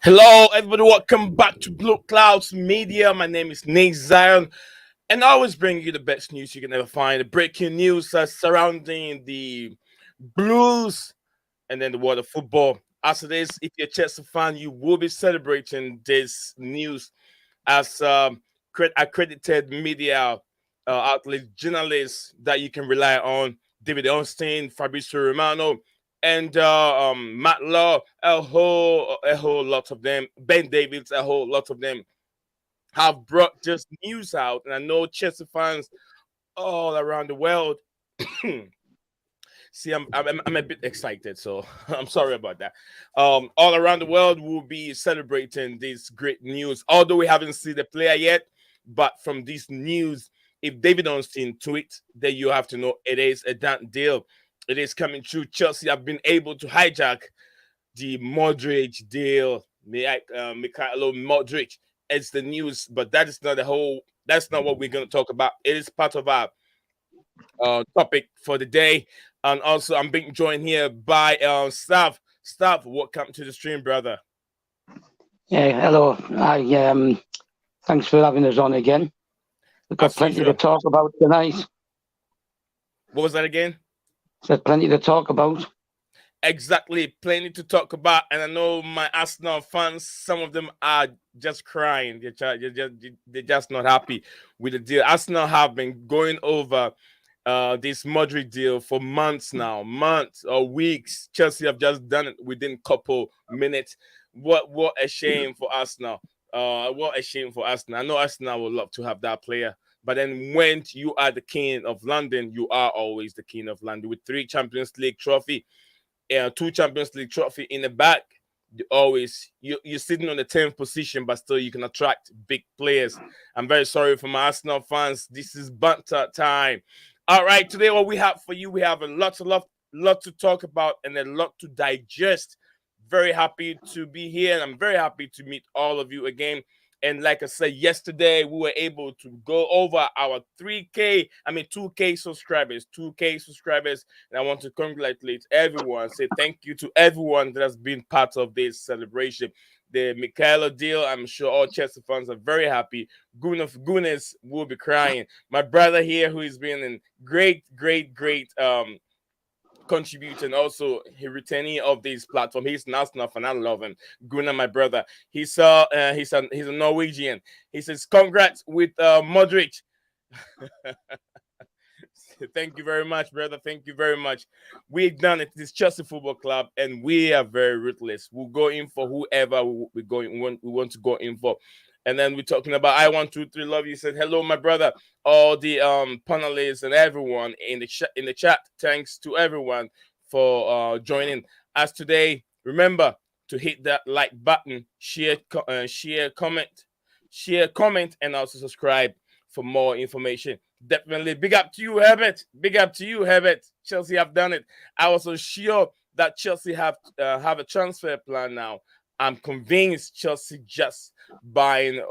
Hello, everybody. Welcome back to Blue Clouds Media. My name is Nate Zion, and I always bring you the best news you can ever find. The breaking news surrounding the Blues and then the world of football. As it is, if you're a Chelsea fan, you will be celebrating this news as accredited media outlets, journalists that you can rely on. David Ornstein, Fabrizio Romano, and Matt Law, a whole lot of them, Ben Davids, a whole lot of them have brought this news out. And I know Chelsea fans all around the world. See, I'm a bit excited, so I'm sorry about that. All around the world will be celebrating this great news, although we haven't seen the player yet. But from this news, if David Ornstein tweets, then you have to know it is a done deal. It is coming true. Chelsea have been able to hijack the Mudryk deal. Mykhailo Mudryk. It's the news, but that is not the whole. That's not what we're going to talk about. It is part of our topic for the day. And also, I'm being joined here by Staff. Staff, welcome to the stream, brother. Yeah, hello. Thanks for having us on again. We've got plenty to talk about tonight. What was that again? Said plenty to talk about. Exactly, plenty to talk about. And I know my Arsenal fans, some of them are just crying. They're just not happy with the deal. Arsenal have been going over this Mudryk deal for months now, months or weeks. Chelsea have just done it within a couple minutes. What a shame for Arsenal. What a shame for Arsenal. I know Arsenal would love to have that player. But then when you are the king of London, you are always the king of London. With 3 Champions League trophy, 2 Champions League trophy in the back, you're sitting on the 10th position, but still you can attract big players. I'm very sorry for my Arsenal fans. This is banter time. All right, today what we have for you, we have a lot to talk about and a lot to digest. Very happy to be here, and I'm very happy to meet all of you again. And like I said yesterday, we were able to go over our 2K subscribers, 2K subscribers. And I want to congratulate everyone, say thank you to everyone that has been part of this celebration. The Mykhailo deal, I'm sure all Chelsea fans are very happy. Gunners will be crying. My brother here, who has been a great contributor and also a returning of this platform. He's an Arsenal fan. I love him. Gunnar, my brother. He's a Norwegian. He says, congrats with Mudryk. Thank you very much, brother. Thank you very much. We've done it. This Chelsea Football Club, and we are very ruthless. We'll go in for whoever we want to go in for. And then we're talking about I 1 2 3 love you. Said hello, my brother. All the panelists and everyone in the chat. Thanks to everyone for joining us today. Remember to hit that like button, share, comment, and also subscribe for more information. Definitely big up to you, Herbert. Big up to you, Herbert. Chelsea have done it. I was so sure that Chelsea have a transfer plan now. I'm convinced Chelsea just buying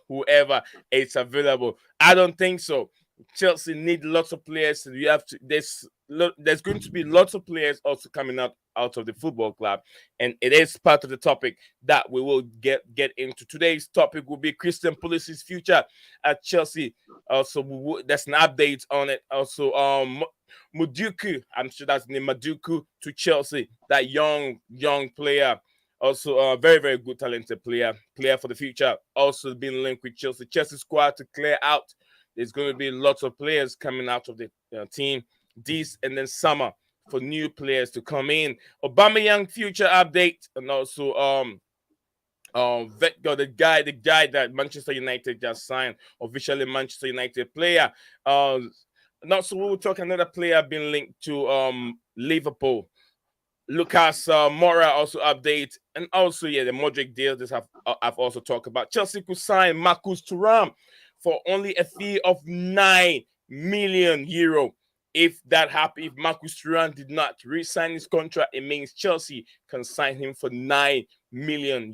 whoever is available. I don't think so. Chelsea need lots of players. You have to. There's going to be lots of players also coming out of the football club, and it is part of the topic that we will get into. Today's topic will be Christian Pulisic's future at Chelsea. Also, there's an update on it. Also, Madueke, I'm sure that's the name, Madueke to Chelsea. That young player. Also, a very, very good, talented player for the future. Also being linked with Chelsea. Chelsea squad to clear out. There's going to be lots of players coming out of the team this and then summer for new players to come in. Aubameyang future update, and also Weghorst, the guy that Manchester United just signed, officially Manchester United player. Not so we'll talk another player being linked to Liverpool. Lucas Moura also update, and also the Mudryk deal. This I've also talked about. Chelsea could sign Marcus Thuram for only a fee of €9 million. If that happened, if Marcus Thuram did not re-sign his contract, it means Chelsea can sign him for €9 million.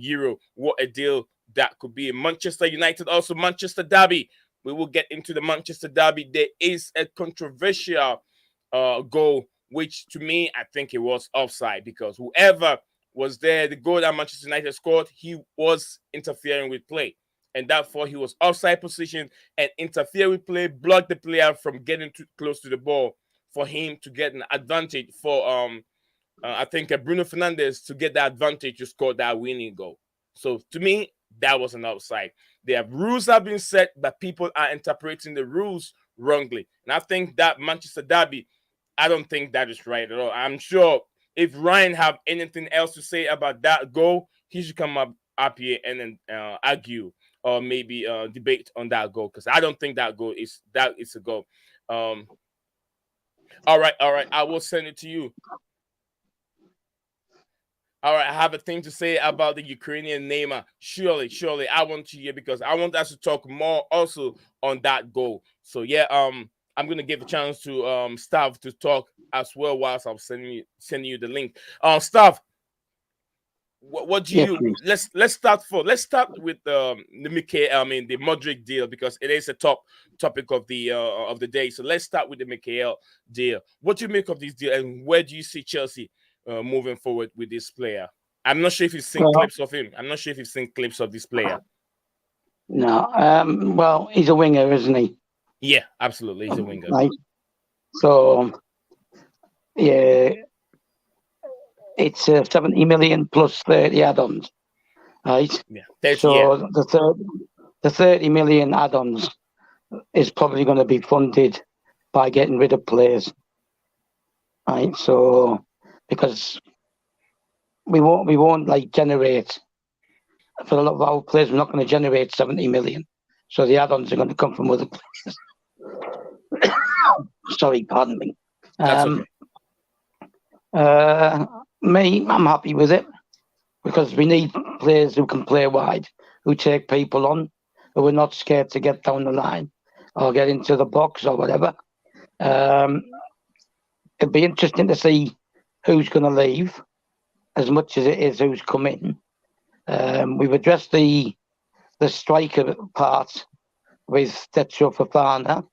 What a deal that could be. Manchester United, also Manchester Derby. We will get into the Manchester Derby. There is a controversial goal, which to me, I think it was offside, because whoever was there, the goal that Manchester United scored, he was interfering with play. And therefore, he was offside position and interfere with play, block the player from getting too close to the ball for him to get an advantage for, I think, Bruno Fernandes to get the advantage to score that winning goal. So to me, that was an offside. Rules have been set, but people are interpreting the rules wrongly. And I think that Manchester Derby, I don't think that is right at all. I'm sure if Ryan have anything else to say about that goal, he should come up here and then argue or maybe debate on that goal, because I don't think that is a goal. All right. I will send it to you. All right, I have a thing to say about the Ukrainian Neymar. Surely, I want to hear, because I want us to talk more also on that goal. So yeah, I'm gonna give a chance to Stav to talk as well whilst I'm sending you the link. Stav, what do you? Let's start with the Mudryk deal, because it is a top topic of the day. So let's start with the Mykhailo deal. What do you make of this deal, and where do you see Chelsea moving forward with this player? I'm not sure if you've seen clips of him. I'm not sure if you've seen clips of this player. No, well, he's a winger, isn't he? Yeah, absolutely, he's a winger. Right. So, yeah, it's 70 million plus 30 add-ons, right? Yeah. The 30 million add-ons is probably going to be funded by getting rid of players, right? So, because we won't like generate, for a lot of our players, we're not going to generate 70 million. So the add-ons are going to come from other places. Sorry, pardon me. That's okay. Me, I'm happy with it because we need players who can play wide, who take people on, who are not scared to get down the line or get into the box or whatever. It'd be interesting to see who's going to leave as much as it is who's come in. We've addressed the striker part with Tetsuo Fofana.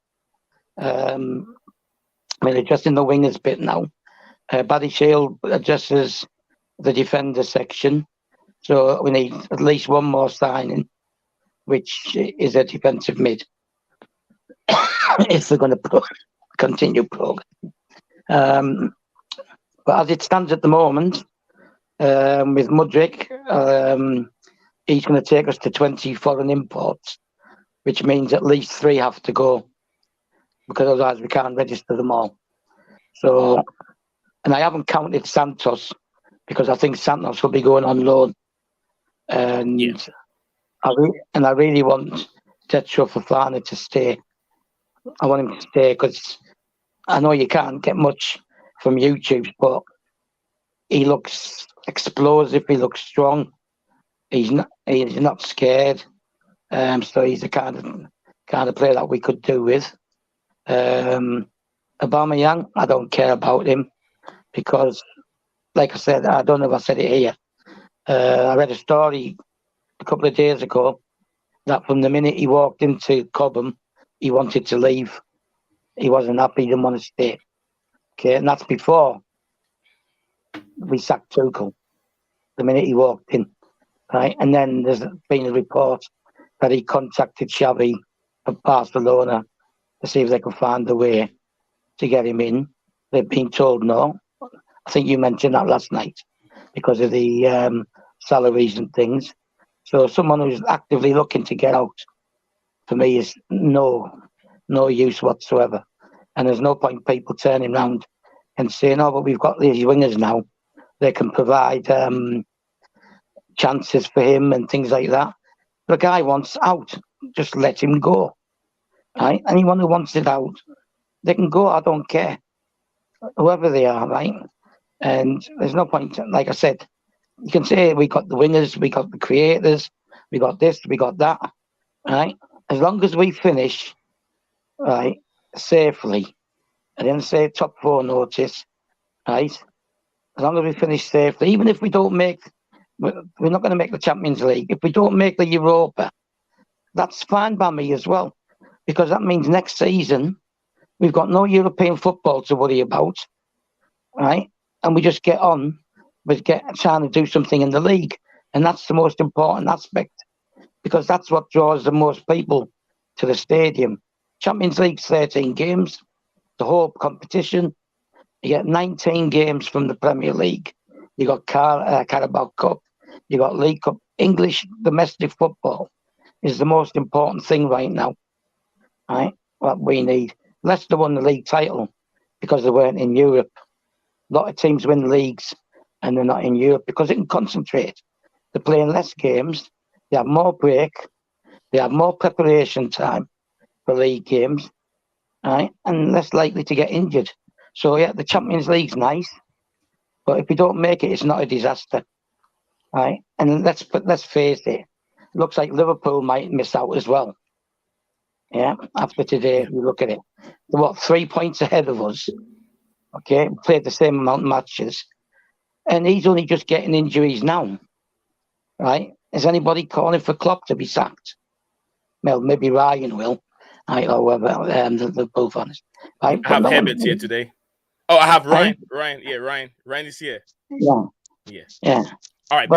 We're addressing the wingers bit now. Buddy Shield addresses the defender section. So we need at least one more signing, which is a defensive mid, if they're going to continue progress. But as it stands at the moment, with Mudryk, he's going to take us to 20 foreign imports, which means at least 3 have to go, because otherwise we can't register them all. So, and I haven't counted Santos, because I think Santos will be going on loan. And I really want Tetsuo Fofana to stay. I want him to stay because I know you can't get much from YouTube, but he looks explosive. He looks strong. He's not scared. So he's the kind of player that we could do with. Aubameyang, I don't care about him because, like I said, I don't know if I said it here. I read a story a couple of days ago that from the minute he walked into Cobham, he wanted to leave. He wasn't happy, he didn't want to stay. Okay, and that's before we sacked Tuchel, the minute he walked in, right? And then there's been a report that he contacted Xavi of Barcelona to see if they could find a way to get him in. They've been told no. I think you mentioned that last night because of the salaries and things. So someone who's actively looking to get out, for me, is no use whatsoever. And there's no point people turning around and saying, "Oh, but we've got these wingers now; they can provide chances for him and things like that." The guy wants out; just let him go. Right? Anyone who wants it out, they can go. I don't care, whoever they are, right? And there's no point. Like I said, you can say we got the wingers, we got the creators, we got this, we got that, right? As long as we finish, right, safely, I didn't say top 4 notice, right? As long as we finish safely, even if we don't make, we're not going to make the Champions League. If we don't make the Europa, that's fine by me as well, because that means next season we've got no European football to worry about, right? And we just get on with trying to do something in the league. And that's the most important aspect, because that's what draws the most people to the stadium. Champions League's 13 games, the whole competition. You get 19 games from the Premier League. You got Carabao Cup. You got League Cup. English domestic football is the most important thing right now, right? What we need. Leicester won the league title because they weren't in Europe. A lot of teams win leagues and they're not in Europe because they can concentrate. They're playing less games. They have more break. They have more preparation time for league games, right? And less likely to get injured. So yeah, the Champions League's nice, but if we don't make it, it's not a disaster, right? And let's face it. It looks like Liverpool might miss out as well. Yeah, after today, if you look at it, they're 3 points ahead of us. Okay, played the same amount of matches, and he's only just getting injuries now, right? Is anybody calling for Klopp to be sacked? Well, maybe Ryan will, right, or whoever, they're both honest. Right? I have Herbert here today. Oh, I have Ryan. Ryan is here. Yeah. All right.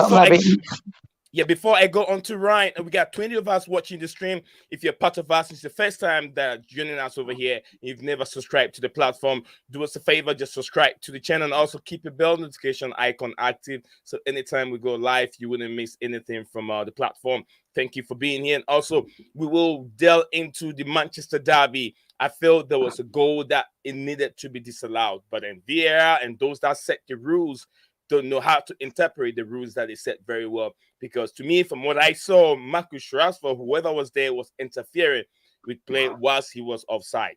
Before I go on to Ryan, we got 20 of us watching the stream. If you're part of us, it's the first time that joining us over here, you've never subscribed to the platform, do us a favor, just subscribe to the channel and also keep your bell notification icon active. So anytime we go live, you wouldn't miss anything from the platform. Thank you for being here. And also, we will delve into the Manchester derby. I felt there was a goal that it needed to be disallowed, but then VAR and those that set the rules don't know how to interpret the rules that they set very well. Because to me, from what I saw, Marcus Rashford, whoever was there, was interfering with play whilst he was offside.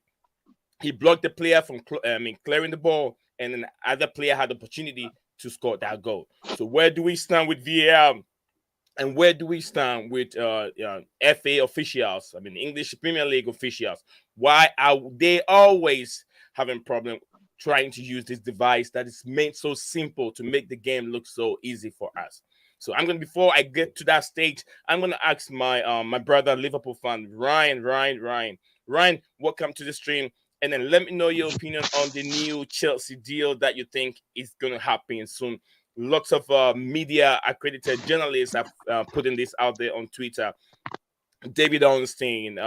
He blocked the player from clearing the ball, and then the other player had the opportunity to score that goal. So where do we stand with VAR? And where do we stand with FA officials? I mean, English Premier League officials. Why are they always having problem trying to use this device that is made so simple to make the game look so easy for us? So I'm gonna, before I get to that stage, I'm gonna ask my my brother Liverpool fan Ryan, welcome to the stream. And then let me know your opinion on the new Chelsea deal that you think is going to happen soon. Lots of media accredited journalists have putting this out there on Twitter. David Ornstein,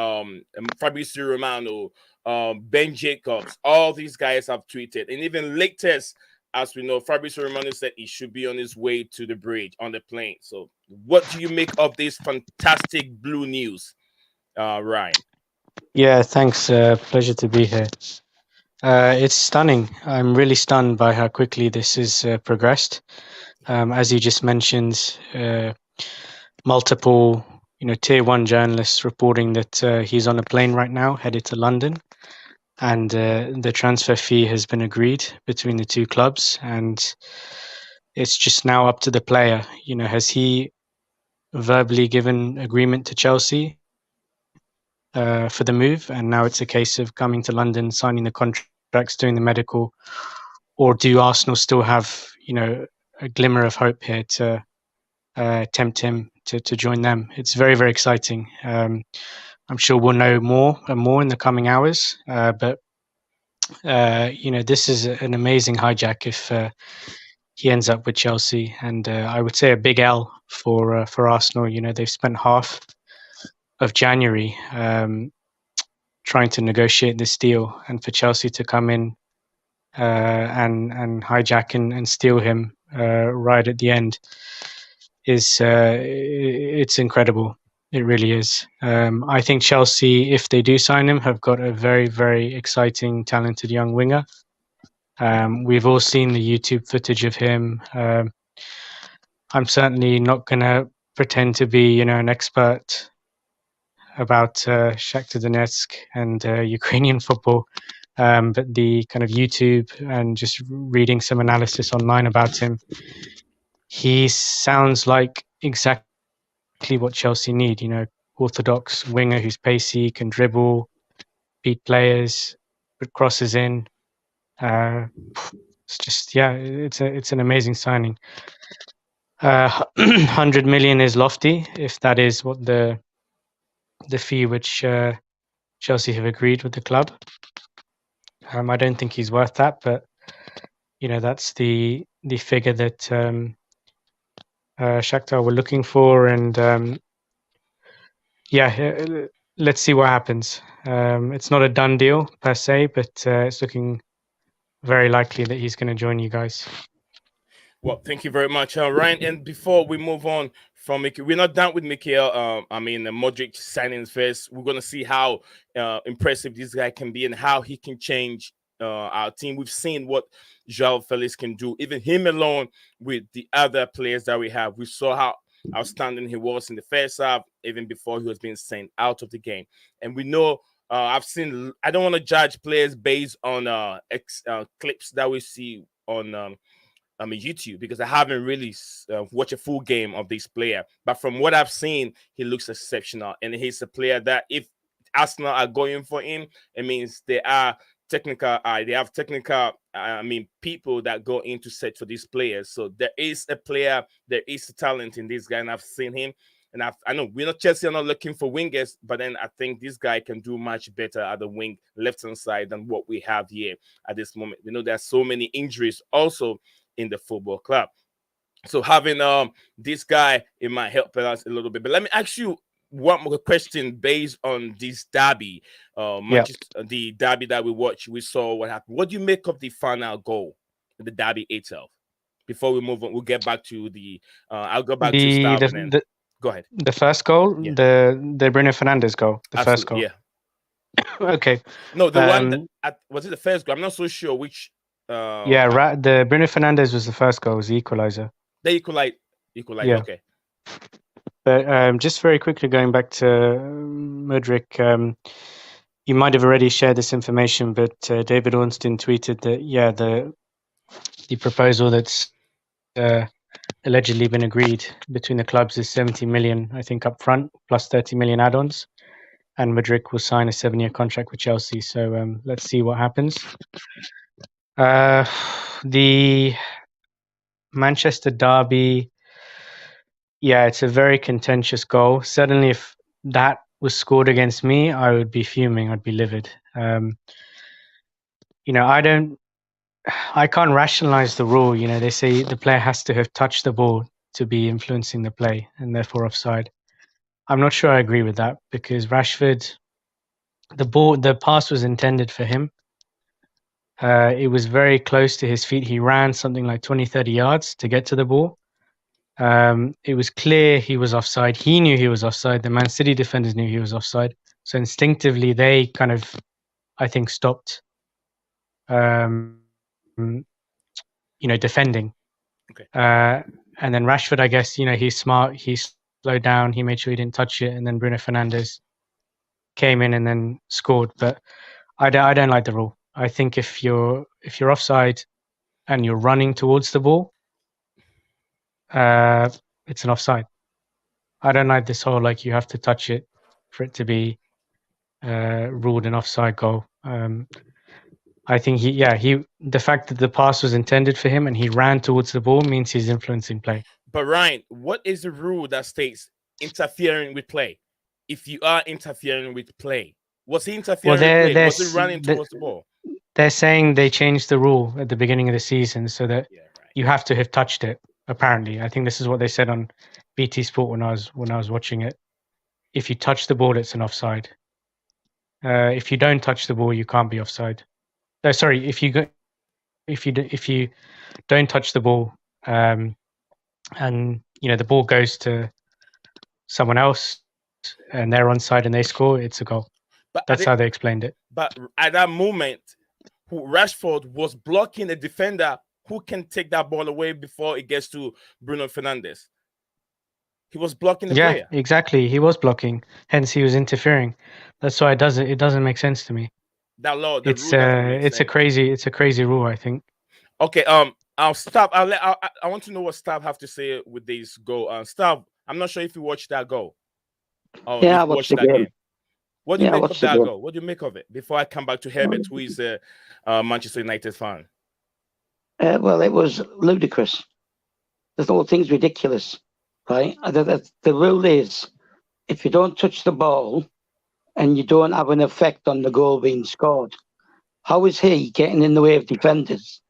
Fabrizio Romano, Ben Jacobs, all these guys have tweeted. And even latest, as we know, Fabrizio Romano said he should be on his way to the bridge on the plane. So what do you make of this fantastic blue news, Ryan? Yeah, thanks. Pleasure to be here. It's stunning. I'm really stunned by how quickly this has progressed. As you just mentioned, multiple, tier one journalists reporting that he's on a plane right now, headed to London, and the transfer fee has been agreed between the two clubs, and it's just now up to the player. Has he verbally given agreement to Chelsea for the move, and now it's a case of coming to London, signing the contracts, doing the medical, or do Arsenal still have a glimmer of hope here to tempt him to join them? It's very, very exciting. I'm sure we'll know more and more in the coming hours, but this is an amazing hijack if he ends up with Chelsea, and I would say a big L for Arsenal. They've spent half of January trying to negotiate this deal, and for Chelsea to come in and hijack and steal him right at the end is it's incredible. It really is. I think Chelsea, if they do sign him, have got a very, very exciting, talented young winger. We've all seen the YouTube footage of him. I'm certainly not going to pretend to be, an expert about Shakhtar Donetsk and Ukrainian football, but the kind of YouTube and just reading some analysis online about him, he sounds like exactly what Chelsea need. Orthodox winger who's pacey, can dribble, beat players, put crosses in. It's just, it's an amazing signing. 100 million is lofty if that is what the fee which Chelsea have agreed with the club. I don't think he's worth that, but that's the figure that Shakhtar were looking for, and let's see what happens. It's not a done deal per se, but it's looking very likely that he's going to join you guys. Well, thank you very much, Ryan. And before we move on from Mykhailo, we're not done with Mykhailo. Mudryk signings first. We're going to see how impressive this guy can be and how he can change our team. We've seen what João Felix can do. Even him alone with the other players that we have. We saw how outstanding he was in the first half, even before he was being sent out of the game. And we know I don't want to judge players based on clips that we see on YouTube, because I haven't really watched a full game of this player. But from what I've seen, he looks exceptional. And he's a player that if Arsenal are going for him, it means they have technical people that go in to search for these players. So there is a player, there is a talent in this guy, and I've seen him. And I know we're not Chelsea are not looking for wingers, but then I think this guy can do much better at the wing left-hand side than what we have here at this moment. We know there are so many injuries also in the football club. So having this guy, it might help us a little bit. But let me ask you one more question based on this derby. The derby that we watched, we saw what happened. What do you make of the final goal, the derby itself? Before we move on, we'll get back to the I'll go back to start. Go ahead. The first goal, the Bruno Fernandes goal, first goal. Yeah. Okay. No, the one was it the first goal? I'm not so sure which The Bruno Fernandes was the first goal, was the equalizer. They equalize. Yeah. Okay. But just very quickly going back to Mudryk, you might have already shared this information, but David Ornstein tweeted that the proposal that's allegedly been agreed between the clubs is 70 million, I think, up front, plus 30 million add-ons, and Mudryk will sign a 7-year contract with Chelsea. So let's see what happens. The Manchester derby, it's a very contentious goal. Certainly, if that was scored against me, I would be fuming. I'd be livid. I can't rationalize the rule. They say the player has to have touched the ball to be influencing the play and therefore offside. I'm not sure I agree with that, because Rashford, the pass was intended for him. It was very close to his feet. He ran something like 20, 30 yards to get to the ball. It was clear he was offside. He knew he was offside. The Man City defenders knew he was offside. So instinctively, they kind of, I think, stopped, defending. Okay. And then Rashford, I guess, he's smart. He slowed down. He made sure he didn't touch it. And then Bruno Fernandes came in and then scored. But I don't like the rule. I think if you're offside and you're running towards the ball, it's an offside. I don't like this whole you have to touch it for it to be ruled an offside goal. I think the fact that the pass was intended for him and he ran towards the ball means he's influencing play. But Ryan, what is the rule that states interfering with play? If you are interfering with play, was he interfering with play? Was he running towards the ball? They're saying they changed the rule at the beginning of the season so that you have to have touched it. Apparently, I think this is what they said on BT Sport when I was watching it. If you touch the ball, it's an offside. If you don't touch the ball, you can't be offside. No, sorry. If you don't touch the ball, and the ball goes to someone else, and they're onside and they score, it's a goal. But that's how they explained it. But at that moment, Rashford was blocking a defender who can take that ball away before it gets to Bruno Fernandes. He was blocking the player. Yeah, exactly. He was blocking. Hence, he was interfering. That's why it doesn't make sense to me. That law. It's a crazy rule, I think. Okay. I'll stop. I want to know what Stav have to say with this goal. Stav, I'm not sure if you watched that goal. Yeah, I watched the game. What do you make of that goal? What do you make of it? Before I come back to Herbert, who is a Manchester United fan. Well, it was ludicrous. The whole thing's ridiculous, right? The rule is, if you don't touch the ball and you don't have an effect on the goal being scored, how is he getting in the way of defenders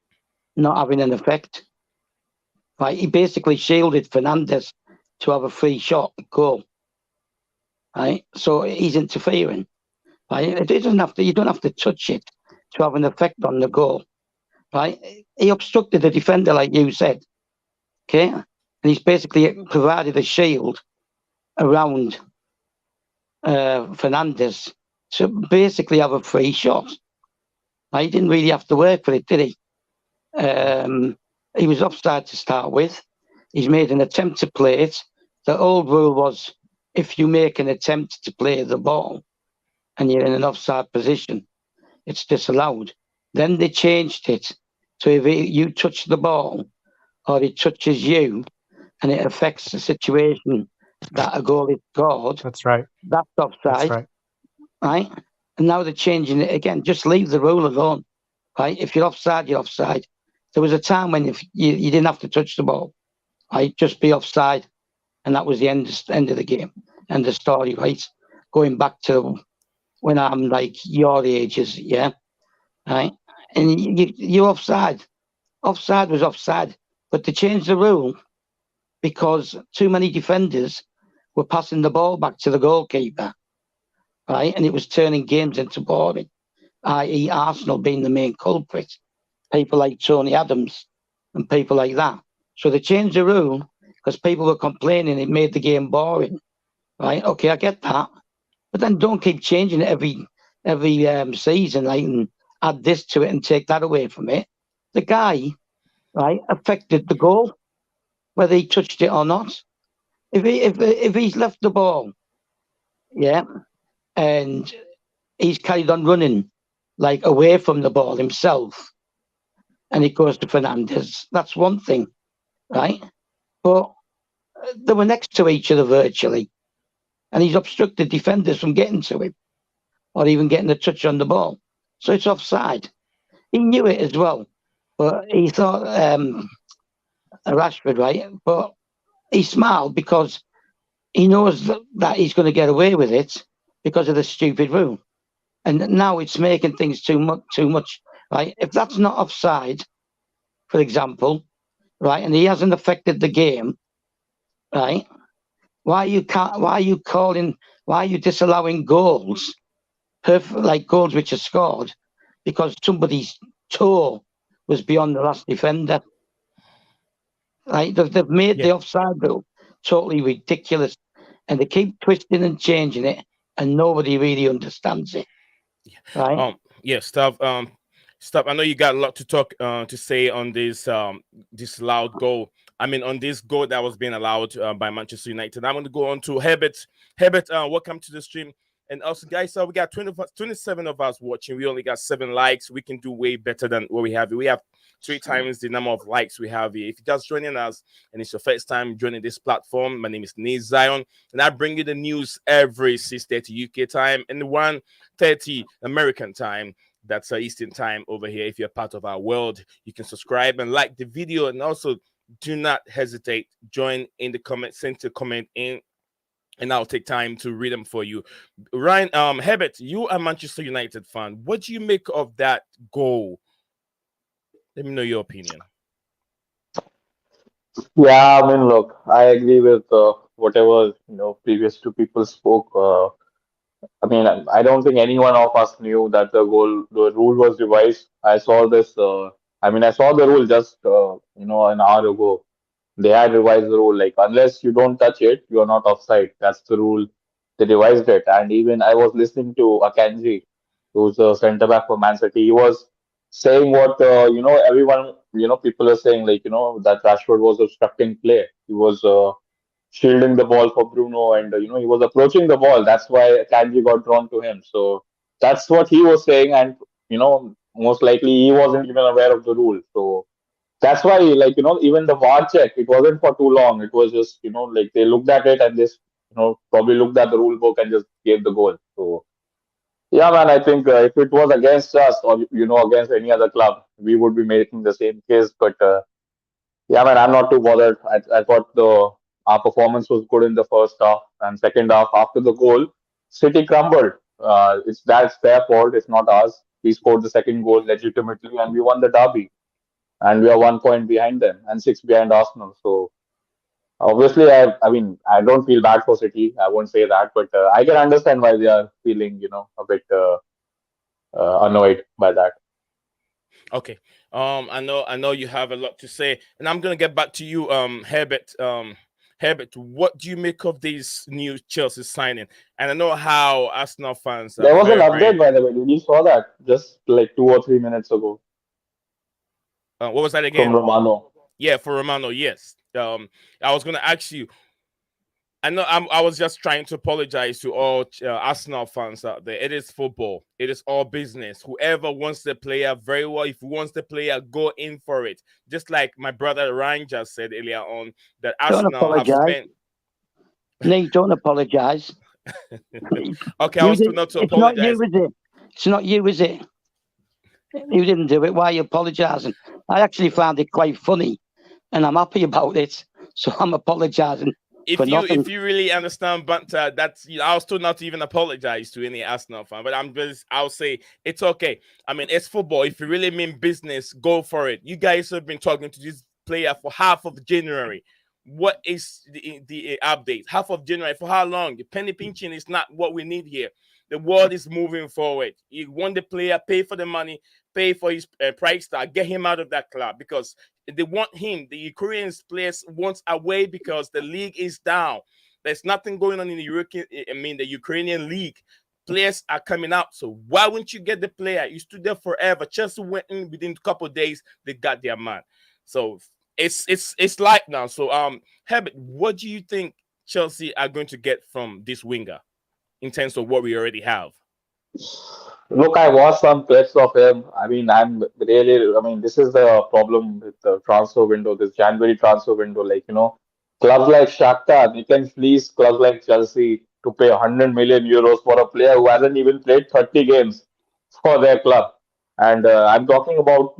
not having an effect? Right? He basically shielded Fernandes to have a free shot goal. Right? So he's interfering. Right? You don't have to touch it to have an effect on the goal. Right? He obstructed the defender, like you said. Okay? And he's basically provided a shield around Fernandes to basically have a free shot. He didn't really have to work for it, did he? He was offside to start with. He's made an attempt to play it. The old rule was, if you make an attempt to play the ball and you're in an offside position, it's disallowed. Then they changed it to if you touch the ball or it touches you and it affects the situation that a goal is scored. That's right. That's offside. That's right. And now they're changing it again. Just leave the rule alone. Right? If you're offside, you're offside. There was a time when if you didn't have to touch the ball. Right? Just be offside. And that was the end of the game. End of story, right? Going back to when I'm like your ages, yeah? Right? And you're offside. Offside was offside. But they changed the rule because too many defenders were passing the ball back to the goalkeeper. Right? And it was turning games into boring, i.e. Arsenal being the main culprit. People like Tony Adams and people like that. So they changed the rule because people were complaining it made the game boring. Right? Okay, I get that. But then don't keep changing it every season, like, and add this to it and take that away from it. the guy, right, affected the goal, whether he touched it or not. If he's left the ball, yeah, and he's carried on running like away from the ball himself, and it goes to Fernandes, that's one thing, right? But they were next to each other virtually, and he's obstructed defenders from getting to him or even getting a touch on the ball. So it's offside. He knew it as well, but he thought Rashford, right? But he smiled because he knows that he's going to get away with it because of the stupid rule. And now it's making things too much, right? If that's not offside, for example, right, and he hasn't affected the game, right? Why are you disallowing goals, like goals which are scored, because somebody's toe was beyond the last defender? Right? They've made the offside rule totally ridiculous, and they keep twisting and changing it, and nobody really understands it. Right? Stuff. Stuff. I know you got a lot to talk to say on this loud goal. I mean, on this goal that was being allowed by Manchester United. I'm going to go on to Herbert. Herbert, welcome to the stream. And also, guys, we got 27 of us watching. We only got 7 likes. We can do way better than what we have. We have 3 times the number of likes we have here. If you're just joining us and it's your first time joining this platform, my name is Nate Zion, and I bring you the news every 6:30 UK time and 1:30 American time. That's Eastern time over here. If you're part of our world, you can subscribe and like the video, and also do not hesitate. Join in the comment, send a comment in, and I'll take time to read them for you. Ryan, Herbert, you are a Manchester United fan. What do you make of that goal? Let me know your opinion. Yeah, I mean, look, I agree with whatever previous 2 people spoke. I mean, I don't think any one of us knew that the rule was revised. I saw this. I mean, I saw the rule just an hour ago. They had revised the rule, like unless you don't touch it, you are not offside. That's the rule. They revised it, and even I was listening to Akanji, who's a centre back for Man City. He was saying what everyone people are saying, like that Rashford was obstructing play. He was shielding the ball for Bruno, and he was approaching the ball. That's why Kanji got drawn to him. So that's what he was saying, and most likely he wasn't even aware of the rule. So that's why, like even the VAR check, it wasn't for too long. It was just like they looked at it and just probably looked at the rule book and just gave the goal. So yeah, man, I think if it was against us or against any other club, we would be making the same case. But yeah, man, I'm not too bothered. I thought our performance was good in the first half, and second half after the goal, City crumbled. That's their fault. It's not ours. We scored the second goal legitimately, and we won the derby. And we are 1 point behind them and 6 behind Arsenal. So obviously, I mean, I don't feel bad for City. I won't say that, but I can understand why they are feeling, a bit annoyed by that. Okay. I know you have a lot to say, and I'm gonna get back to you, Herbert. Herbert, what do you make of this new Chelsea signing? And I know how Arsenal fans are There was an update, by the way. Did you saw that just like 2 or 3 minutes ago what was that again? from Romano? Yeah, for Romano, yes. I was gonna ask you. I know I was just trying to apologize to all Arsenal fans out there. It is football. It is all business. Whoever wants the player, very well. If he wants the player, go in for it. Just like my brother Ryan just said earlier on, that Don't Arsenal have apologise. spent. No, don't apologise. Okay, I was told not to apologise. It's not you, is it? You didn't do it. Why are you apologising? I actually found it quite funny, and I'm happy about it. So I'm apologising. If you really understand banter, that's I was told not to even apologize to any Arsenal fan, but I'll say it's okay. I mean, it's football. If you really mean business, go for it. You guys have been talking to this player for half of January. What is the update? Half of January for how long? The penny pinching is not what we need here. The world is moving forward. You want the player, pay for the money, pay for his price tag, get him out of that club because they want him. The Ukrainian players want away because the league is down. There's nothing going on in the Ukrainian league. players are coming out. So why wouldn't you get the player? You stood there forever. Chelsea went in within a couple of days. They got their man. So it's like now. So Herbert, what do you think Chelsea are going to get from this winger in terms of what we already have? Look, I watched some clips of him. I mean, this is the problem with the transfer window, this January transfer window. Like, clubs like Shakhtar, they can fleece clubs like Chelsea to pay 100 million euros for a player who hasn't even played 30 games for their club. And I'm talking about,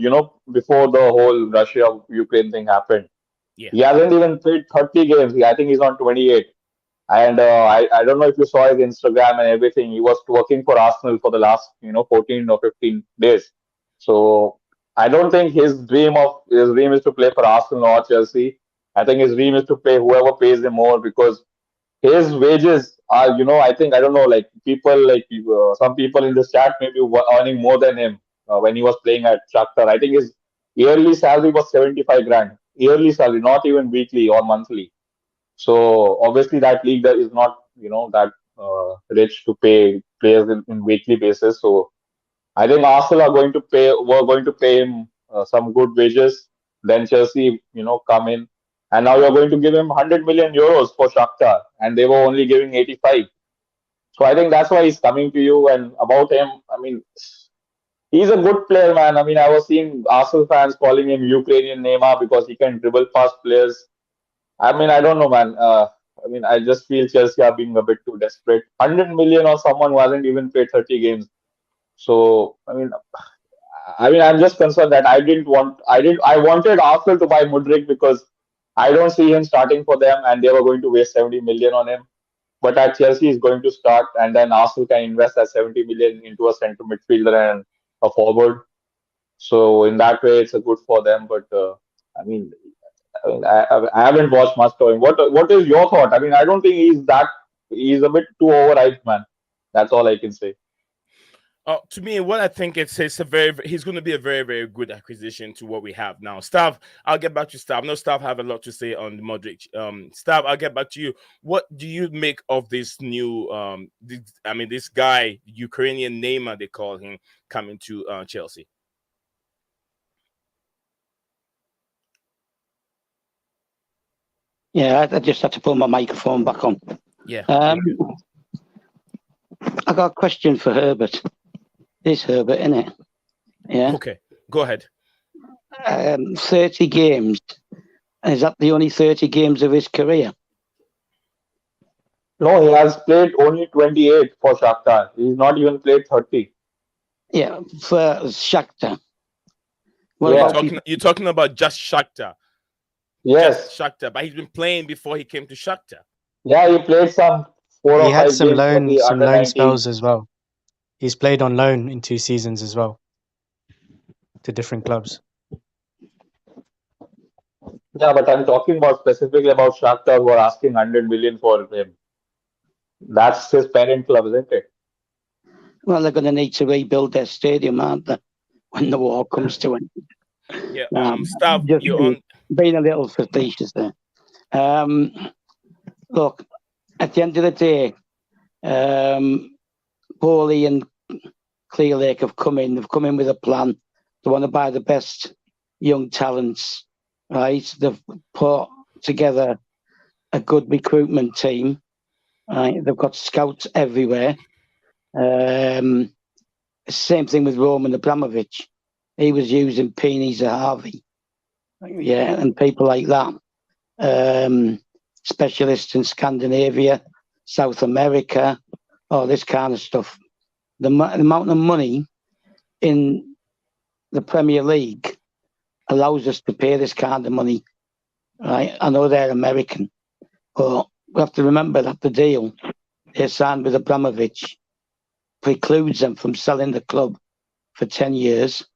before the whole Russia-Ukraine thing happened. Yeah. He hasn't even played 30 games. I think he's on 28. And I don't know if you saw his Instagram and everything. He was working for Arsenal for the last 14 or 15 days. So I don't think his dream is to play for Arsenal or Chelsea. I think his dream is to pay whoever pays him more, because his wages are, I don't know, like people like some people in the chat maybe were earning more than him when he was playing at Shakhtar. I think his yearly salary was 75 grand. Yearly salary, not even weekly or monthly. So obviously that league that is not, that rich to pay players in weekly basis. So I think Arsenal were going to pay him some good wages. Then Chelsea, come in, and now you're going to give him 100 million euros for Shakhtar, and they were only giving 85. So I think that's why he's coming to you. And about him, I mean, he's a good player, man. I mean, I was seeing Arsenal fans calling him Ukrainian Neymar because he can dribble past players. I mean, I don't know, man. I just feel Chelsea are being a bit too desperate. 100 million or someone who hasn't even played 30 games. So, I'm just concerned that I wanted Arsenal to buy Mudryk because I don't see him starting for them, and they were going to waste 70 million on him. But at Chelsea, he's going to start, and then Arsenal can invest that 70 million into a centre midfielder and a forward. So in that way, it's a good for them. But I haven't watched much of him. What is your thought? I mean, I don't think he's a bit too overhyped, man. That's all I can say. To me, what I think he's going to be a very, very good acquisition to what we have now. Stav, I'll get back to Stav. No, Stav have a lot to say on the Mudryk. Stav, I'll get back to you. What do you make of this new, this guy, Ukrainian Neymar, they call him, coming to Chelsea? Yeah, I just had to put my microphone back on. Yeah. I got a question for Herbert. It's Herbert, isn't it? Yeah. Okay, go ahead. 30 games. Is that the only 30 games of his career? No, he has played only 28 for Shakhtar. He's not even played 30. Yeah, for Shakhtar. You're talking about just Shakhtar. Yes. Just Shakhtar, but he's been playing before he came to Shakhtar. Yeah, he played some 4 or 5 games. He had some loan spells 19. as well. He's played on loan in 2 seasons as well to different clubs. Yeah, but I'm talking about specifically about Shakhtar, who are asking 100 million for him. That's his parent club, isn't it? Well, they're going to need to rebuild their stadium, aren't they, when the war comes to an end? Yeah, Stav, you're on. Being a little facetious there. Look, at the end of the day, Bowley and Clear Lake have come in. They've come in with a plan. They want to buy the best young talents, right? They've put together a good recruitment team. Right? They've got scouts everywhere. Same thing with Roman Abramovich. He was using Pini Zahavi, and people like that. Specialists in Scandinavia, South America, all this kind of stuff. The amount of money in the Premier League allows us to pay this kind of money. Right? I know they're American, but we have to remember that the deal they signed with Abramovich precludes them from selling the club for 10 years,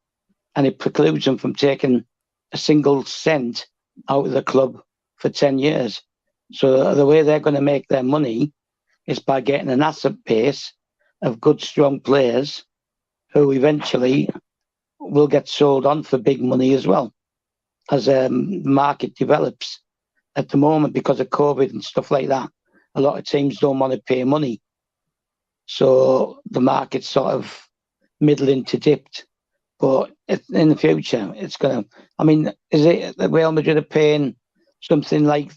and it precludes them from taking a single cent out of the club for 10 years. So the way they're going to make their money is by getting an asset base of good, strong players who eventually will get sold on for big money as well as the market develops. At the moment, because of COVID and stuff like that, a lot of teams don't want to pay money. So the market's sort of middling to dipped. But in the future, it's going to... I mean, is it that Real Madrid are paying something like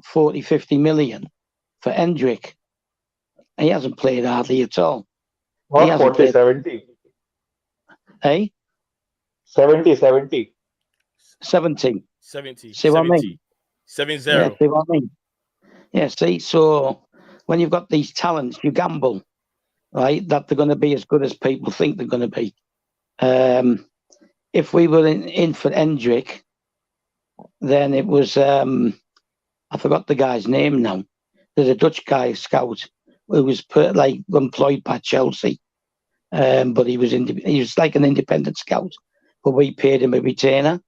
40, 50 million for Endrick? He hasn't played hardly at all. He Not hasn't 40, played... 70. Eh? 70, 70. 70. 70, See what I 70, mean? 70. Yeah, see what I mean? Yeah, see, so when you've got these talents, you gamble, right, that they're going to be as good as people think they're going to be. If we were in for Endrick, then it was... I forgot the guy's name now. There's a Dutch guy, scout, who was employed by Chelsea, but he was like an independent scout, but we paid him a retainer,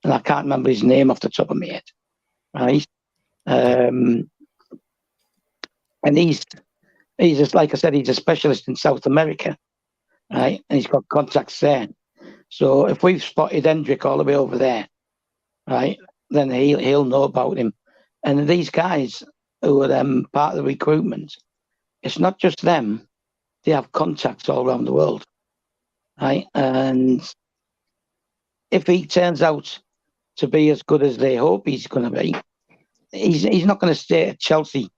and I can't remember his name off the top of my head, right? And he's just, like I said, he's a specialist in South America, right? And he's got contacts there. So if we've spotted Endrick all the way over there, right, then he'll know about him. And these guys who are part of the recruitment, it's not just them; they have contacts all around the world, right? And if he turns out to be as good as they hope he's going to be, he's not going to stay at Chelsea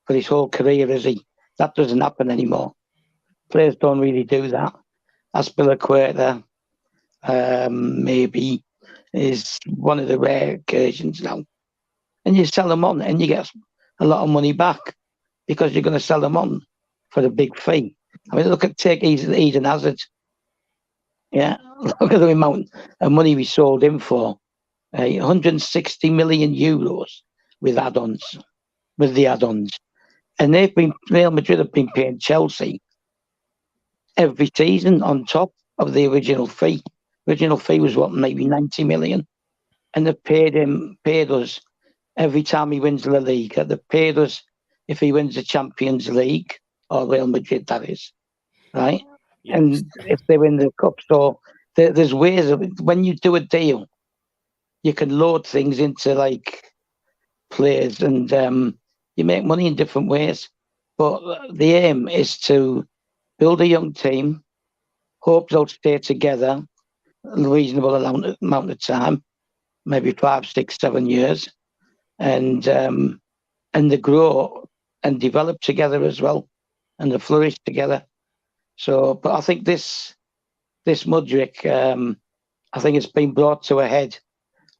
for his whole career, is he? That doesn't happen anymore. Players don't really do that. Aspilicueta maybe is one of the rare occasions now. And you sell them on and you get a lot of money back because you're going to sell them on for a big fee. I mean, take Eden Hazard. Yeah, look at the amount of money we sold him for. 160 million euros with the add-ons. And Real Madrid have been paying Chelsea every season on top of the original fee. Original fee was maybe 90 million. And they've paid us every time he wins La Liga. They've paid us if he wins the Champions League, or Real Madrid, that is, right? Yes. And if they win the cup. So there's ways of it. When you do a deal, you can load things into like players, and you make money in different ways. But the aim is to build a young team, hope they'll stay together a reasonable amount of time, maybe 5, 6, 7 years, and they grow and develop together as well, and they flourish together. So, but I think this Mudryk, I think it's been brought to a head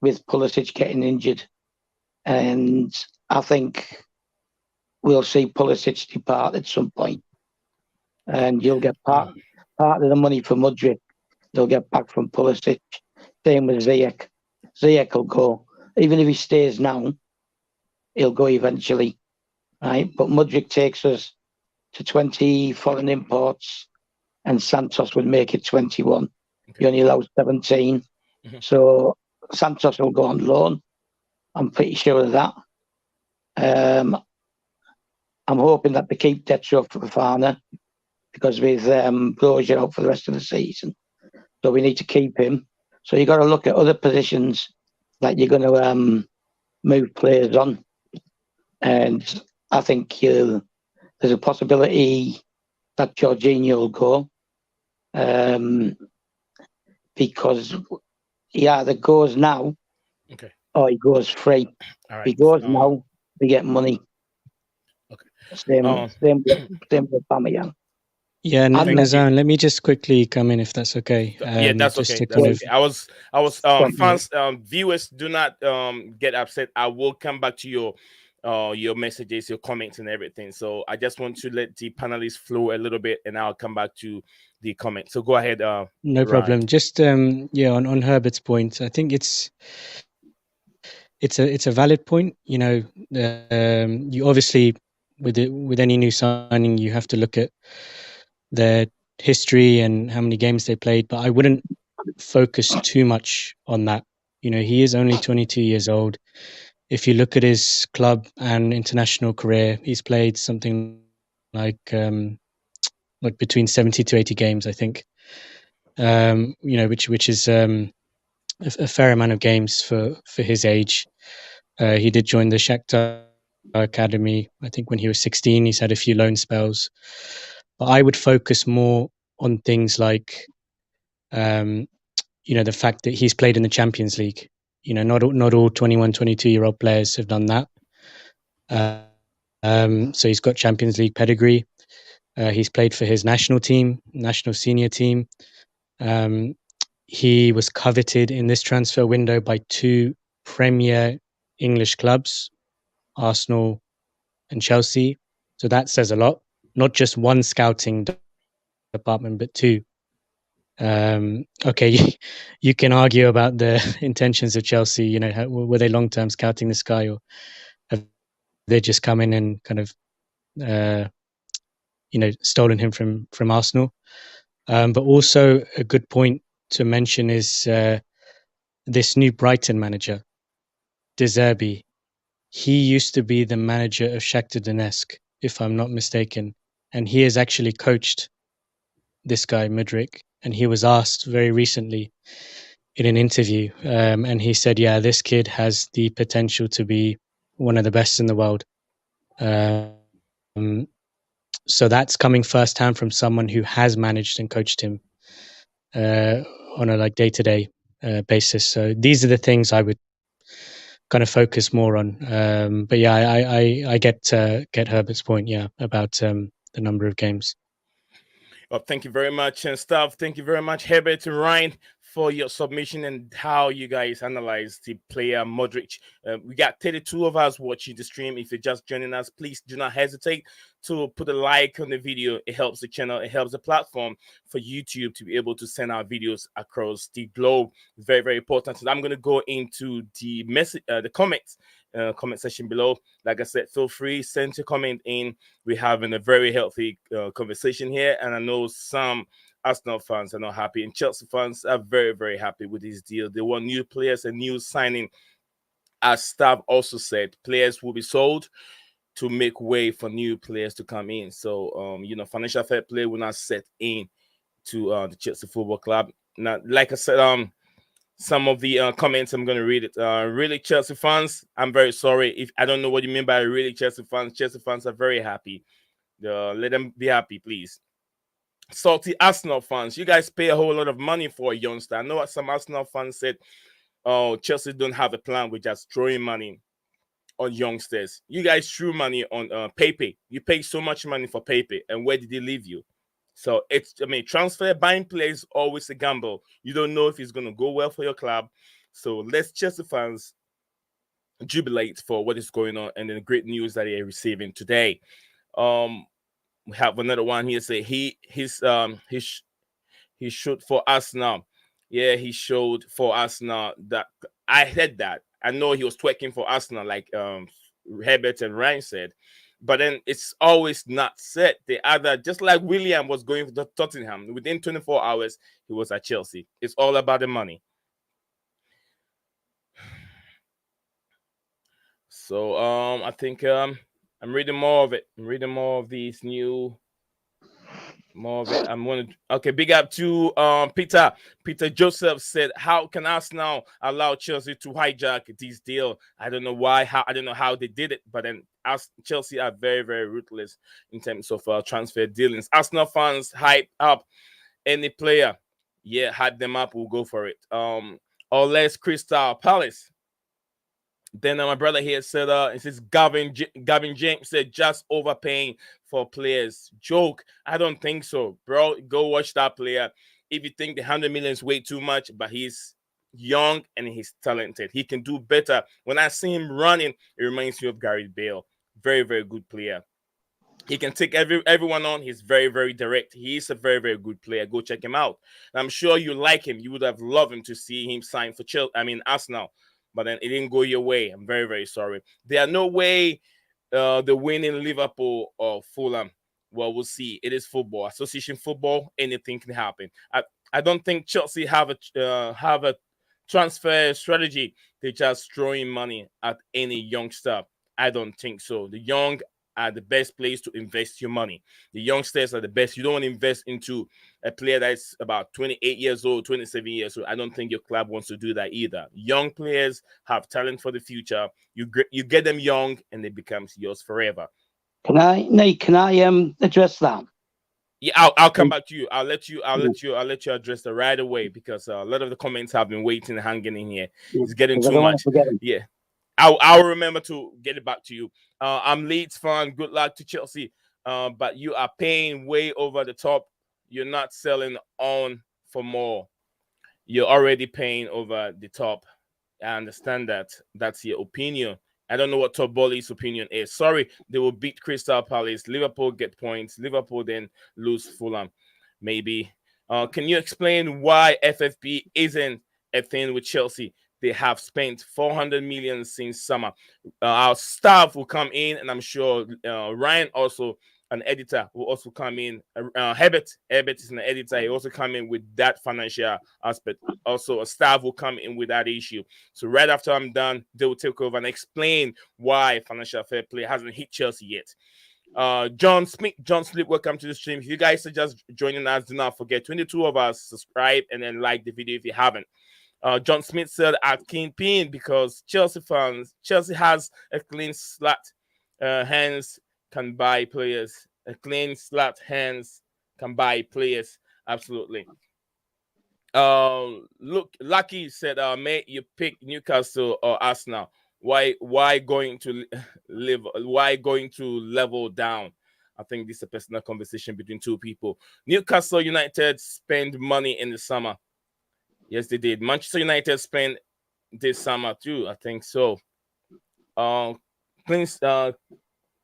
with Pulisic getting injured, and I think we'll see Pulisic depart at some point, and you'll get part of the money for Mudryk. They'll get back from Pulisic. Same with Ziyech. Ziyech will go. Even if he stays now, he'll go eventually, right? But Mudryk takes us to 20 foreign imports, and Santos would make it 21. Okay. You only allow 17. Mm-hmm. So Santos will go on loan. I'm pretty sure of that. I'm hoping that they keep Detro for Fafana, because with Brozier out for the rest of the season. So we need to keep him. So you've got to look at other positions that you're going to move players on. And I think there's a possibility that Jorginho will go, because he either goes now, okay, or he goes free. All right. He goes now, we get money. Okay. Same with Aubameyang. Yeah, Nazan, let me just quickly come in if that's okay. Yeah, that's okay. Okay. I was fans, viewers, do not get upset. I will come back to your messages, your comments and everything. So I just want to let the panelists flow a little bit, and I'll come back to the comments. So go ahead. No problem. Just on Herbert's point, I think it's a valid point. You know, you obviously with any new signing, you have to look at their history and how many games they played, but I wouldn't focus too much on that. You know, he is only 22 years old. If you look at his club and international career, he's played something like between 70 to 80 games, I think. You know, which is a fair amount of games for his age. He did join the Shakhtar academy, I think, when he was 16. He's had a few loan spells. But I would focus more on things like, the fact that he's played in the Champions League. Not all 21, 22-year-old players have done that. So he's got Champions League pedigree. He's played for his national team, national senior team. He was coveted in this transfer window by 2 Premier English clubs, Arsenal and Chelsea. So that says a lot. Not just one scouting department, but 2. Okay, you can argue about the intentions of Chelsea. Were they long-term scouting this guy, or have they just come in and kind of, stolen him from Arsenal? But also a good point to mention is this new Brighton manager, De Zerbi. He used to be the manager of Shakhtar Donetsk, if I'm not mistaken, and he has actually coached this guy Mudryk. And he was asked very recently in an interview, and he said, "Yeah, this kid has the potential to be one of the best in the world." So that's coming firsthand from someone who has managed and coached him on a day-to-day basis. So these are the things I would kind of focus more on. But yeah, I get Herbert's point, about the number of games. Well, thank you very much, and stuff. Thank you very much, Herbert and Ryan, for your submission and how you guys analyze the player Mudryk. We got 32 of us watching the stream. If you're just joining us, please do not hesitate to put a like on the video. It helps the channel. It helps the platform for YouTube to be able to send our videos across the globe. Very, very important. So I'm going to go into the message, the comments. Comment section below. Like I said, feel free, send your comment in. We're having a very healthy conversation here, and I know some Arsenal fans are not happy, and Chelsea fans are very, very happy with this deal. They want new players and new signing. As staff also said, players will be sold to make way for new players to come in. So, financial fair play will not set in to the Chelsea Football Club. Now, like I said, some of the comments, I'm going to read it. Really, Chelsea fans, I'm very sorry. If I don't know what you mean by really Chelsea fans are very happy. Let them be happy, please. Salty Arsenal fans, you guys pay a whole lot of money for a youngster. I know what some Arsenal fans said, oh, Chelsea don't have a plan. We're just throwing money on youngsters. You guys threw money on Pepe. You pay so much money for Pepe, and where did he leave you? So transfer buying players always a gamble. You don't know if it's going to go well for your club. So let's Chelsea fans jubilate for what is going on and the great news that they're receiving today. We have another one here say he showed for us now. Yeah, he showed for us now. That I heard that. I know he was twerking for Arsenal, like Herbert and Ryan said. But then it's always not set. The other, just like William was going to Tottenham, within 24 hours, he was at Chelsea. It's all about the money. So I think I'm reading more of it. I'm reading more of these new. More of it. I'm going to. Okay, big up to Peter. Peter Joseph said, "How can Arsenal allow Chelsea to hijack this deal? I don't know why. I don't know how they did it, but then Chelsea are very, very ruthless in terms of transfer dealings. Arsenal fans hype up any player. Yeah, hype them up. We'll go for it. Or less Crystal Palace." Then my brother here said, it says Gavin James said, just overpaying for players. Joke. I don't think so, bro. Go watch that player. If you think the 100 million is way too much, but he's young and he's talented. He can do better. When I see him running, it reminds me of Gareth Bale. Very, very good player. He can take everyone on. He's very, very direct. He is a very, very good player. Go check him out. I'm sure you like him. You would have loved him to see him sign for Arsenal. But then it didn't go your way. I'm very, very sorry. There are no way the win in Liverpool or Fulham. Well, we'll see. It is football, association football. Anything can happen. I don't think Chelsea have a transfer strategy. They're just throwing money at any youngster. I don't think so. The young are the best place to invest your money. The youngsters are the best. You don't want to invest into a player that's about 28 years old, 27 years old. I don't think your club wants to do that either. Young players have talent for the future. You get them young and they become yours forever. Can I address that? Yeah, I'll come back to you. I'll let you address that right away because a lot of the comments have been waiting, hanging in here. It's getting Because I too don't want much. to forget him. Yeah, I'll remember to get it back to you. I'm Leeds fan. Good luck to Chelsea. But you are paying way over the top. You're not selling on for more. You're already paying over the top. I understand that. That's your opinion. I don't know what Toboli's opinion is. Sorry, they will beat Crystal Palace. Liverpool get points. Liverpool then lose Fulham. Maybe. Can you explain why FFP isn't a thing with Chelsea? They have spent 400 million since summer. Our staff will come in, and I'm sure Ryan also an editor will also come in. Herbert is an editor. He also come in with that financial aspect. Also, a staff will come in with that issue. So right after I'm done, they will take over and explain why financial fair play hasn't hit Chelsea yet. John Sleep, welcome to the stream. If you guys are just joining us, do not forget 22 of us subscribe and then like the video if you haven't. John Smith said at Kingpin because Chelsea has a clean slot. Hands can buy players. A clean slot hands can buy players. Absolutely. Look, Lucky said, mate, you pick Newcastle or Arsenal. Why going to level down? I think this is a personal conversation between two people. Newcastle United spend money in the summer. Yes, they did. Manchester United spent this summer too. I think so.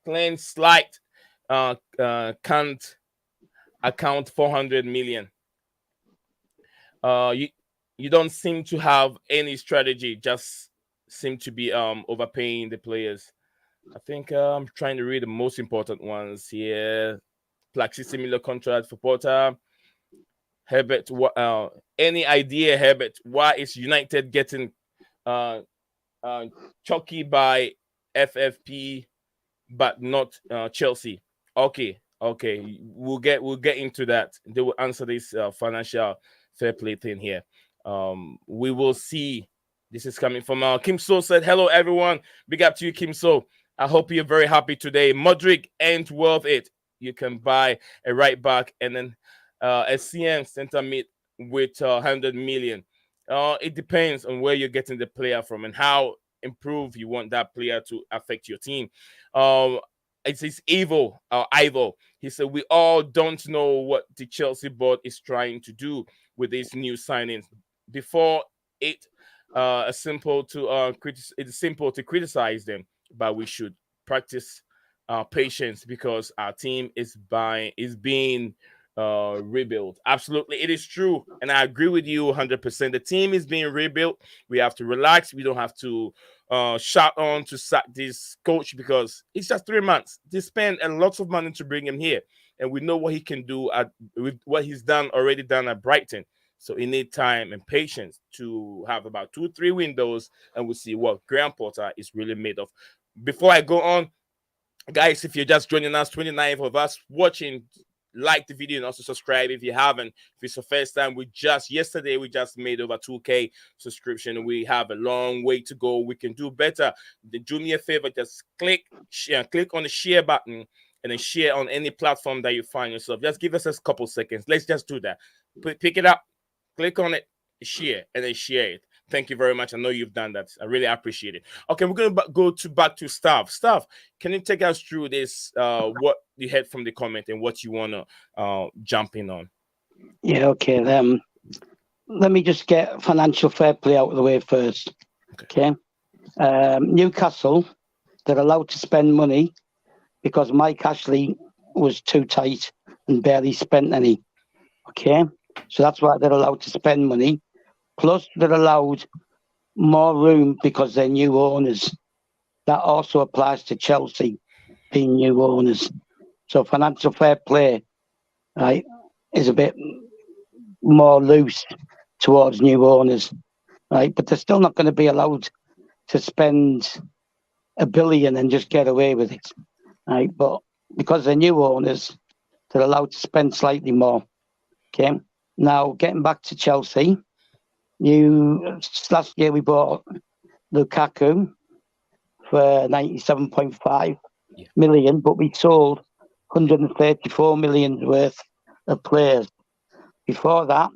Clean slight can't account 400 million. You don't seem to have any strategy. Just seem to be overpaying the players. I think I'm trying to read the most important ones here. Plaxi similar contract for Porter. Herbert, any idea, Herbert? Why is United getting chalky by FFP, but not Chelsea? Okay, we'll get into that. They will answer this financial fair play thing here. We will see. This is coming from Kim So said, hello everyone. Big up to you, Kim So. I hope you're very happy today. Mudryk ain't worth it. You can buy a right back and then a CM center mid with 100 million. It depends on where you're getting the player from and how improved you want that player to affect your team. It says Ivo. He said, we all don't know what the Chelsea board is trying to do with these new signings. Before it's simple to criticize them, but we should practice patience because our team is being rebuilt. Absolutely, it is true, and I agree with you 100%. The team is being rebuilt. We have to relax. We don't have to shout on to sack this coach because it's just 3 months. They spend a lot of money to bring him here, and we know what he can do with what he's already done at Brighton. So he needs time and patience to have about 2-3 windows, and we'll see what Graham Potter is really made of. Before I go on, guys, if you're just joining us, 29 of us watching, like the video and also subscribe if you haven't. If it's the first time, yesterday we just made over 2K subscription. We have a long way to go. We can do better. Do me a favor, just click on the share button and then share on any platform that you find yourself. Just give us a couple seconds. Let's just do that. Pick it up, click on it, share, and then share it. Thank you very much. I know you've done that. I really appreciate it. Okay, we're going to go back to Staff. Staff, can you take us through this, what you heard from the comment and what you want to jump in on? Yeah, okay. Let me just get financial fair play out of the way first. Okay. Newcastle, they're allowed to spend money because Mike Ashley was too tight and barely spent any. Okay. So that's why they're allowed to spend money. Plus, they're allowed more room because they're new owners. That also applies to Chelsea being new owners. So financial fair play, right, is a bit more loose towards new owners, right? But they're still not going to be allowed to spend $1 billion and just get away with it, right? But because they're new owners, they're allowed to spend slightly more. Okay. Now, getting back to Chelsea. Last year we bought Lukaku for 97.5 million, but we sold 134 million worth of players. Before that,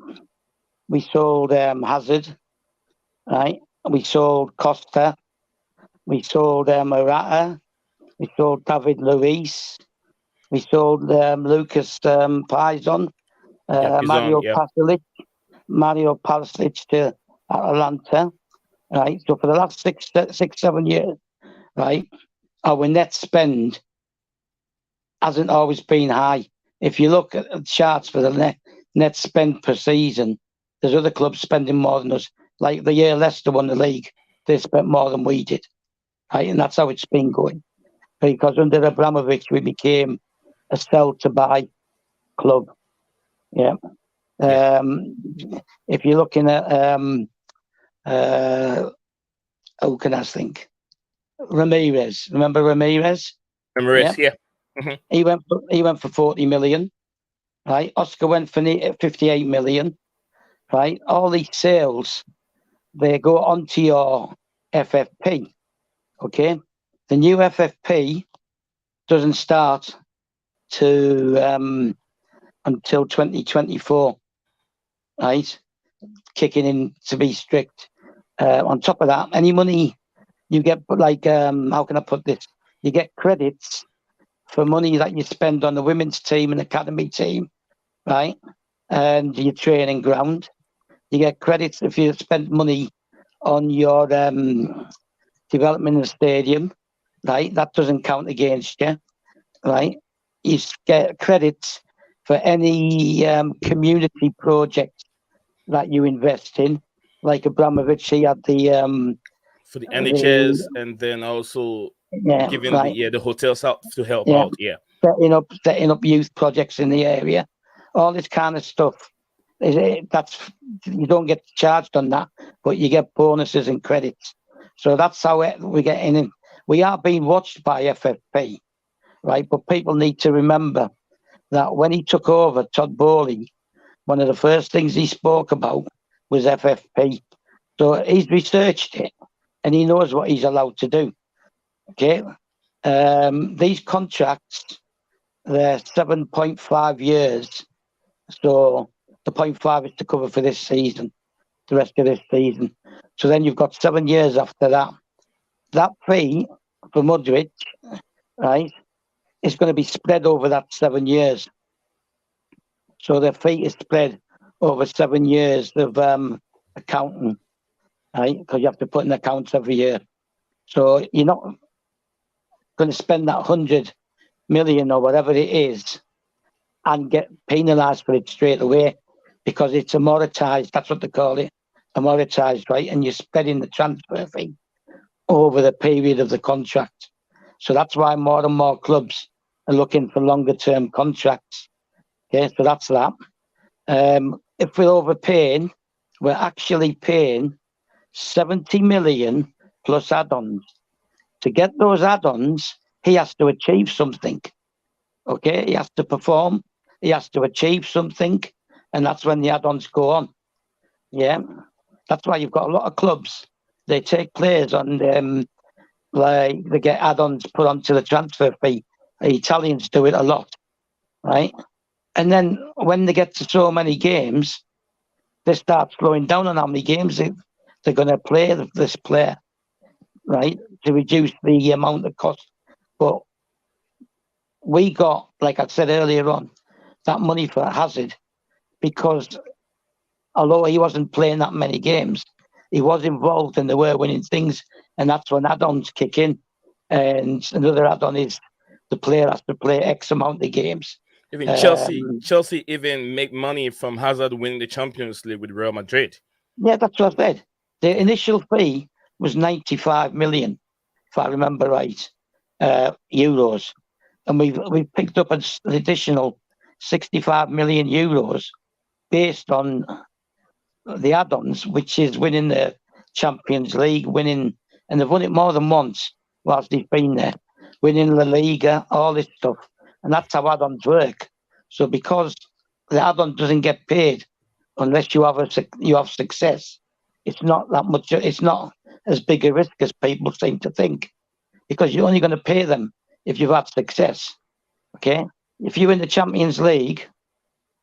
we sold Hazard, right? We sold Costa. We sold Morata. We sold David Luiz. We sold Lucas Pizon, Pizon, yeah. Mario Pulisic to Atalanta, right? So for the last 7 years, right, our net spend hasn't always been high. If you look at the charts for the net spend per season, there's other clubs spending more than us. Like the year Leicester won the league, they spent more than we did, right? And that's how it's been going. Because under Abramovich, we became a sell-to-buy club. Yeah. If you're looking at who can I think? Ramirez. Remember Ramirez? Ramirez, yeah. He went for 40 million, right? Oscar went for 58 million, right? All these sales, they go onto your FFP, okay? The new FFP doesn't start to until 2024, right? Kicking in to be strict. On top of that, any money you get, like, how can I put this? You get credits for money that you spend on the women's team and academy team, right? And your training ground. You get credits if you spend money on your development in the stadium, right? That doesn't count against you, right? You get credits for any community project that you invest in. Like Abramovich, he had the for the NHS, and then also giving the hotels out to help out. Yeah, setting up youth projects in the area, all this kind of stuff. That's, you don't get charged on that, but you get bonuses and credits. So that's how we get in. We are being watched by FFP, right? But people need to remember that when he took over, Todd Bowley, one of the first things he spoke about was FFP. So he's researched it and he knows what he's allowed to do. Okay. These contracts, they're 7.5 years. So the 0.5 is to cover for this season, the rest of this season. So then you've got 7 years after that. That fee for Mudryk, right, is going to be spread over that 7 years. So the fee is spread over 7 years of accounting, right? Because you have to put in accounts every year. So you're not going to spend that 100 million or whatever it is and get penalised for it straight away, because it's amortised. That's what they call it, amortised, right? And you're spreading the transfer fee over the period of the contract. So that's why more and more clubs are looking for longer term contracts. Okay, so that's that. If we're overpaying, we're actually paying 70 million plus add-ons. To get those add-ons, he has to achieve something. Okay, he has to perform, he has to achieve something, and that's when the add-ons go on. Yeah, that's why you've got a lot of clubs. They take players on, like they get add-ons put onto the transfer fee. The Italians do it a lot, right? And then when they get to so many games, they start slowing down on how many games they're going to play this player, right? To reduce the amount of cost. But we got, like I said earlier on, that money for Hazard because although he wasn't playing that many games, he was involved and they were winning things. And that's when add-ons kick in. And another add-on is the player has to play X amount of games. Even Chelsea even make money from Hazard winning the Champions League with Real Madrid. Yeah, that's what I said. The initial fee was 95 million, if I remember right, euros. And we've picked up an additional 65 million euros based on the add-ons, which is winning the Champions League, and they've won it more than once whilst he's been there, winning La Liga, all this stuff. And that's how add-ons work. So because the add-on doesn't get paid unless you have success, it's not that much. It's not as big a risk as people seem to think, because you're only going to pay them if you've had success. Okay, if you win the Champions League,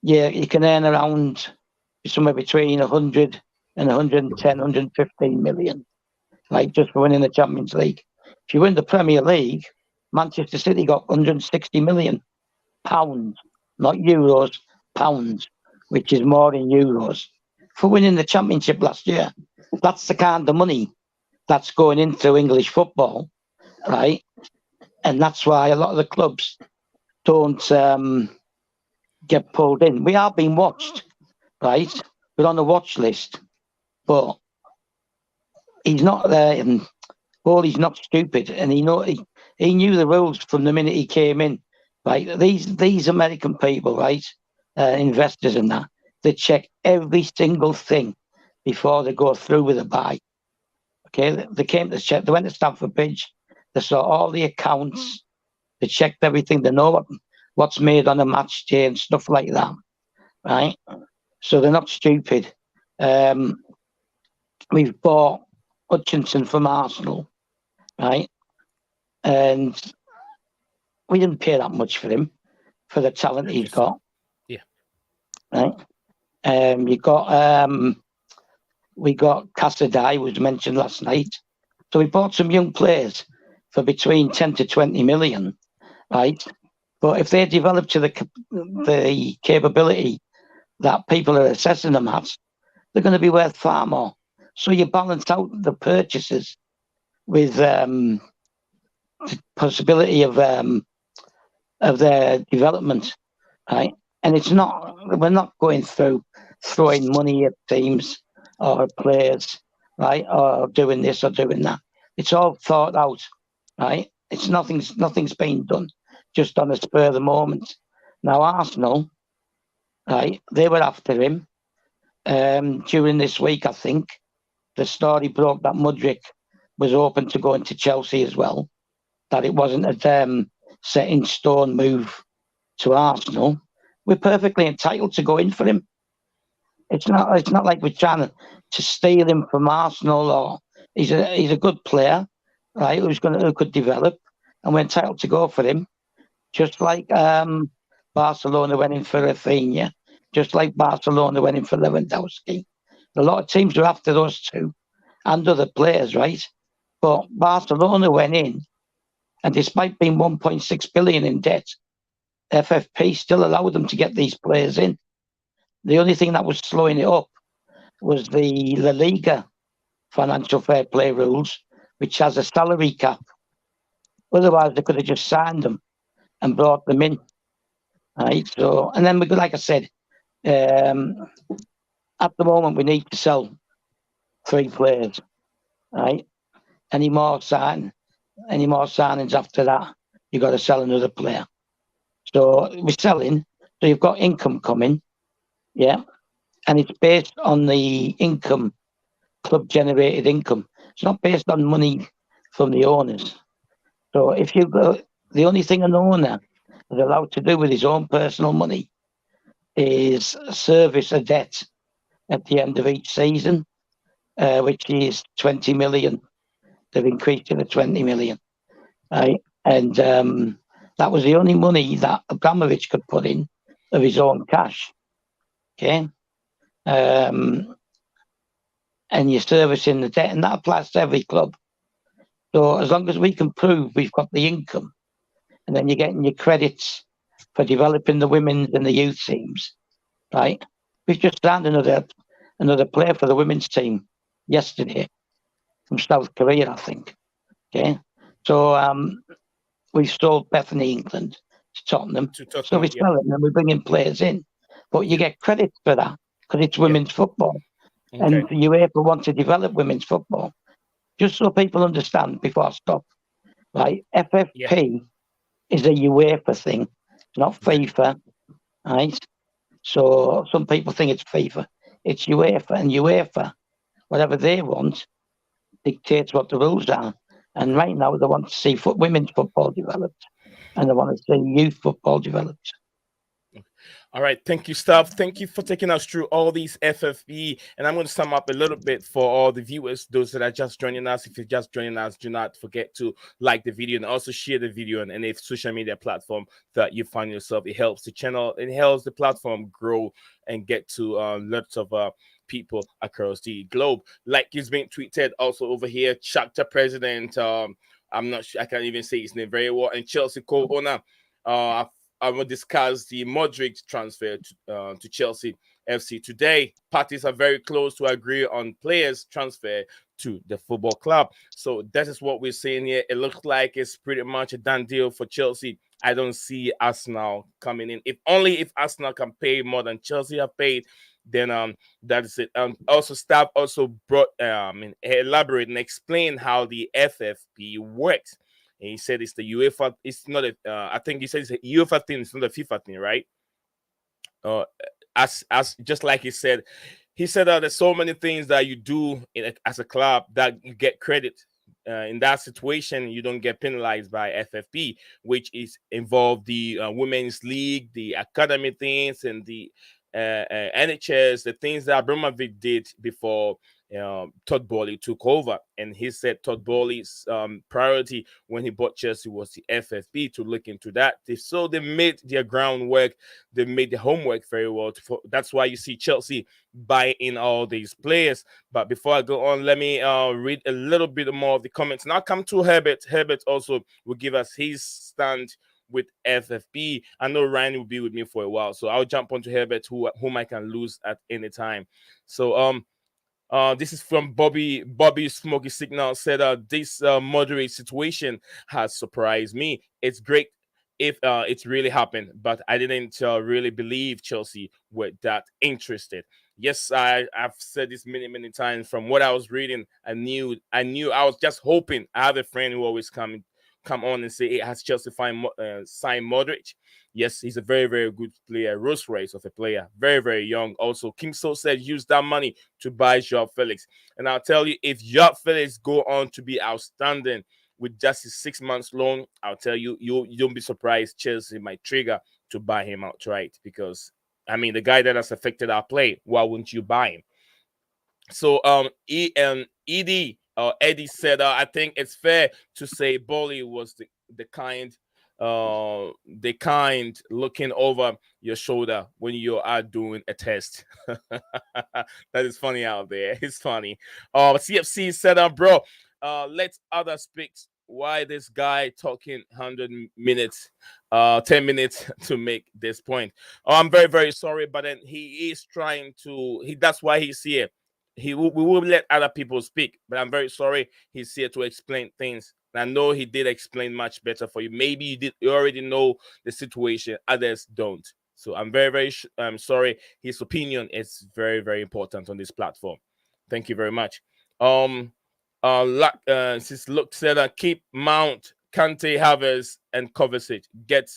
you can earn around somewhere between 100 and 110, 115 million, right, just for winning the Champions League. If you win the Premier League, Manchester City got 160 million pounds, not euros, pounds, which is more in euros, for winning the Championship last year. That's the kind of money that's going into English football, right? And that's why a lot of the clubs don't get pulled in. We are being watched, right? We're on the watch list, but he's not there. He's not stupid, and he knew the rules from the minute he came in. Right? These American people, right? Investors and that, they check every single thing before they go through with a buy. Okay, they came to check. They went to Stamford Bridge. They saw all the accounts. They checked everything. They know what's made on a match day and stuff like that, right? So they're not stupid. We've bought Hutchinson from Arsenal, right? And we didn't pay that much for him, for the talent he's got. Yeah. Right. We got Casadei, was mentioned last night. So we bought some young players for between 10 to 20 million, right? But if they develop to the capability that people are assessing them at, they're going to be worth far more. So you balance out the purchases with the possibility of their development, right? And we're not going through throwing money at teams or players, right? Or doing this or doing that. It's all thought out, right? Nothing's been done just on the spur of the moment. Now Arsenal, right? They were after him during this week. I think the story broke that Mudryk was open to going to Chelsea as well. That it wasn't a set in stone move to Arsenal. We're perfectly entitled to go in for him. It's not like we're trying to steal him from Arsenal. Or he's a good player, right? Who could develop, and we're entitled to go for him. Just like Barcelona went in for Rafinha, just like Barcelona went in for Lewandowski. A lot of teams are after those two and other players, right? But Barcelona went in, and despite being 1.6 billion in debt, FFP still allowed them to get these players in. The only thing that was slowing it up was the La Liga financial fair play rules, which has a salary cap. Otherwise, they could have just signed them and brought them in. Right. So, and then like I said, at the moment we need to sell 3 players. Right. Any more signings after that, you've got to sell another player. So we're selling. So you've got income coming, yeah, and it's based on the income, club-generated income. It's not based on money from the owners. So if you've got the only thing an owner is allowed to do with his own personal money is service a debt at the end of each season, which is 20 million. They've increased it to 20 million, right? And that was the only money that Abramovich could put in of his own cash. Okay. And you're servicing the debt, and that applies to every club. So as long as we can prove we've got the income, and then you're getting your credits for developing the women's and the youth teams, right? We've just signed another player for the women's team yesterday from South Korea, I think. Okay. So we've sold Bethany England to Tottenham. So we're selling and we're bringing players in. But you get credit for that because it's women's football. Okay. And UEFA want to develop women's football. Just so people understand before I stop, right? FFP is a UEFA thing, not FIFA, right? So some people think it's FIFA. It's UEFA, and UEFA, whatever they want, dictates what the rules are. And right now they want to see women's football developed, and they want to see youth football developed. All right, thank you, Staff. Thank you for taking us through all these FFP. And I'm going to sum up a little bit for all the viewers, those that are just joining us. If you're just joining us, do not forget to like the video and also share the video on any social media platform that you find yourself. It helps the channel, it helps the platform grow and get to lots of people across the globe. Like it's been tweeted also over here, Shakhtar president. I'm not sure, I can't even say his name very well, and Chelsea co-owner. Uh, I will discuss the Mudryk transfer to Chelsea FC today. Parties are very close to agree on players' transfer to the football club. So that is what we're seeing here. It looks like it's pretty much a done deal for Chelsea. I don't see Arsenal coming in. If only if Arsenal can pay more than Chelsea have paid, then that is it. Also, staff also brought elaborate and explain how the FFP works. And he said it's the UEFA. It's not a. I think he said it's a UEFA thing. It's not a FIFA thing, right? Uh, as just like he said that there's so many things that you do as a club that you get credit. In that situation, you don't get penalized by FFP, which is involved the women's league, the academy things, and the NHS, the things that Abramovich did before Todd Bowley took over. And he said Todd Bowley's priority when he bought Chelsea was the FFP to look into that. So they made their groundwork, they made the homework very well. That's why you see Chelsea buy in all these players. But before I go on, let me read a little bit more of the comments. And I'll come to Herbert. Herbert also will give us his stand with FFP. I know Ryan will be with me for a while, so I'll jump onto Herbert, whom I can lose at any time. So this is from Bobby. Bobby Smoky Signal said, "This moderate situation has surprised me. It's great if it's really happened, but I didn't really believe Chelsea were that interested." Yes, I've said this many times. From what I was reading, I knew. I was just hoping. I have a friend who always come on and say, "Hey, has Chelsea signed Modric?" Yes, he's a very good player, Rolls Royce of a player, very young. Also, King So said use that money to buy Joao Felix, and I'll tell you, if Joao Felix go on to be outstanding with just his 6 months loan, I'll tell you, you don't be surprised Chelsea might trigger to buy him outright, because I mean the guy that has affected our play, why wouldn't you buy him? So Eddie said, I think it's fair to say Bolly was the kind looking over your shoulder when you are doing a test. That is funny out there. It's funny. CFC said, bro, let others speak. Why this guy talking 100 minutes, 10 minutes to make this point? Oh, I'm very sorry, but then he is trying to. That's why he's here. We will let other people speak, but I'm very sorry. He's here to explain things. And I know he did explain much better for you. Maybe you already know the situation. Others don't. So I'm very sorry. His opinion is very important on this platform. Thank you very much. Since Luke said, keep Mount, Kante, Havertz, and Kovacic get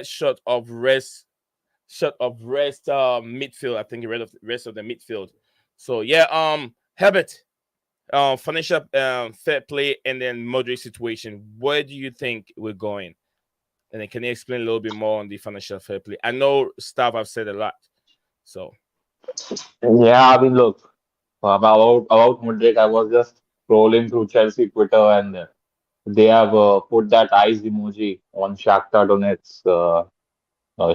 shot of rest midfield. I think rest of the midfield. So yeah, Herbert, financial fair play and then moderate situation. Where do you think we're going? And then can you explain a little bit more on the financial fair play? I know staff have said a lot. So Yeah, I mean, look, about Mudryk, I was just scrolling through Chelsea Twitter, and they have put that eyes emoji on Shakhtar Donetsk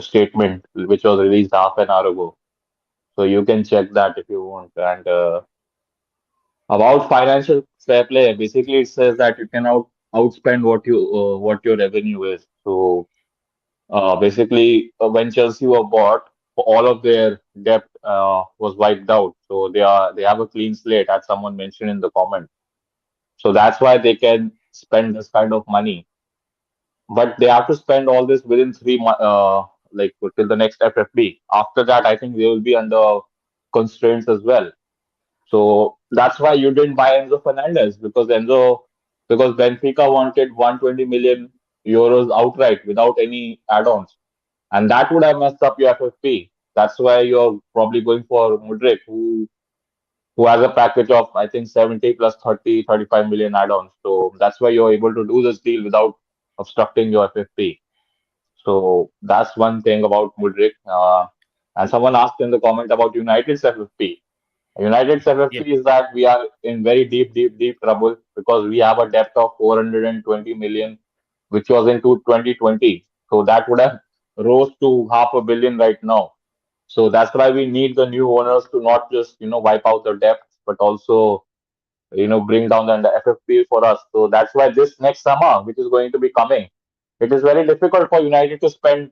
statement, which was released half an hour ago. So you can check that if you want. And about financial fair play, basically it says that you can outspend what your revenue is. So basically, when Chelsea were bought, all of their debt was wiped out. So they have a clean slate, as someone mentioned in the comment. So that's why they can spend this kind of money. But they have to spend all this within 3 months, like till the next FFB. After that, I think they will be under constraints as well. So that's why you didn't buy Enzo Fernandez, because Benfica wanted 120 million euros outright without any add-ons, and that would have messed up your FFP. That's why you're probably going for Mudryk, who has a package of I think 70 plus 30, 35 million add-ons. So that's why you're able to do this deal without obstructing your FFP. So that's one thing about Mudryk. And someone asked in the comment about United's FFP. United's Yeah. FFP is that we are in very deep trouble because we have a debt of 420 million, which was into 2020. So that would have rose to half a billion right now. So that's why we need the new owners to not just, wipe out the debt, but also, bring down the FFP for us. So that's why this next summer, which is going to be coming, it is very difficult for United to spend,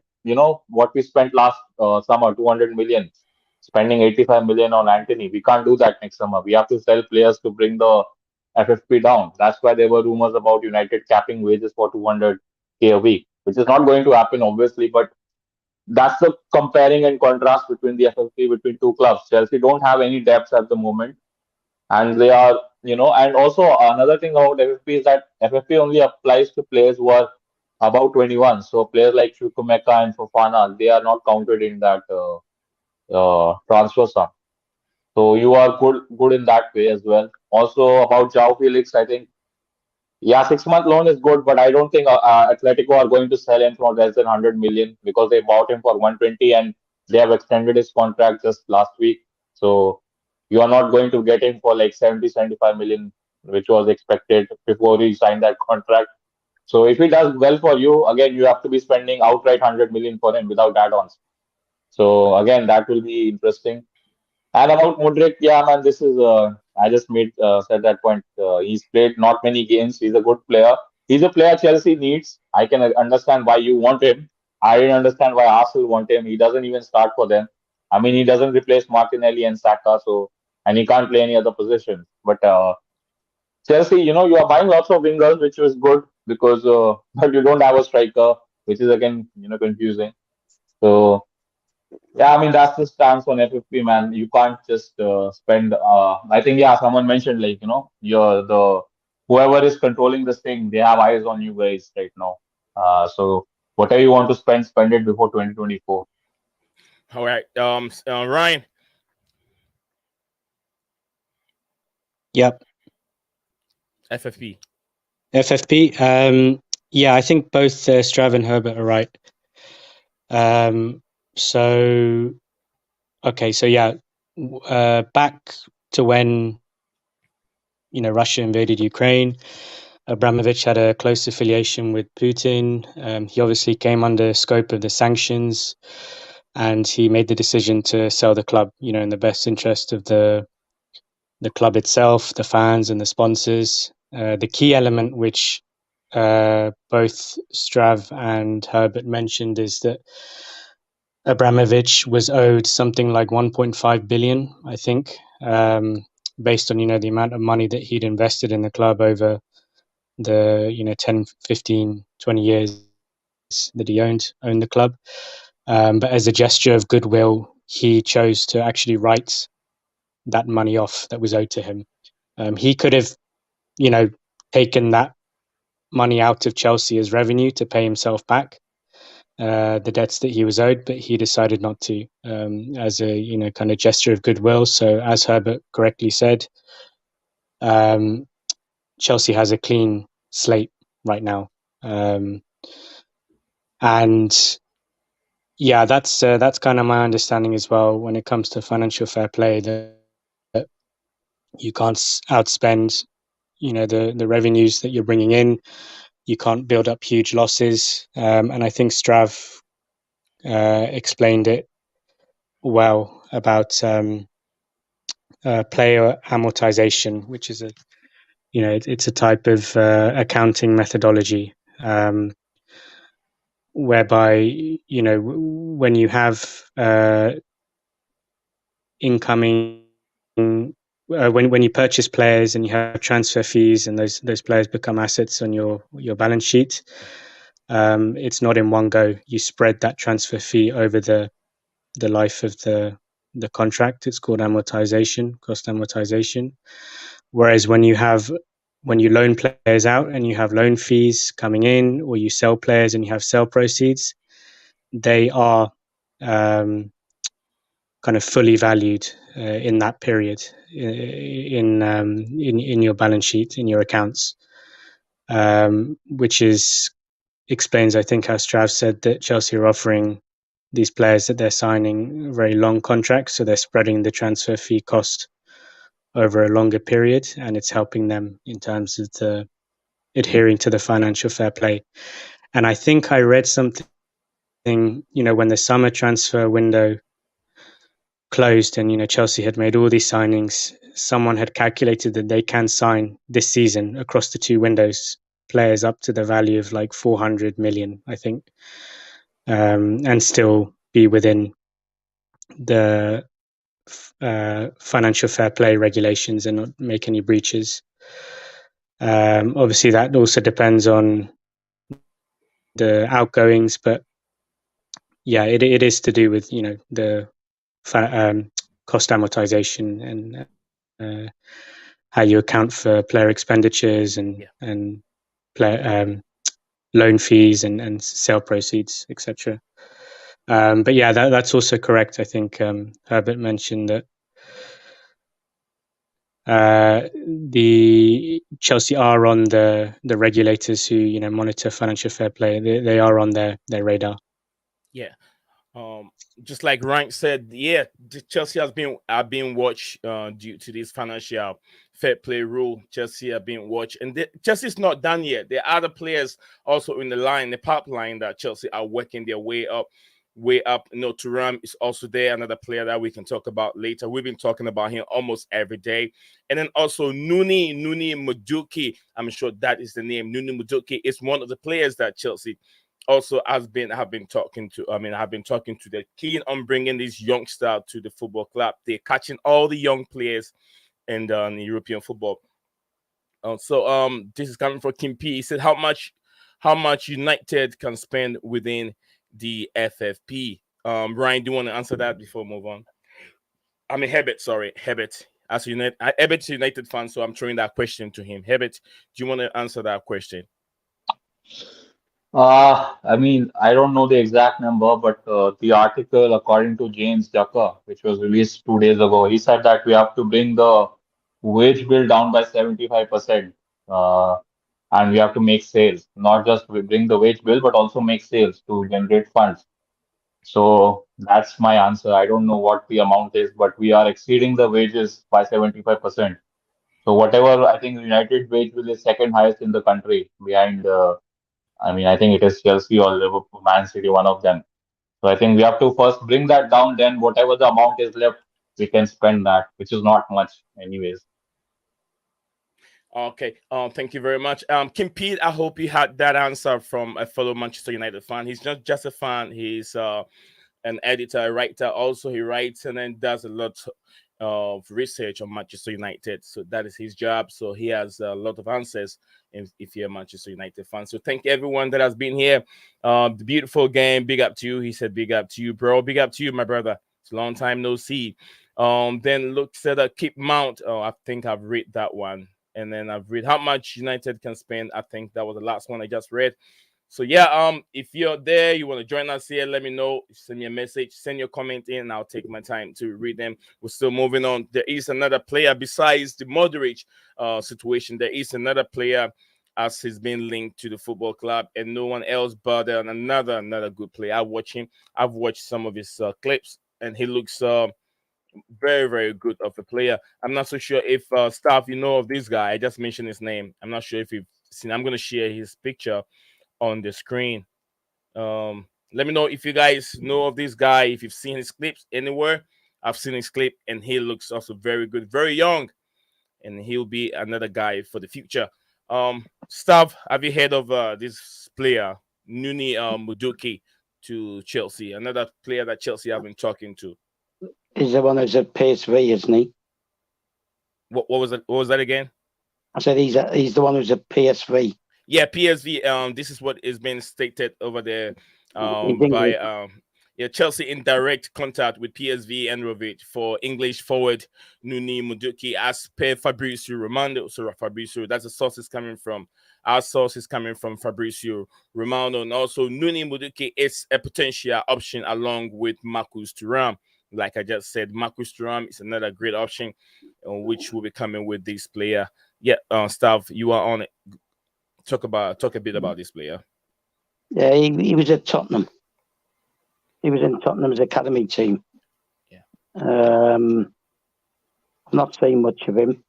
what we spent last summer, 200 million, spending 85 million on Anthony. We can't do that next summer. We have to sell players to bring the FFP down. That's why there were rumors about United capping wages for 200K a week, which is not going to happen, obviously, but that's the comparing and contrast between the FFP between two clubs. Chelsea don't have any depths at the moment, and they are, and also another thing about FFP is that FFP only applies to players who are about 21. So players like Chukwuemeka and Fofana, they are not counted in that transfer sum. So you are good in that way as well. Also about João Felix, I think, yeah, 6 month loan is good, but I don't think Atletico are going to sell him for less than 100 million because they bought him for 120 and they have extended his contract just last week. So you are not going to get him for like 70, 75 million, which was expected before he signed that contract. So if he does well for you, again, you have to be spending outright 100 million for him without add-ons. So again, that will be interesting. And about Mudryk, yeah, man, this is I just made said that point. He's played not many games. He's a good player. He's a player Chelsea needs. I can understand why you want him. I didn't understand why Arsenal want him. He doesn't even start for them. I mean, he doesn't replace Martinelli and Saka, so and he can't play any other position. But Chelsea, you are buying lots of wingers, which is good because but you don't have a striker, which is again confusing. So yeah, I mean that's the stance on FFP, man. You can't just spend. I think yeah, someone mentioned like you're the whoever is controlling this thing, they have eyes on you guys right now. So whatever you want to spend, spend it before 2024. All right. Ryan. Yep. FFP. FFP. Yeah, I think both Strav and Herbert are right. So yeah, back to when Russia invaded Ukraine, Abramovich had a close affiliation with Putin. He obviously came under scope of the sanctions, and he made the decision to sell the club, in the best interest of the club itself, the fans, and the sponsors. The key element which both Strav and Herbert mentioned is that Abramovich was owed something like 1.5 billion, I think, based on the amount of money that he'd invested in the club over the 10, 15, 20 years that he owned the club. But as a gesture of goodwill, he chose to actually write that money off that was owed to him. He could have taken that money out of Chelsea as revenue to pay himself back the debts that he was owed, but he decided not to, as a kind of gesture of goodwill. So as Herbert correctly said, Chelsea has a clean slate right now, and yeah, that's kind of my understanding as well when it comes to financial fair play, that you can't outspend the revenues that you're bringing in. You can't build up huge losses, and I think Strav explained it well about player amortization, which is it's a type of accounting methodology, whereby when you have incoming when you purchase players and you have transfer fees and those players become assets on your balance sheet, it's not in one go. You spread that transfer fee over the life of the contract. It's called cost amortization. Whereas when you loan players out and you have loan fees coming in, or you sell players and you have sell proceeds, they are kind of fully valued in that period in your balance sheet, in your accounts, which is explains, I think, how Strav said that Chelsea are offering these players that they're signing very long contracts, so they're spreading the transfer fee cost over a longer period, and it's helping them in terms of the adhering to the financial fair play. And I think I read something, when the summer transfer window closed and Chelsea had made all these signings, someone had calculated that they can sign this season across the two windows players up to the value of like 400 million, I think, and still be within the financial fair play regulations and not make any breaches. Obviously, that also depends on the outgoings, but yeah, it is to do with the cost amortization and how you account for player expenditures and player loan fees and sale proceeds, etc. But yeah, that's also correct. I think Herbert mentioned that the Chelsea are on the regulators who monitor financial fair play. They are on their radar. Yeah. Just like Rank said, yeah, Chelsea are being watched due to this financial fair play rule. Chelsea are being watched, and Chelsea's not done yet. There are other players also in the pipeline that Chelsea are working their way up. Thuram is also there, another player that we can talk about later. We've been talking about him almost every day. And then also Noni Madueke, I'm sure that is the name. Noni Madueke is one of the players that Chelsea also have been talking to. They're keen on bringing this youngster to the football club. They're catching all the young players in the European football. So this is coming from Kim P. He said, how much United can spend within the FFP? Ryan, do you want to answer that before we move on? I mean, Herbert. As Herbert's a United fan, so I'm throwing that question to him. Herbert, do you want to answer that question? I mean, I don't know the exact number, but the article, according to James Ducker, which was released 2 days ago, he said that we have to bring the wage bill down by 75%. And we have to make sales, not just we bring the wage bill, but also make sales to generate funds. So that's my answer. I don't know what the amount is, but we are exceeding the wages by 75%. So whatever, I think United wage bill is second highest in the country behind I think it is Chelsea or Liverpool, Man City, one of them. So I think we have to first bring that down, then whatever the amount is left, we can spend that, which is not much anyways. Okay. Thank you very much. Kim Pete, I hope you had that answer from a fellow Manchester United fan. He's not just a fan, he's an editor, a writer. Also, he writes and then does a lot of research on Manchester United. So that is his job. So he has a lot of answers if you're a Manchester United fan. So thank everyone that has been here. The beautiful game. Big up to you. He said, big up to you, bro. Big up to you, my brother. It's a long time no see. Then look said keep mount. Oh, I think I've read that one. And then I've read how much United can spend. I think that was the last one I just read. So yeah, if you're there, you want to join us here, let me know. Send me a message, send your comment in, and I'll take my time to read them. We're still moving on. There is another player besides the Mudryk situation. There is another player as he's been linked to the football club, and no one else but another good player. I watch him. I've watched some of his clips, and he looks very, very good of a player. I'm not so sure if staff, of this guy. I just mentioned his name. I'm not sure if you've seen. I'm going to share his picture on the screen. Let me know if you guys know of this guy, if you've seen his clips anywhere. I've seen his clip, and he looks also very good, very young, and he'll be another guy for the future. Stav, have you heard of this player, Noni Madueke, to Chelsea? Another player that Chelsea have been talking to. He's the one who's at PSV, isn't he? What was it? What was that again? I said he's the one who's at PSV. Yeah, PSV. This is what is being stated over there by Chelsea in direct contact with PSV and Rovich for English forward Noni Madueke as per Fabrizio Romano. So Fabrizio, that's the sources coming from. Our source is coming from Fabrizio Romano, and also Noni Madueke is a potential option along with Marcus Thuram. Like I just said, Marcus Thuram is another great option, which will be coming with this player. Yeah, Stav, you are on it. Talk a bit about this player. Yeah, he was at Tottenham. He was in Tottenham's academy team. Yeah. I'm not saying much of him,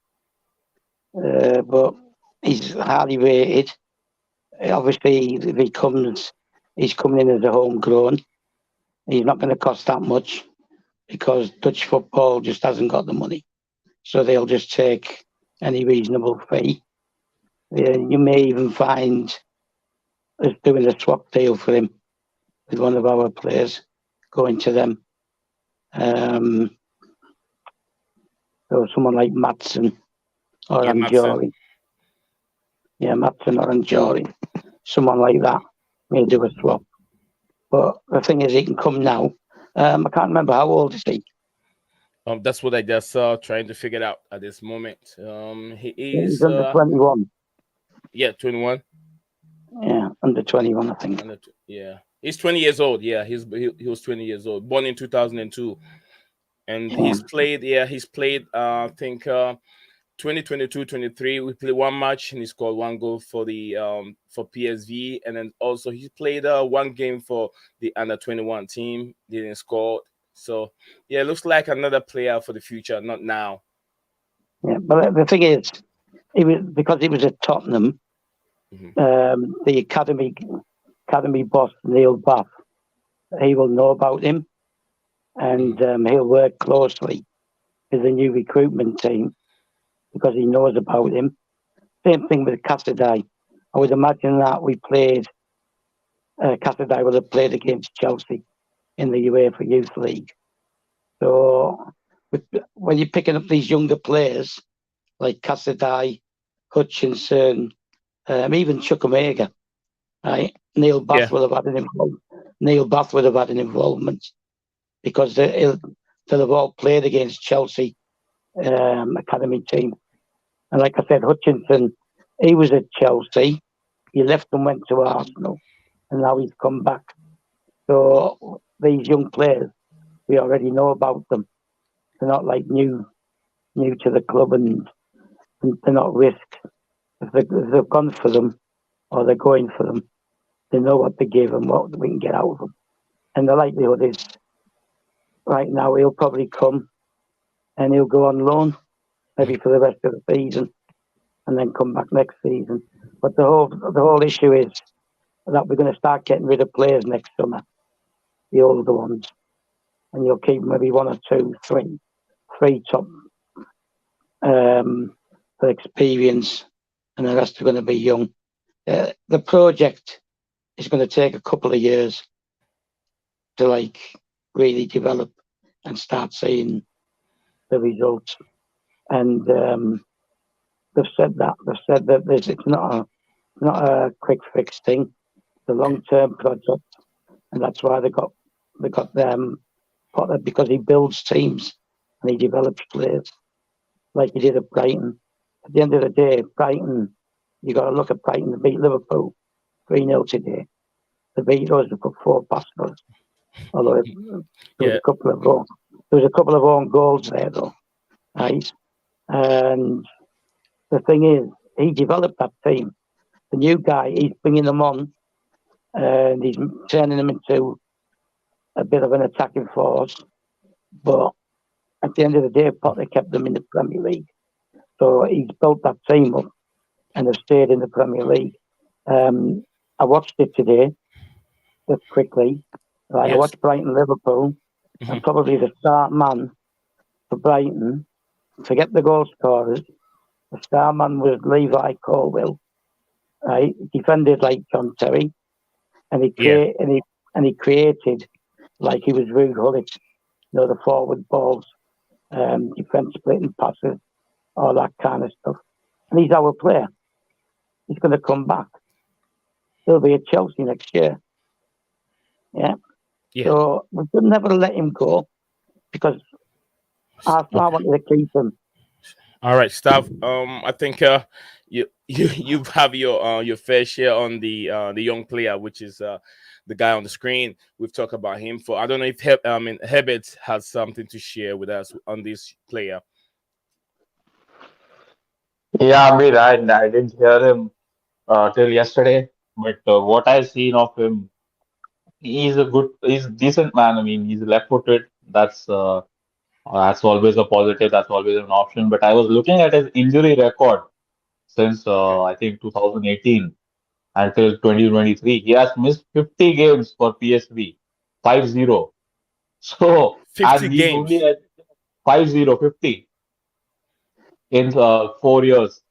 but he's highly rated. Obviously, if he's coming in as a homegrown. He's not going to cost that much because Dutch football just hasn't got the money. So they'll just take any reasonable fee. You may even find us doing a swap deal for him with one of our players, going to them. So someone like Matson or Anjori. Yeah, Matson or Anjori. Someone like that may do a swap. But the thing is, he can come now. I can't remember how old is he. That's what I just trying to figure it out at this moment. He's under 21. Yeah, 21. Yeah, under 21, I think. Yeah, he's 20 years old. Yeah, he was 20 years old, born in 2002, and he's played. Yeah, he's played. I think 2022-23. We played one match and he scored one goal for the for PSV, and then also he played one game for the under 21 team. Didn't score. So yeah, it looks like another player for the future, not now. Yeah, but the thing is, because he was at Tottenham. The academy boss Neil Bath, he will know about him, and he'll work closely with the new recruitment team because he knows about him. Same thing with Casadei. I would imagine that Casadei would have played against Chelsea in the UEFA Youth League. So when you're picking up these younger players like Casadei, Hutchinson, even Chukwuemeka, right? Neil Bath would have had an involvement. Neil Bath would have had an involvement because they'll have all played against Chelsea academy team. And like I said, Hutchinson, he was at Chelsea. He left and went to Arsenal, and now he's come back. So these young players, we already know about them. They're not like new to the club, and they're not risked. If they've gone for them or they're going for them, they know what they give and what we can get out of them. And the likelihood is, right now, he'll probably come and he'll go on loan, maybe for the rest of the season, and then come back next season. But the whole issue is that we're going to start getting rid of players next summer, the older ones, and you'll keep maybe one or two, three top for experience, and the rest are going to be young. The project is going to take a couple of years to really develop and start seeing the results. And they've said that it's not a quick fix thing. It's a long-term project, and that's why they got Potter, because he builds teams and he develops players like he did at Brighton. At the end of the day, Brighton, you got to look at Brighton. They beat Liverpool 3-0 today. They beat us. They put 4 past us. Although there was a couple of own goals there, though, right? And the thing is, he developed that team. The new guy, he's bringing them on, and he's turning them into a bit of an attacking force. But at the end of the day, Potter kept them in the Premier League. So he's built that team up and have stayed in the Premier League. I watched it today, just quickly. Right, I watched Brighton-Liverpool, and probably the star man for Brighton, forget the goal scorers, the star man was Levi Colwill. Right, he defended like John Terry, and he created like he was Ruud Gullit, the forward balls, defence splitting passes, all that kind of stuff. And he's our player. He's going to come back. He'll be at Chelsea next year. Yeah. So we should never let him go because I wanted to keep him. All right, Stav. I think you have your fair share on the young player, which is the guy on the screen. We've talked about him for. I don't know if Herbert has something to share with us on this player. Yeah, I mean, I didn't hear him till yesterday. but what I've seen of him, he's a decent man. I mean, he's left-footed. That's always a positive. That's always an option. But I was looking at his injury record since Okay, I think 2018 until 2023. He has missed 50 games for PSV, 50. So, 50 and he's only games. at 50 in 4 years.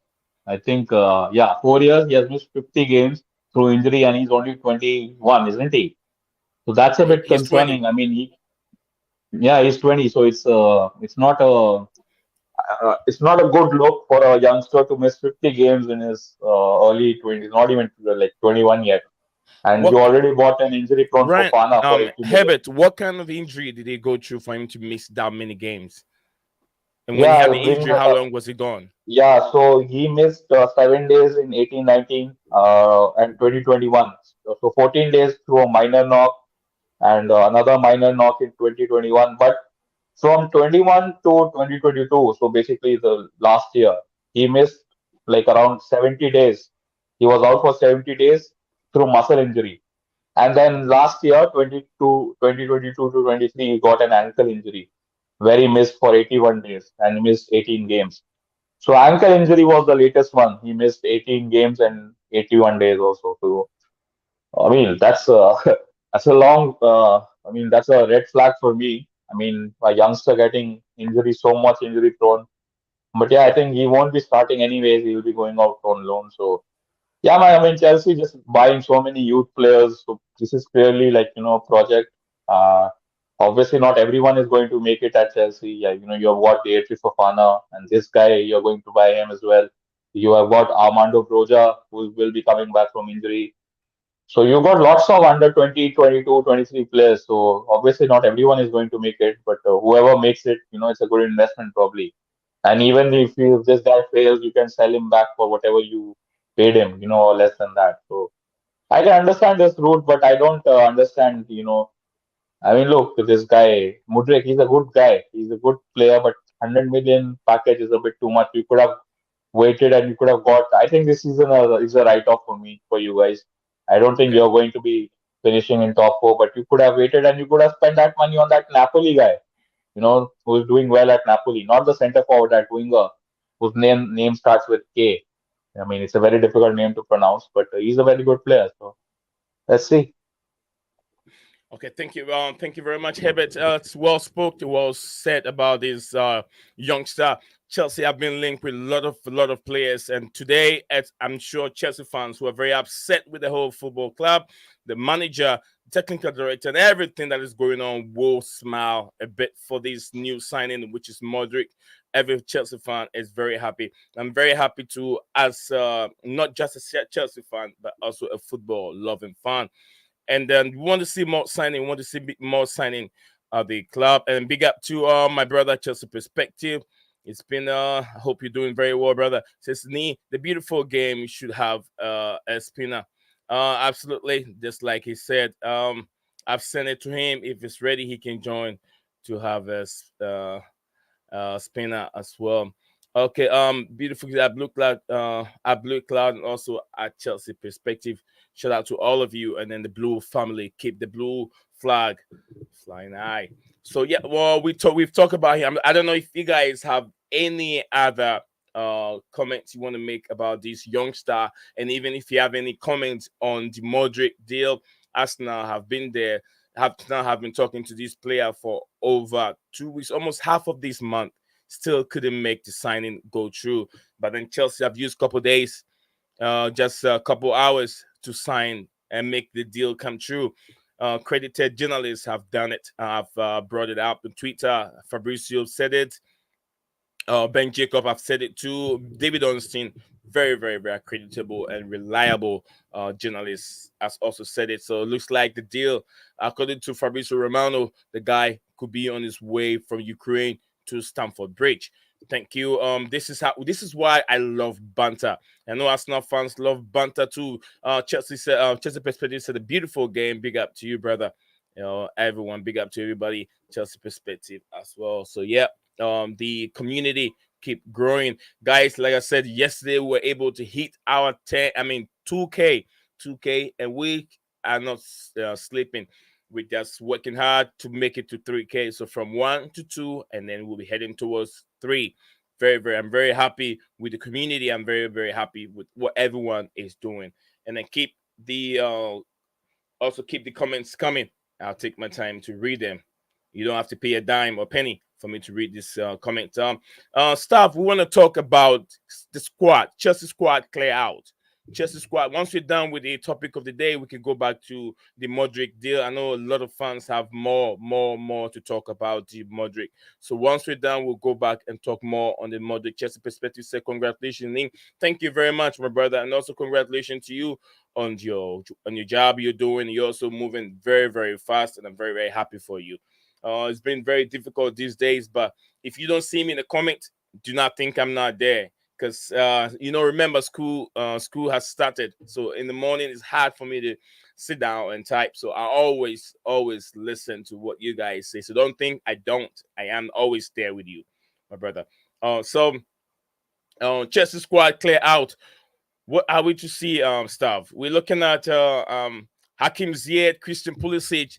I think, yeah, 4 years. He has missed 50 games through injury, and he's only 21, isn't he? So that's a bit He's 20. concerning. I mean, yeah, he's 20. So it's not a good look for a youngster to miss 50 games in his early 20s, not even like 21 yet. And you What already bought an injury-prone Ryan, Fofana for 80 million. Herbert, what kind of injury did he go through for him to miss that many games? And when Yeah, he had the I'll bring injury, that how up. long was he gone? Yeah, so he missed 7 days in 18-19 and 2021. So 14 days through a minor knock and another minor knock in 2021. But from 21 to 2022, so basically the last year, he missed like around 70 days. He was out for 70 days through muscle injury. And then last year, 2022 to 23, he got an ankle injury where he missed for 81 days and missed 18 games. So ankle injury was the latest one. He missed 18 games and 81 days also. So I mean, that's a long. I mean, that's a red flag for me. I mean, a youngster getting injury, so much injury prone. But yeah, I Yeah. think he won't be starting anyways. He'll be going out on loan. So yeah, man. I mean, Chelsea just buying so many youth players. So this is clearly like a project. Uh, Obviously, not everyone is going to make it at Chelsea. Yeah, you have got Dietrich Fofana, and this guy you're going to buy him as well. You have got Armando Broja, who will be coming back from injury. So you've got lots of under 20, 22, 23 players. So obviously not everyone is going to make it, but whoever makes it, it's a good investment probably. And even Okay. if this guy fails, you can sell him back for whatever you paid him, or less than that. So I can understand this route, but I don't understand, I mean, look, this guy, Mudryk, he's a good guy. He's a good player, but 100 million package is a bit too much. You could have waited and you could have got. I think this season is a write off for me, for you guys. I don't think Okay. you're going to be finishing in top four, but you could have waited and you could have spent that money on that Napoli guy, who's doing well at Napoli, not the center forward, that winger whose name starts with K. I mean, it's a very difficult name to pronounce, but he's a very good player. So let's see. Okay, thank you. Thank you very much, Herbert. It's well spoken, well said about this youngster. Chelsea have been linked with a lot of players, and today, as I'm sure Chelsea fans who are very upset with the whole football club, the manager, technical director, and everything that is going on will smile a bit for this new signing, which is Mudryk. Every Chelsea fan is very happy. I'm very happy to, as not just a Chelsea fan, but also a football loving fan. And then we want to see more signing. We want to see more signing of the club. And big up to my brother Chelsea Perspective. It's been I hope you're doing very well, brother. Says Nee, the beautiful game you should have a spinner. Absolutely. Just like he said. I've sent it to him. If it's ready, he can join to have spinner as well. Okay, beautiful at Blue Cloud, and also at Chelsea Perspective. Shout out to all of you, and then the Blue family. Keep the blue flag flying high. So yeah, well, we've talked about him. I don't know if you guys have any other comments you want to make about this youngster, and even if you have any comments on the Modric deal. Arsenal have been talking to this player for over 2 weeks, almost half of this month. Still couldn't make the signing go through. But then Chelsea have used a couple days, just a couple hours to sign and make the deal come true. Credited journalists have done it. I've brought it up on Twitter. Fabrizio said it. Ben Jacob have said it too. David Ornstein, very, very, very creditable and reliable journalist, has also said it. So it looks like the deal, according to Fabrizio Romano, the guy could be on his way from Ukraine to Stamford Bridge. Thank you. This is why I love banter. I know Arsenal fans love banter too. Chelsea Perspective said a beautiful game. Big up to you, brother. Everyone, big up to everybody. Chelsea Perspective as well. So yeah, the community keep growing, guys. Like I said yesterday, we were able to hit our 2k 2K, and we are not sleeping. We're just working hard to make it to 3K. So from 1 to 2, and then we'll be heading towards 3. I'm very happy with the community. I'm very, very happy with what everyone is doing. And then also keep the comments coming. I'll take my time to read them. You don't have to pay a dime or penny for me to read this comment. Staff, we want to talk about the squad, Chelsea squad clear out. Chelsea squad. Once we're done with the topic of the day, we can go back to the Mudryk deal. I know a lot of fans have more to talk about the Mudryk. So once we're done, we'll go back and talk more on the Mudryk Chelsea perspective. So congratulations, Ning. Thank you very much, my brother, and also congratulations to you on your job you're doing. You're also moving very, very fast, and I'm very, very happy for you. It's been very difficult these days, but if you don't see me in the comment, do not think I'm not there. Because remember, school has started, so in the morning it's hard for me to sit down and type. So I always listen to what you guys say. So don't think I don't. I am always there with you, my brother. Chelsea squad clear out. What are we to see, stuff? We're looking at Hakim Ziyech, Christian Pulisic,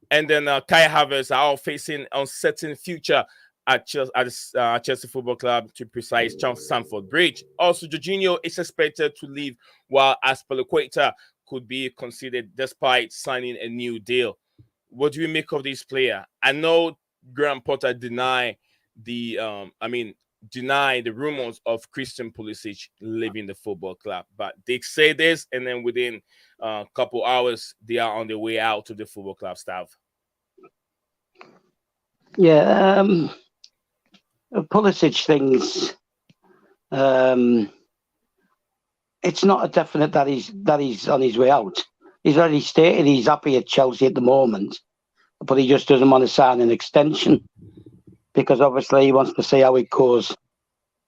and then Kai Havertz are all facing uncertain future at Chelsea Football Club, to precise, Stamford Bridge. Also, Jorginho is expected to leave, while Azpilicueta could be considered despite signing a new deal. What do you make of this player? I know Graham Potter deny the rumors of Christian Pulisic leaving the football club, but they say this, and then within a couple hours they are on their way out to the football club staff. Yeah, Pulisic things. It's not a definite that he's on his way out. He's already stated he's happy at Chelsea at the moment, but he just doesn't want to sign an extension because obviously he wants to see how it goes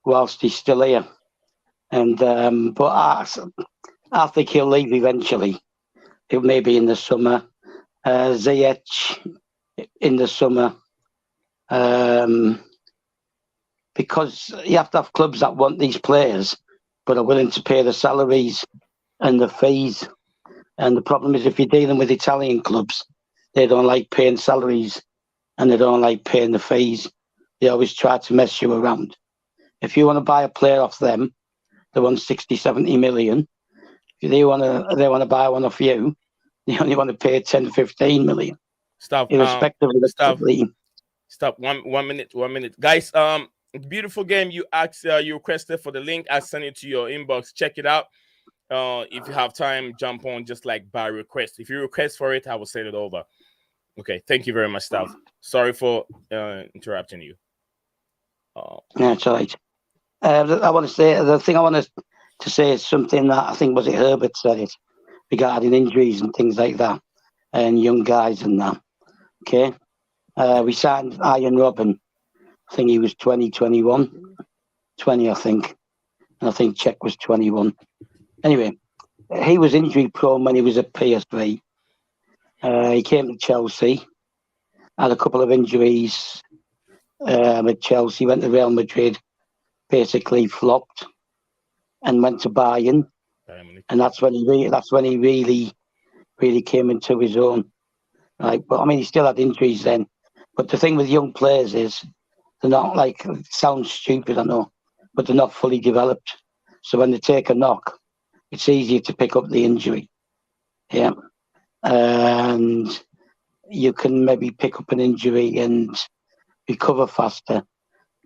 whilst he's still here. And but I think he'll leave eventually. It may be in the summer. Ziyech in the summer. Because you have to have clubs that want these players but are willing to pay the salaries and the fees. And the problem is, if you're dealing with Italian clubs, they don't like paying salaries and they don't like paying the fees. They always try to mess you around. If you want to buy a player off them, they want 60, 70 million. If they want to buy one off you, they only want to pay 10, 15 million. Stop. Irrespective of the league. Stop. One minute. Guys, beautiful game. You requested for the link. I sent it to your inbox. Check it out. If you have time, jump on just like by request. If you request for it, I will send it over. Okay. Thank you very much, staff. Sorry for interrupting you. That's all right. I want to say, the thing I want to say is something that I think, was it Herbert said it, regarding injuries and things like that, and young guys and that. Okay. We signed Ian Robin. I think he was 20, 21. 20, I think. And I think Czech was 21. Anyway, he was injury prone when he was at PSV. He came to Chelsea, had a couple of injuries at Chelsea, went to Real Madrid, basically flopped, and went to Bayern. And that's when he really came into his own. Right, but I mean, he still had injuries then. But the thing with young players is they're not, like, it sounds stupid, I know, but they're not fully developed. So when they take a knock, it's easier to pick up the injury. Yeah. And you can maybe pick up an injury and recover faster,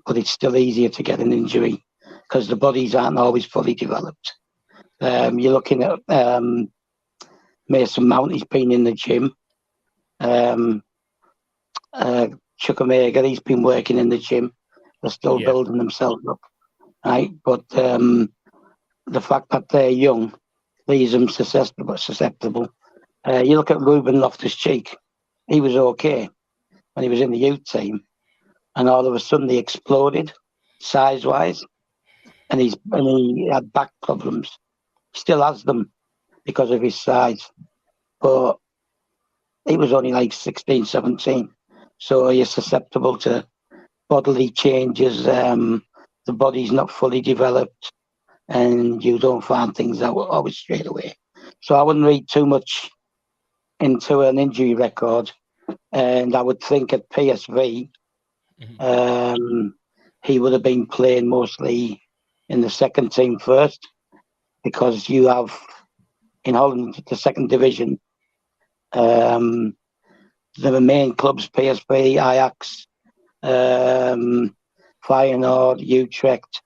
but it's still easier to get an injury because the bodies aren't always fully developed. You're looking at Mason Mount, he's been in the gym. Chukwuemeka, he's been working in the gym. They're still building themselves up, right? But the fact that they're young leaves them susceptible. You look at Ruben Loftus-Cheek. He was okay when he was in the youth team, and all of a sudden he exploded size-wise, and he had back problems. He still has them because of his size, but he was only like 16, 17. So you're susceptible to bodily changes. The body's not fully developed, and you don't find things out always straight away. So I wouldn't read too much into an injury record. And I would think at PSV, he would have been playing mostly in the second team first, because you have in Holland the second division, the main clubs, PSV, Ajax, Feyenoord, Utrecht,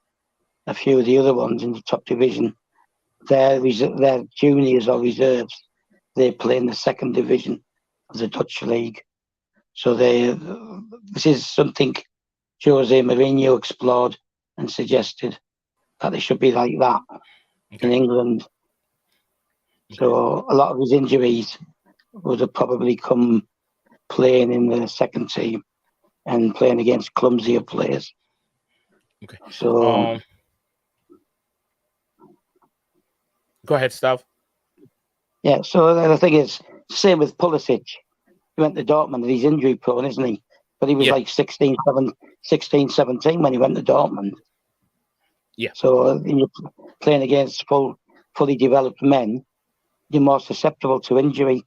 a few of the other ones in the top division. Their juniors or reserves, they play in the second division of the Dutch league. So this is something Jose Mourinho explored and suggested, that it should be like that in England. So a lot of his injuries would have probably come playing in the second team and playing against clumsier players. Okay. So go ahead, Stav. Yeah. So the thing is, same with Pulisic. He went to Dortmund and he's injury prone, isn't he? But he was like 16, 17 when he went to Dortmund. Yeah. So when you're playing against fully developed men, you're more susceptible to injury.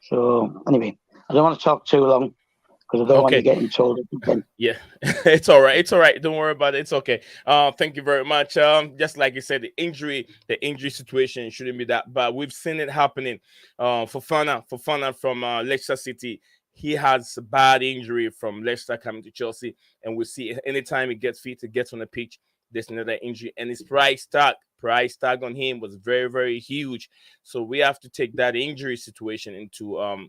So anyway, I don't want to talk too long because I don't want you getting told again. Yeah, it's all right. It's all right. Don't worry about it. It's okay. Thank you very much. Just like you said, the injury situation shouldn't be that bad. We've seen it happening. Fofana from Leicester City, he has a bad injury from Leicester coming to Chelsea, and we see anytime he gets fit, he gets on the pitch, there's another injury, and his price tag on him was very, very huge. So we have to take that injury situation into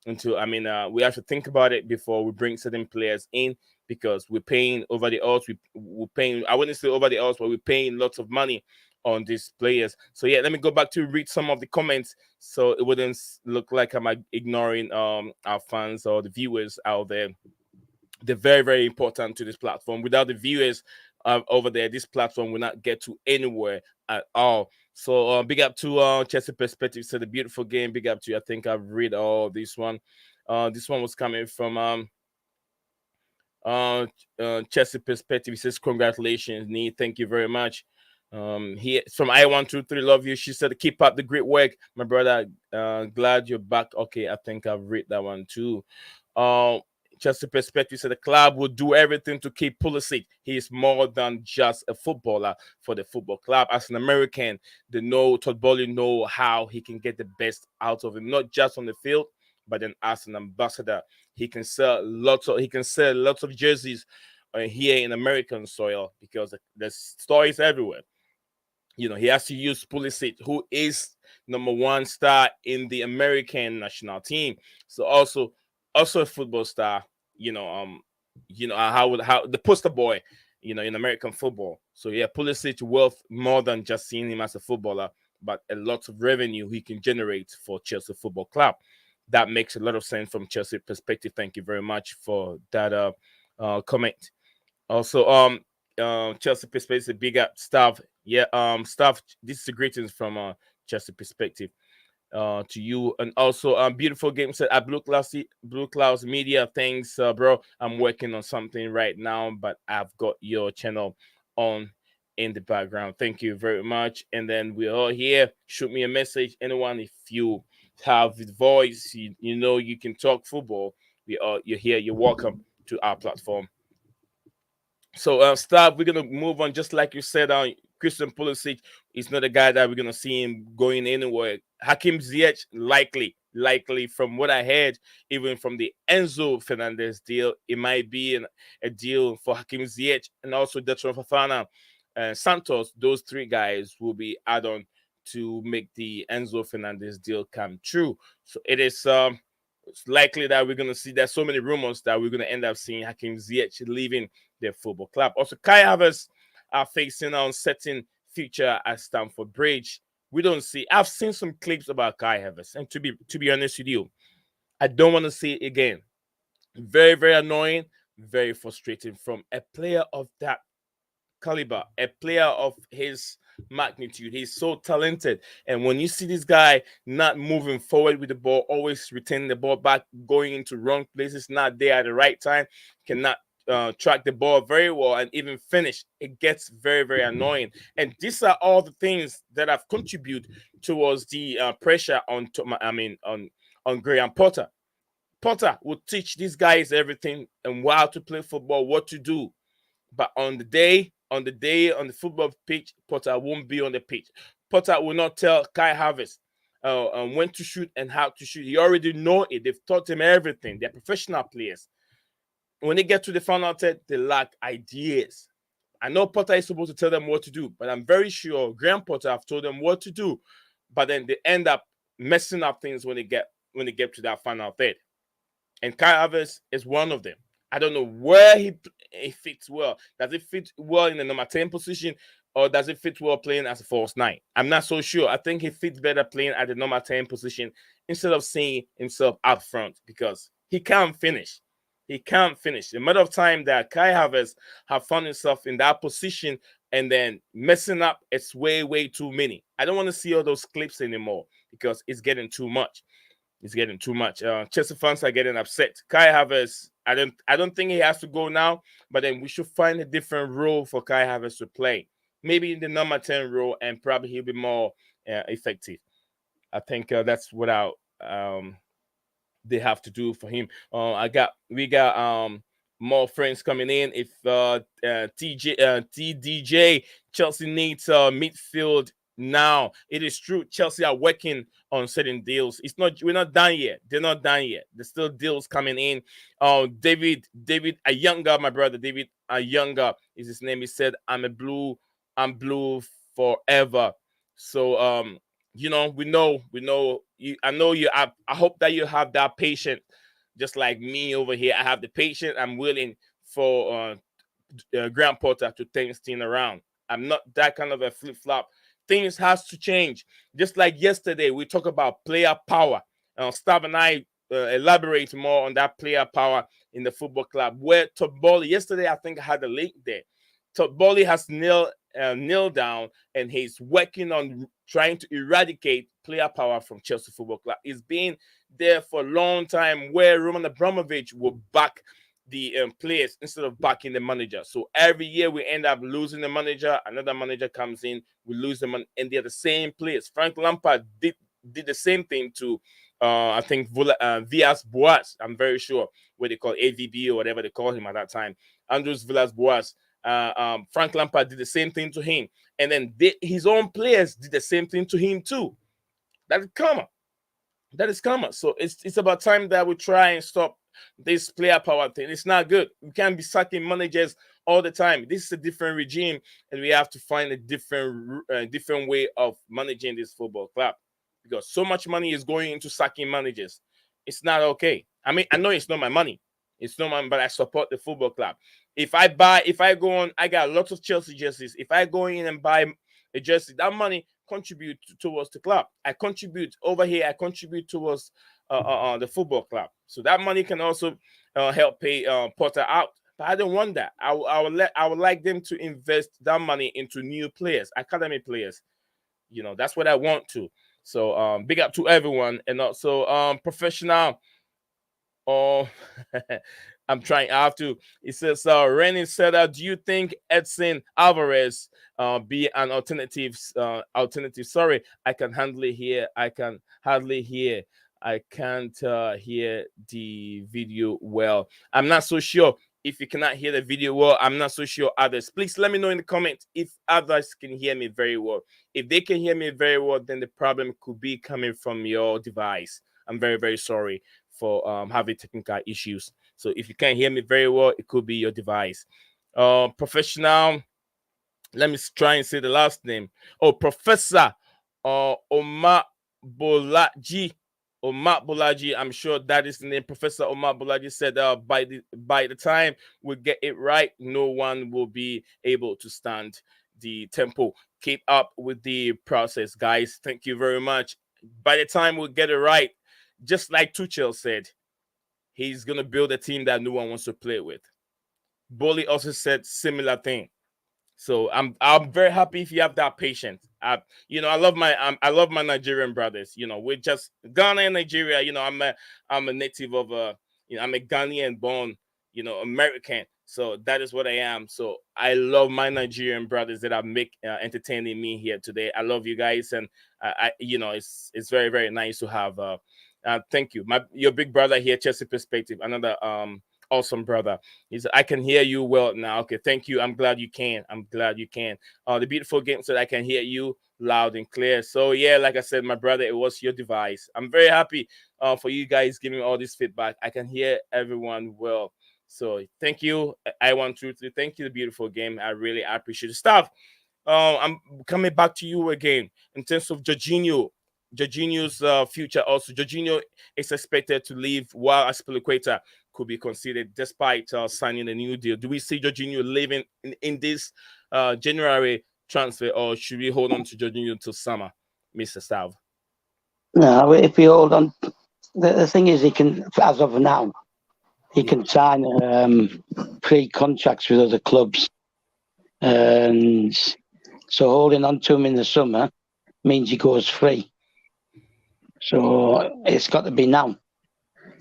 we have to think about it before we bring certain players in, because we're paying over the odds. We're paying, I wouldn't say over the odds, but we're paying lots of money on these players. So yeah, let me go back to read some of the comments so it wouldn't look like I'm ignoring our fans or the viewers out there. They're very, very important to this platform. Without the viewers over there, this platform will not get to anywhere at all. So big up to Chelsea Perspective. So the beautiful game. Big up to you. I think I've read all this one. This one was coming from Chelsea Perspective. He says, congratulations, Nee. Thank you very much. He from I123, love you. She said, keep up the great work, my brother. Glad you're back. Okay, I think I've read that one too. Chelsea Perspective said the club will do everything to keep Pulisic. He is more than just a footballer for the football club. As an American, Todd Bowley know how he can get the best out of him, not just on the field, but then as an ambassador. He can sell lots of jerseys here in American soil, because there's stories everywhere. You know, he has to use Pulisic, who is number one star in the American national team. So also a football star, how the poster boy, in American football. So yeah, Pulisic worth more than just seeing him as a footballer, but a lot of revenue he can generate for Chelsea Football Club. That makes a lot of sense from Chelsea perspective. Thank you very much for that comment. Also, Chelsea perspective, big up staff. Yeah, staff. This is a greetings from Chelsea perspective to you, and also beautiful game set at Blue Clouds Media. Thanks, bro. I'm working on something right now, but I've got your channel on in the background. Thank you very much. And then we're all here. Shoot me a message, anyone. If you have the voice, you can talk football. You're here. You're welcome to our platform. So, Stav, we're gonna move on. Just like you said, Christian Pulisic is not a guy that we're gonna see him going anywhere. Hakim Ziyech, likely from what I heard, even from the Enzo Fernandez deal, it might be a deal for Hakim Ziyech and also Detron Fofana and Santos. Those three guys will be add-on to make the Enzo Fernandez deal come true. So it is it's likely that we're going to see, there's so many rumors that we're going to end up seeing Hakim Ziyech leaving their football club. Also, Kai Havertz are facing an uncertain future at Stamford Bridge. I've seen some clips about Kai Havertz, and to be honest with you, I don't want to see it again. Very, very annoying, very frustrating from a player of that caliber, a player of his magnitude. He's so talented, and when you see this guy not moving forward with the ball, always retaining the ball back, going into wrong places, not there at the right time, cannot track the ball very well and even finish, it gets very, very annoying. And these are all the things that have contributed towards the pressure on Graham Potter. Potter will teach these guys everything and how to play football, what to do. But on the football pitch, Potter won't be on the pitch. Potter will not tell Kai Havertz when to shoot and how to shoot. He already know it. They've taught him everything. They're professional players. When they get to the final third, they lack ideas. I know Potter is supposed to tell them what to do, but I'm very sure Graham Potter have told them what to do. But then they end up messing up things when they get to that final third. And Kai Havertz is one of them. I don't know where he fits well. Does it fit well in the number 10 position, or does it fit well playing as a false nine? I'm not so sure. I think he fits better playing at the number 10 position instead of seeing himself up front, because he can't finish. He can't finish. The amount of time that Kai Havertz have found himself in that position and then messing up, it's way, way too many. I don't want to see all those clips anymore because it's getting too much. It's getting too much. Chelsea fans are getting upset. Kai Havertz, I don't think he has to go now, but then we should find a different role for Kai Havertz to play. Maybe in the number 10 role, and probably he'll be more effective. I think that's what they have to do for him. We got more friends coming in. If TDJ Chelsea needs midfield now. It is true. Chelsea are working on certain deals. We're not done yet. They're not done yet. There's still deals coming in. David Ayunga, my brother David Ayunga is his name. He said, I'm blue forever. So we know you. I know you. I hope that you have that patience, just like me over here. I have the patience. I'm willing for Graham Potter to turn this thing around. I'm not that kind of a flip flop. Things has to change. Just like yesterday, we talk about player power. Stav and I elaborate more on that player power in the football club. Where Toboli yesterday, I think I had a link there. Toboli has nailed down, and he's working on trying to eradicate player power from Chelsea Football Club. It's been there for a long time, where Roman Abramovich will back the players instead of backing the manager. So every year we end up losing the manager. Another manager comes in, we lose them, and they're the same players. Frank Lampard did the same thing to I think Villas-Boas. I'm very sure what they call AVB or whatever they call him at that time. Andrews Villas-Boas. Frank Lampard did the same thing to him, and then his own players did the same thing to him too. That is common. So it's about time that we try and stop this player power thing. It's not good. We can't be sacking managers all the time. This is a different regime, and we have to find a different way of managing this football club, because so much money is going into sacking managers. It's not okay. I mean, I know it's not my money. It's not mine, but I support the football club. If I go on, I got lots of Chelsea jerseys. If I go in and buy a jersey, that money contribute towards the club. I contribute over here. I contribute towards the football club. So that money can also help pay Potter out. But I don't want that. I would like them to invest that money into new players, academy players. That's what I want to. So big up to everyone, and also professional. Oh, I'm trying. I have to. It says, Rennie said, do you think Edson Alvarez be an alternative? Sorry, I can hardly hear. I can't hear the video well. I'm not so sure. If you cannot hear the video well, I'm not so sure others. Please let me know in the comments if others can hear me very well. If they can hear me very well, then the problem could be coming from your device. I'm very, very sorry for having technical issues. So if you can't hear me very well, it could be your device. Professional, let me try and say the last name. Professor Omar Bolaji. I'm sure that is the name. Professor Omar Bolaji said by the time we get it right, no one will be able to stand the tempo. Keep up with the process, guys. Thank you very much. By the time we get it right, just like Tuchel said, he's going to build a team that no one wants to play with. Boli also said similar thing. So I'm very happy if you have that patience. I love my Nigerian brothers. We're just Ghana and Nigeria. I'm a native of I'm a Ghanaian born. American. So that is what I am. So I love my Nigerian brothers that are entertaining me here today. I love you guys, and it's very, very nice to have. Thank you, your big brother here, Chelsea Perspective, another awesome brother. I can hear you well now. Okay, thank you. I'm glad you can. The beautiful game said I can hear you loud and clear. So yeah, like I said, my brother, it was your device. I'm very happy for you guys giving all this feedback. I can hear everyone well. So thank you. I want to thank you, the beautiful game. I really appreciate the stuff. I'm coming back to you again in terms of Jorginho. Jorginho's future also. Jorginho is expected to leave while Aspilicueta could be considered despite signing a new deal. Do we see Jorginho leaving in this January transfer, or should we hold on to Jorginho until summer, Mr. Stav? No, if we hold on, the thing is, he can, as of now, he can sign pre-contracts with other clubs, and so holding on to him in the summer means he goes free. So it's got to be now.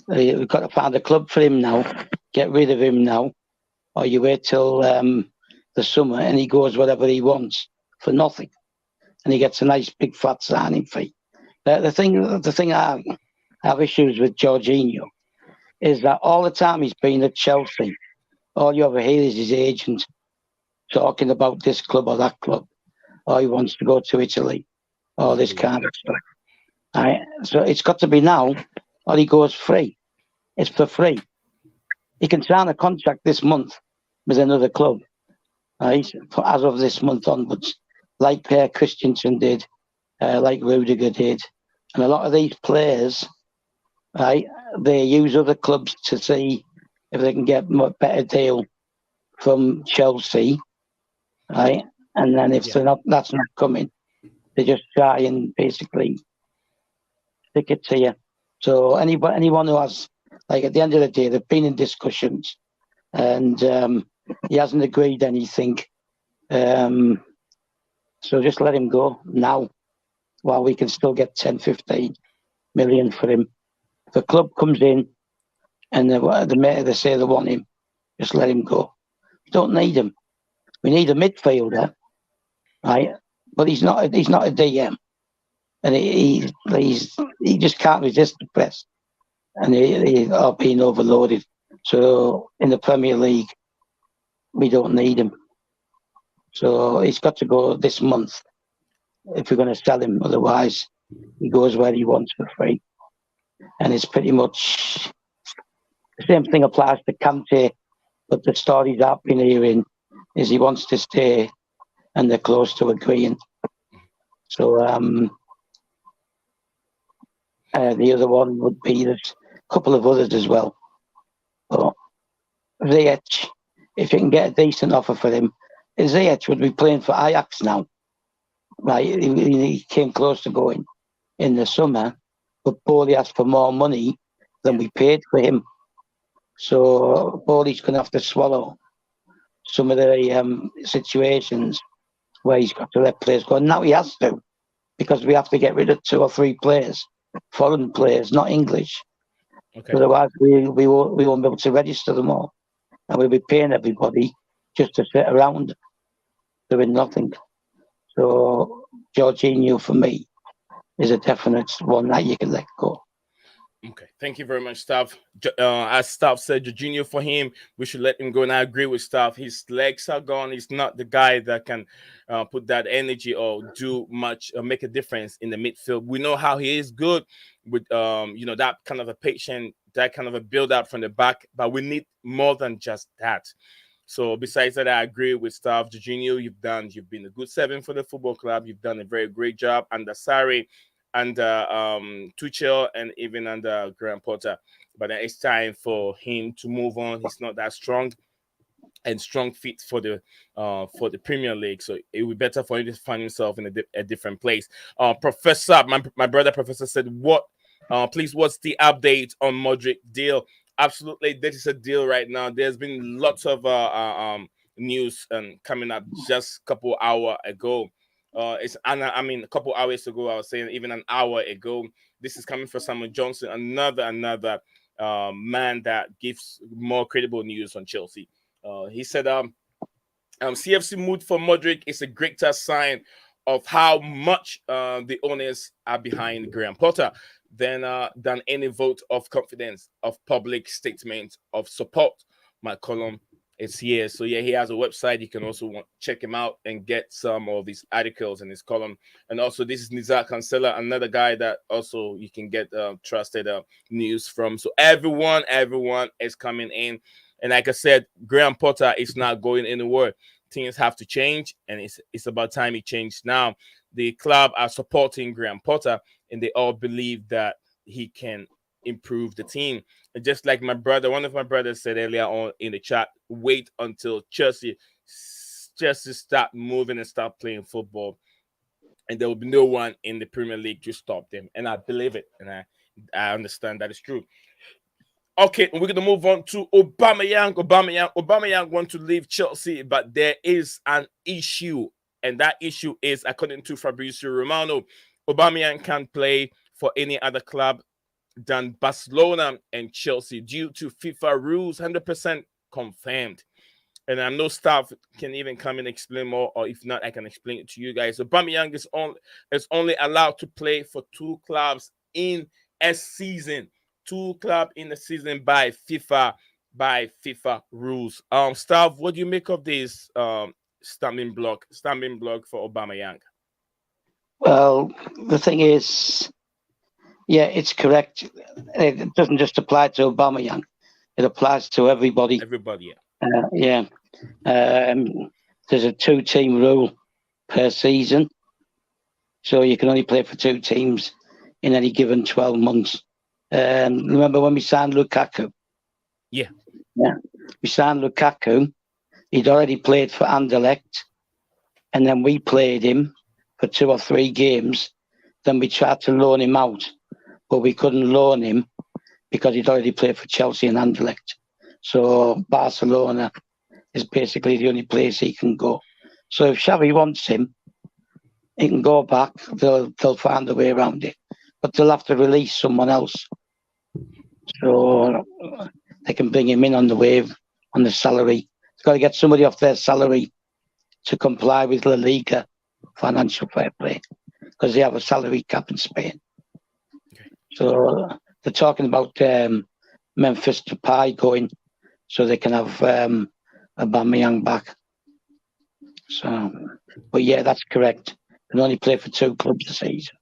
We've got to find a club for him now, get rid of him now, or you wait till the summer and he goes whatever he wants for nothing, and he gets a nice big fat signing fee. The thing I have issues with Jorginho is that all the time he's been at Chelsea, all you ever hear is his agent talking about this club or that club, or he wants to go to Italy, or this kind of stuff. Right? So it's got to be now, or he goes free. It's for free. He can sign a contract this month with another club, right? As of this month onwards, like Christensen did, like Rudiger did, and a lot of these players, right? They use other clubs to see if they can get a better deal from Chelsea, right? And then if that's not coming, they just try and basically stick it to you. So anyone who has, like, at the end of the day, they've been in discussions, and he hasn't agreed anything. So just let him go now, while we can still get 10, 15 million for him. If a club comes in and they say they want him, just let him go. We don't need him. We need a midfielder, right? But he's not a DM, and he just can't resist the press, and he are being overloaded. So in the Premier League, we don't need him. So he's got to go this month if we're going to sell him. Otherwise, he goes where he wants for free. And it's pretty much the same thing applies to Kante, but the stories I've been hearing is he wants to stay, and they're close to agreeing. So the other one would be, there's a couple of others as well. But Ziyech, if you can get a decent offer for him, Ziyech would be playing for Ajax now. Right, he came close to going in the summer, but Bowley asked for more money than we paid for him. So Bowley's going to have to swallow some of the situations where he's got to let players go. And now he has to, because we have to get rid of 2 or 3 players, foreign players, not English. Okay. Otherwise, we won't be able to register them all. And we'll be paying everybody just to sit around doing nothing. So Jorginho, for me, is a definite one that you can let go. Okay, thank you very much, Stav. As Stav said, Jorginho, for him, we should let him go, and I agree with Stav. His legs are gone. He's not the guy that can put that energy or do much, make a difference in the midfield. We know how he is good with, that kind of a patient, that kind of a build-up from the back, but we need more than just that. So besides that, I agree with Stav. Jorginho, you've been a good 7 for the football club. You've done a very great job under Sarri, under Tuchel, and even under Graham Potter. But it's time for him to move on. He's not that strong fit for the Premier League. So it would be better for him to find himself in a different place. Professor, my brother Professor said, please, what's the update on Mudryk deal? Absolutely, this is a deal right now. There's been lots of news coming up just a couple hours ago. A couple hours ago, I was saying even an hour ago. This is coming from Samuel Johnson, another man that gives more credible news on Chelsea. He said, CFC mood for Mudryk is a greater sign of how much the owners are behind Graham Potter than any vote of confidence of public statement of support. My column is here. So yeah, he has a website. You can also check him out and get some of his articles in his column. And also, this is Nizar Cancela, another guy that also you can get trusted news from. So everyone is coming in. And like I said, Graham Potter is not going anywhere. Things have to change, and it's about time it changed now. The club are supporting Graham Potter, and they all believe that he can improve the team. And just like one of my brothers said earlier on in the chat, wait until Chelsea start moving and start playing football, and there will be no one in the Premier League to stop them. And I believe it, and I understand that is true. Okay, we're going to move on to Aubameyang. Aubameyang wants to leave Chelsea, but there is an issue, and that issue is, according to Fabrizio Romano, Aubameyang can't play for any other club than Barcelona and Chelsea due to FIFA rules, 100% confirmed. And I know staff can even come and explain more, or if not, I can explain it to you guys. Aubameyang is only allowed to play for 2 clubs in a season. 2 clubs in the season by FIFA rules. Staff, what do you make of this stumbling block for Aubameyang? Well, the thing is, yeah, it's correct. It doesn't just apply to Aubameyang; it applies to everybody. Everybody, yeah. There's a 2-team rule per season, so you can only play for 2 teams in any given 12 months. Remember when we signed Lukaku? Yeah. We signed Lukaku. He'd already played for Anderlecht, and then we played him for 2 or 3 games. Then we tried to loan him out, but we couldn't loan him because he'd already played for Chelsea and Anderlecht. So Barcelona is basically the only place he can go. So if Xavi wants him, he can go back. They'll find a way around it, but they'll have to release someone else. So they can bring him in on the wave, on the salary. They've got to get somebody off their salary to comply with La Liga financial fair play, because they have a salary cap in Spain. Okay. So they're talking about Memphis Depay going, so they can have Aubameyang back. So, but yeah, that's correct. They can only play for 2 clubs a season.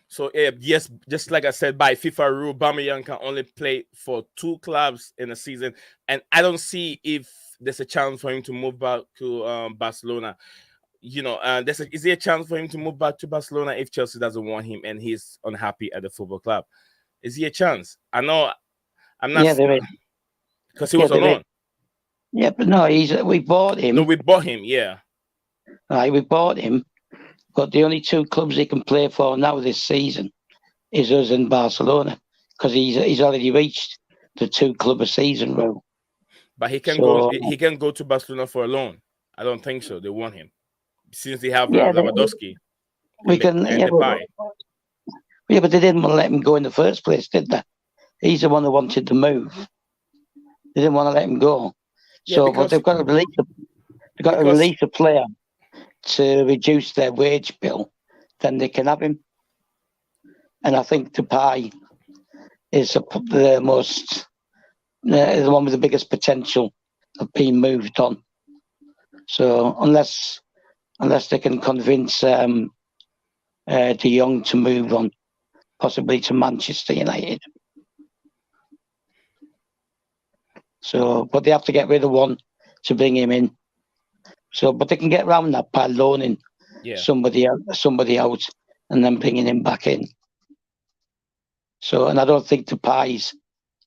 So yes, just like I said, by FIFA rule, Aubameyang can only play for 2 clubs in a season, and I don't see if there's a chance for him to move back to Barcelona. You know, is there a chance for him to move back to Barcelona if Chelsea doesn't want him and he's unhappy at the football club? Is there a chance? I know, I'm not. Yeah, there is. Because he was alone. Yeah, but no, we bought him. No, we bought him. Yeah. Right, we bought him. But the only 2 clubs he can play for now this season is us in Barcelona, because he's already reached the 2 club a season rule. But he can go. He can go to Barcelona for a loan. I don't think so. They want him since they have Lewandowski. We can. Yeah, but they didn't want to let him go in the first place, did they? He's the one who wanted to move. They didn't want to let him go. So, but they've got to release. They've got to release a player to reduce their wage bill, then they can have him. And I think Depay is the most, the one with the biggest potential of being moved on. So unless they can convince De Jong to move on, possibly to Manchester United. So, but they have to get rid of one to bring him in. So, but they can get around that by loaning somebody out and then bringing him back in. So, and I don't think Depay's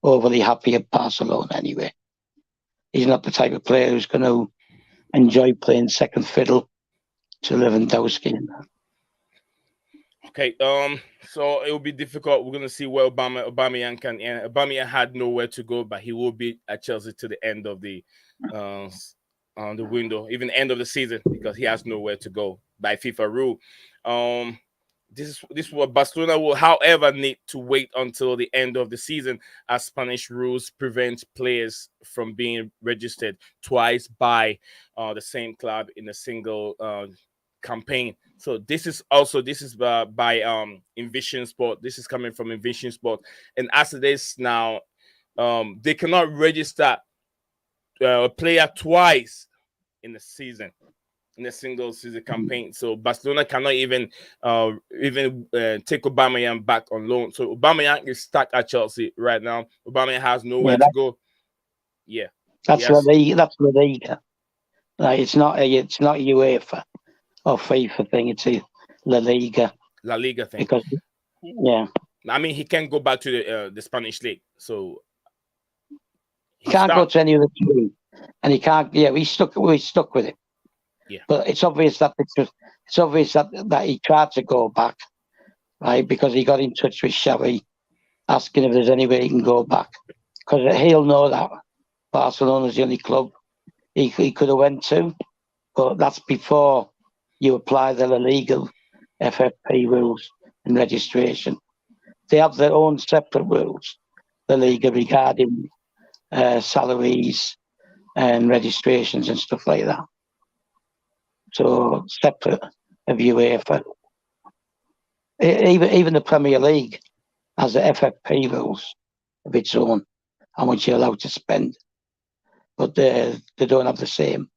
overly happy at Barcelona anyway. He's not the type of player who's going to enjoy playing second fiddle to Lewandowski. Okay, so it will be difficult. We're going to see where Aubameyang can end. Aubameyang had nowhere to go, but he will be at Chelsea to the end of the window, even end of the season, because he has nowhere to go by FIFA rule. this is what Barcelona will, however, need to wait until the end of the season, as Spanish rules prevent players from being registered twice by the same club in a single campaign. So this is by Envision Sport. This is coming from Envision Sport, and as it is now, they cannot register a player twice in a season, in a single season campaign. So Barcelona cannot even take Aubameyang back on loan. So Aubameyang is stuck at Chelsea right now. Aubameyang has nowhere to go. Yeah, that's yes. That's La Liga. Like, it's not UEFA or FIFA thing. It's a La Liga thing. Because I mean, he can't go back to the Spanish league. So he can't go to any other team, and he can't. Yeah, we're stuck with it. Yeah, but it's obvious that he tried to go back, right? Because he got in touch with Xavi, asking if there's any way he can go back, because he'll know that Barcelona's the only club he could have went to, but that's before you apply the legal FFP rules and registration. They have their own separate rules, the Liga, regarding salaries and registrations and stuff like that. So separate of UEFA. Even the Premier League has the FFP rules of its own, how much you're allowed to spend. But they don't have the same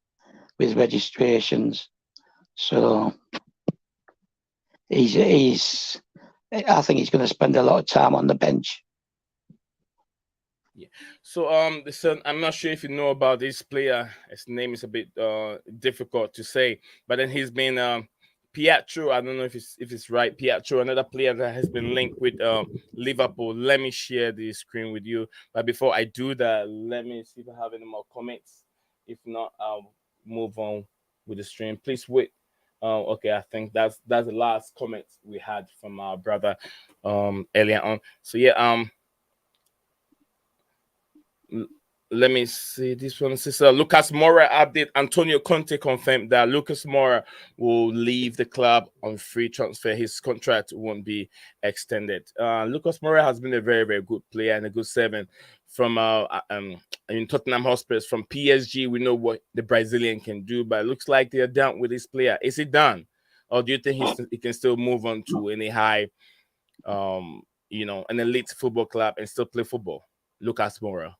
with registrations. So I think he's going to spend a lot of time on the bench. Yeah. So I'm not sure if you know about this player. His name is a bit difficult to say, but then he's been Piotr. I don't know if it's right. Piotr, another player that has been linked with Liverpool. Let me share the screen with you. But before I do that, let me see if I have any more comments. If not, I'll move on with the stream. Please wait. Okay, I think that's the last comment we had from our brother earlier on. So yeah, let me see this one. This is Lucas Moura update. Antonio Conte confirmed that Lucas Moura will leave the club on free transfer. His contract won't be extended. Lucas Moura has been a very, very good player and a good servant from in Tottenham Hotspur. From PSG, we know what the Brazilian can do, but it looks like they're done with this player. Is he done, or do you think he can still move on to any high, an elite football club and still play football? Lucas Moura.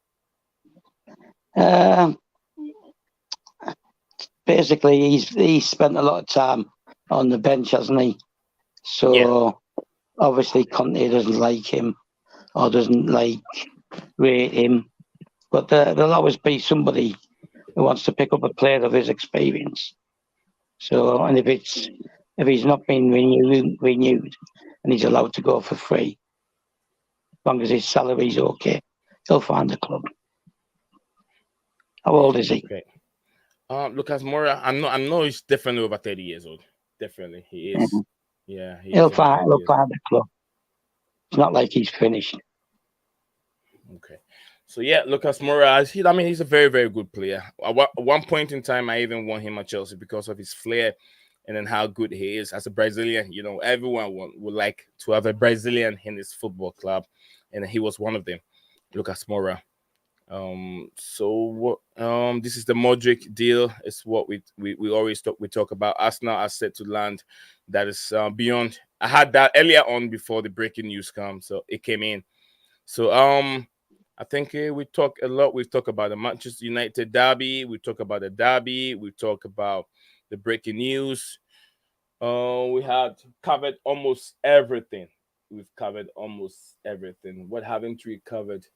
Basically, he's spent a lot of time on the bench, hasn't he? So obviously Conte doesn't like him or doesn't rate him, but there'll always be somebody who wants to pick up a player of his experience. So, and if he's not been renewed and he's allowed to go for free, as long as his salary's okay, he'll find a club. How old is he? Okay. Lucas Moura, I know he's definitely over 30 years old. Definitely, he is. Mm-hmm. Yeah, he'll find a club. It's not like he's finished. Okay. So yeah, Lucas Moura, he's a very, very good player. At one point in time, I even want him at Chelsea because of his flair and then how good he is as a Brazilian. Everyone would like to have a Brazilian in his football club, and he was one of them, Lucas Moura. This is the Mudryk deal. It's what we always talk about. Arsenal are set to land. That is beyond. I had that earlier on before the breaking news came, so it came in. So I think we talk a lot. We've talked about the Manchester United derby. We talk about the derby. We talk about the breaking news. We had covered almost everything. We've covered almost everything. What haven't we covered?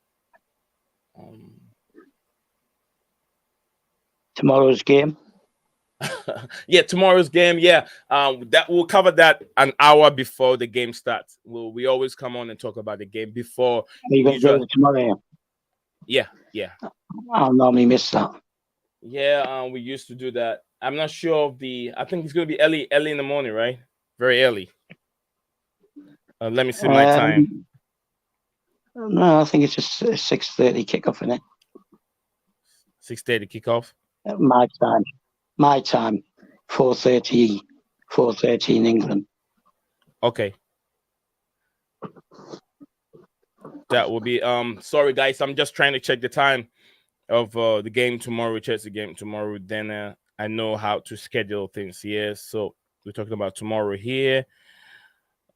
Tomorrow's game. Tomorrow's game. That we'll cover that an hour before the game starts. We always come on and talk about the game before. Are you going to do it tomorrow? Yeah. I'll normally miss that. Yeah, we used to do that. I'm not sure of I think it's going to be early in the morning, right? Very early. Let me see my time. No, I think it's just 6:30 kickoff, isn't it? 6:30 kickoff. My time. 4:30 in England. Okay. That will be sorry guys, I'm just trying to check the time of the game tomorrow, Chelsea game tomorrow. Then I know how to schedule things here. So we're talking about tomorrow here.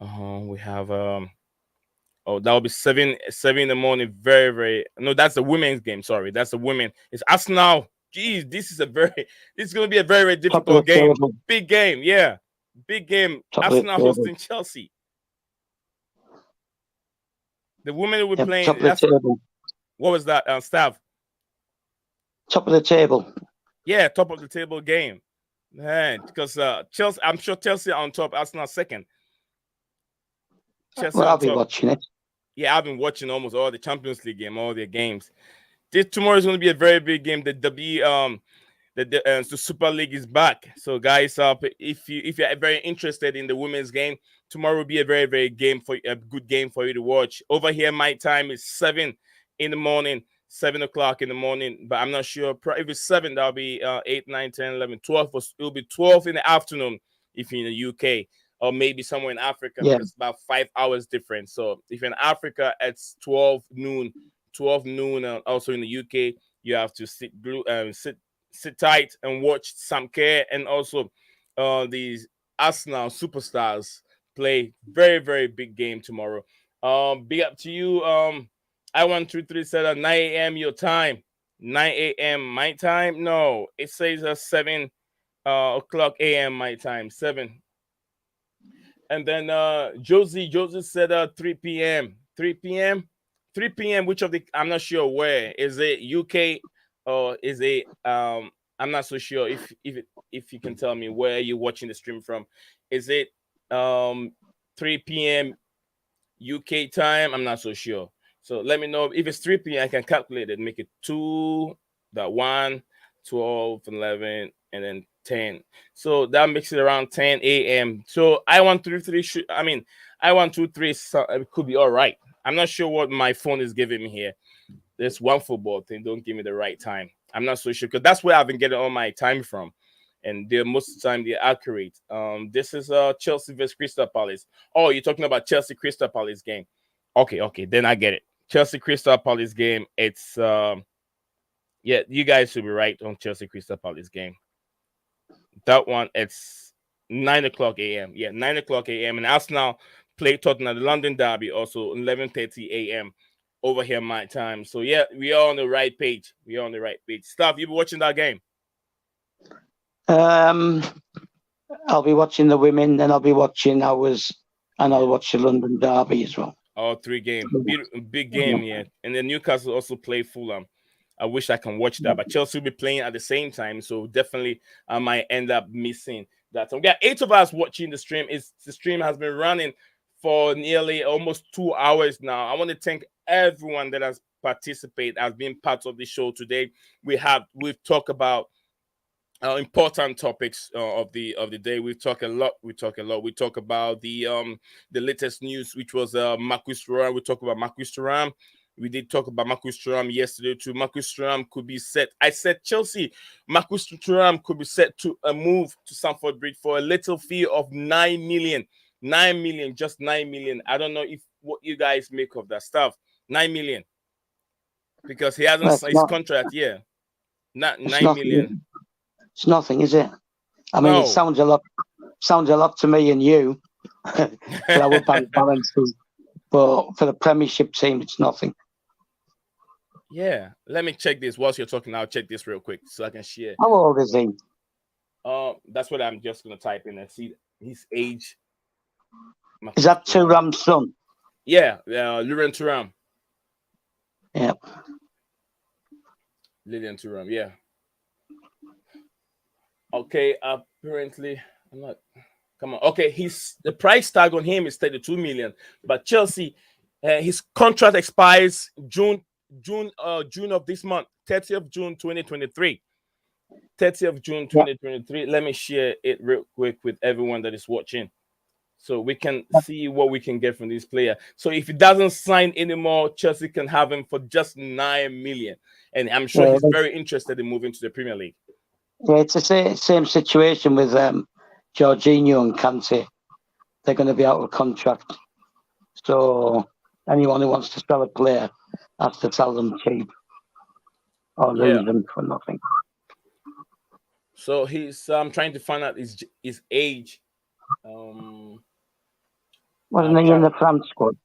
We have oh, that will be seven in the morning. Very, very no, that's the women's game. Sorry, that's the women. It's Arsenal. Jeez, this is gonna be a very, very Top of difficult the game. table. Big game, yeah. Big game. Top of the Arsenal table. hosting Chelsea. The women will be Yep, playing. top of the table. What was that, staff? Top of the table. Yeah, top of the table game. Man, because Chelsea, I'm sure Chelsea on top, Arsenal second. Chelsea Well, on I'll be top. watching it. Yeah, I've been watching almost all the Champions League game, all their games. This tomorrow is going to be a very big game. The Super League is back. So guys, if you're very interested in the women's game, tomorrow will be a very, very good game for you to watch. Over here, my time is 7 in the morning. 7 o'clock in the morning, but I'm not sure if it's 7, that'll be 8, 9, 10, 11, 12. It'll be 12 in the afternoon if you're in the UK, or maybe somewhere in Africa, Yeah. because it's about 5 hours different. So if you're in Africa, it's 12 noon, also in the UK, you have to sit tight and watch some care, and also these Arsenal superstars play. Very, very big game tomorrow. Big up to you. I123 said at 9 a.m. your time. 9 a.m. my time? No, it says 7 o'clock a.m. my time. 7. And then Josie said 3 p.m. 3 p.m. 3 p.m. Which of the? I'm not sure where. Is it UK or is it? I'm not so sure. If you can tell me where you're watching the stream from. Is it 3 p.m. UK time? I'm not so sure. So let me know if it's 3 p.m. I can calculate it, make it 2, 1, 12, 11, and then 10. So that makes it around 10 a.m. So I123 it could be all right. I'm not sure what my phone is giving me here. There's one football thing. Don't give me the right time. I'm not so sure because that's where I've been getting all my time from. And most of the time they're accurate. This is Chelsea vs Crystal Palace. Oh, you're talking about Chelsea Crystal Palace game. Okay, then I get it. Chelsea Crystal Palace game. It's yeah, you guys should be right on Chelsea Crystal Palace game. That one, it's 9 o'clock a.m. Yeah, 9 o'clock a.m. And Arsenal play Tottenham, the London Derby, also 11:30 a.m. over here my time. So yeah, we are on the right page. Staff, you be watching that game? I'll be watching the women, then I'll be watching ours, and I'll watch the London Derby as well. All 3 games. Big game, yeah. And then Newcastle also play Fulham. I wish I can watch that, but Chelsea will be playing at the same time, so definitely I might end up missing that. So we got 8 of us watching the stream. The stream has been running for nearly almost 2 hours now. I want to thank everyone that has participated, has been part of the show today. We've talked about important topics of the day. We talk a lot. We talk about the latest news, which was Marcus Thuram. We talk about Marcus Thuram. We did talk about Marcus Thuram yesterday too. Marcus Thuram could be set. I said Chelsea. Marcus Thuram could be set to a move to Stamford Bridge for a little fee of 9 million. 9 million, just 9 million. I don't know what you guys make of that stuff. 9 million, because he hasn't signed his contract. Yeah, not 9 million. It's nothing, is it? I mean, It sounds a lot to me and you. For our bank balances, but for the Premiership team, it's nothing. Yeah, let me check this whilst you're talking. I'll check this real quick so I can share. How old is he? That's what I'm just gonna type in and see his age. Is that Thuram's son? Yeah, Lilian Thuram. Yeah. Lilian Thuram, yeah. Okay, apparently I'm not. Come on. Okay, the price tag on him is 32 million, but Chelsea, his contract expires June of this month, 30th of June 2023. 30th of June 2023. Yeah. Let me share it real quick with everyone that is watching, so we can see what we can get from this player. So if he doesn't sign anymore, Chelsea can have him for just 9 million, and I'm sure he's very interested in moving to the Premier League. Yeah, it's the same situation with Jorginho and Kante. they're going to be out of contract. So anyone who wants to sell a player has to sell them cheap or lose them for nothing. So he's trying to find out his age. Wasn't he in the France squad?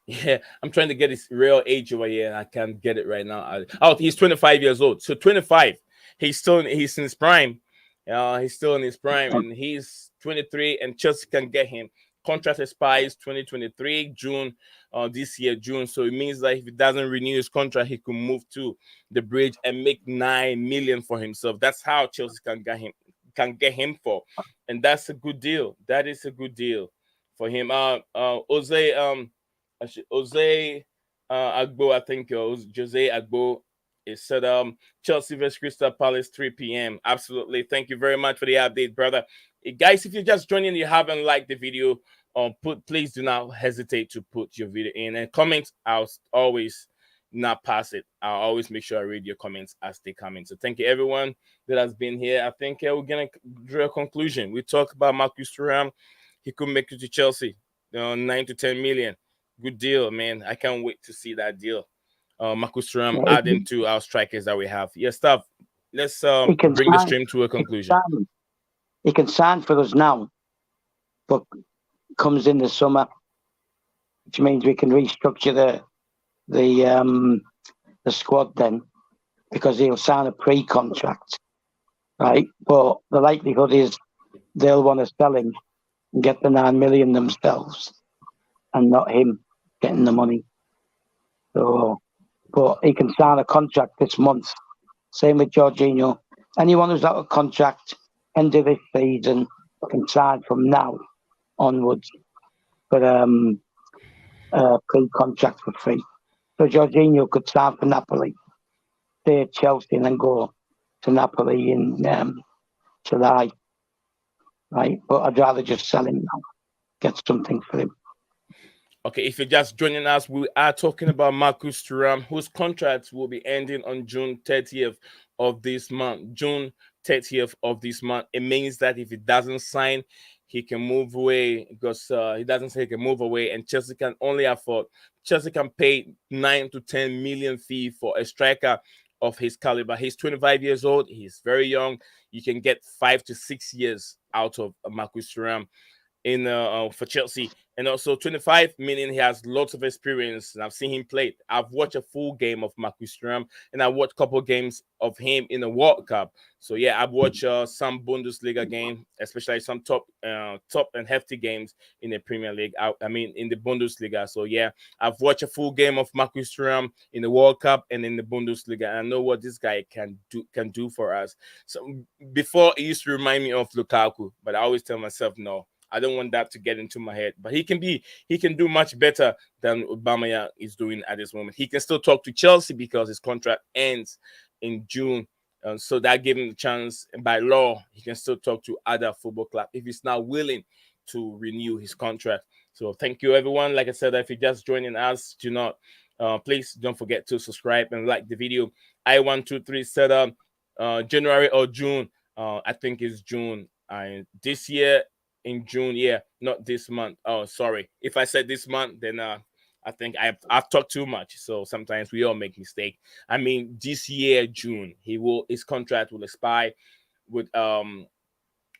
Yeah, I'm trying to get his real age over here, and I can't get it right now. He's 25 years old. So 25, he's in his prime. He's still in his prime, and he's 23, and Chelsea can get him. Contract expires 2023 June, this year June. So it means that if he doesn't renew his contract, he could move to the bridge and make 9 million for himself. That's how Chelsea can get him for, and that's a good deal. That is a good deal for him. Jose Agbo, I think Jose Agbo is said Chelsea vs Crystal Palace 3 p.m. Absolutely. Thank you very much for the update, brother. Guys, if you're just joining, you haven't liked the video, please do not hesitate to put your video in and comments. I'll always not pass it. I'll always make sure I read your comments as they come in. So thank you everyone that has been here. I think we're gonna draw a conclusion. We talked about Marcus Thuram. He could make it to Chelsea, 9 to 10 million. Good deal, man. I can't wait to see that deal. Marcus Thuram adding to our strikers that we have. Yeah, stuff. Let's bring the stream to a conclusion. He can sign for us now, but comes in the summer, which means we can restructure the squad then, because he'll sign a pre-contract, right? But the likelihood is they'll want to sell him and get the 9 million themselves, and not him getting the money. So, but he can sign a contract this month. Same with Jorginho. Anyone who's out of contract end of this season can sign from now onwards, but pre-contract for free. So Jorginho could sign for Napoli, stay at Chelsea, and then go to Napoli in July. Right, but I'd rather just sell him now, get something for him. Okay, if you're just joining us, we are talking about Marcus Thuram, whose contract will be ending on June 30th of this month. June 30th of this month. It means that if he doesn't sign, he can move away, because he doesn't say he can move away, and Chelsea can pay 9 to 10 million fee for a striker of his caliber. He's 25 years old. He's very young. You can get 5 to 6 years out of Marcus Thuram for Chelsea. And also 25, meaning he has lots of experience, and I've seen him play. I've watched a full game of Marcus Thuram, and I watched a couple of games of him in the World Cup. So yeah, I've watched some Bundesliga game, especially some top and hefty games in the Premier League. In the Bundesliga. So yeah, I've watched a full game of Marcus Thuram in the World Cup and in the Bundesliga, and I know what this guy can do for us. So before, it used to remind me of Lukaku, but I always tell myself, no, I don't want that to get into my head. But he can do much better than Aubameyang is doing at this moment. He can still talk to Chelsea because his contract ends in June. So that gave him the chance. And by law, he can still talk to other football clubs if he's not willing to renew his contract. So thank you, everyone. Like I said, if you're just joining us, please don't forget to subscribe and like the video. I123 set up January or June. I think it's June. This year, in June, yeah, not this month. Oh, sorry. If I said this month, then I think I've talked too much. So sometimes we all make mistakes. I mean, this year, June, his contract will expire with Borussia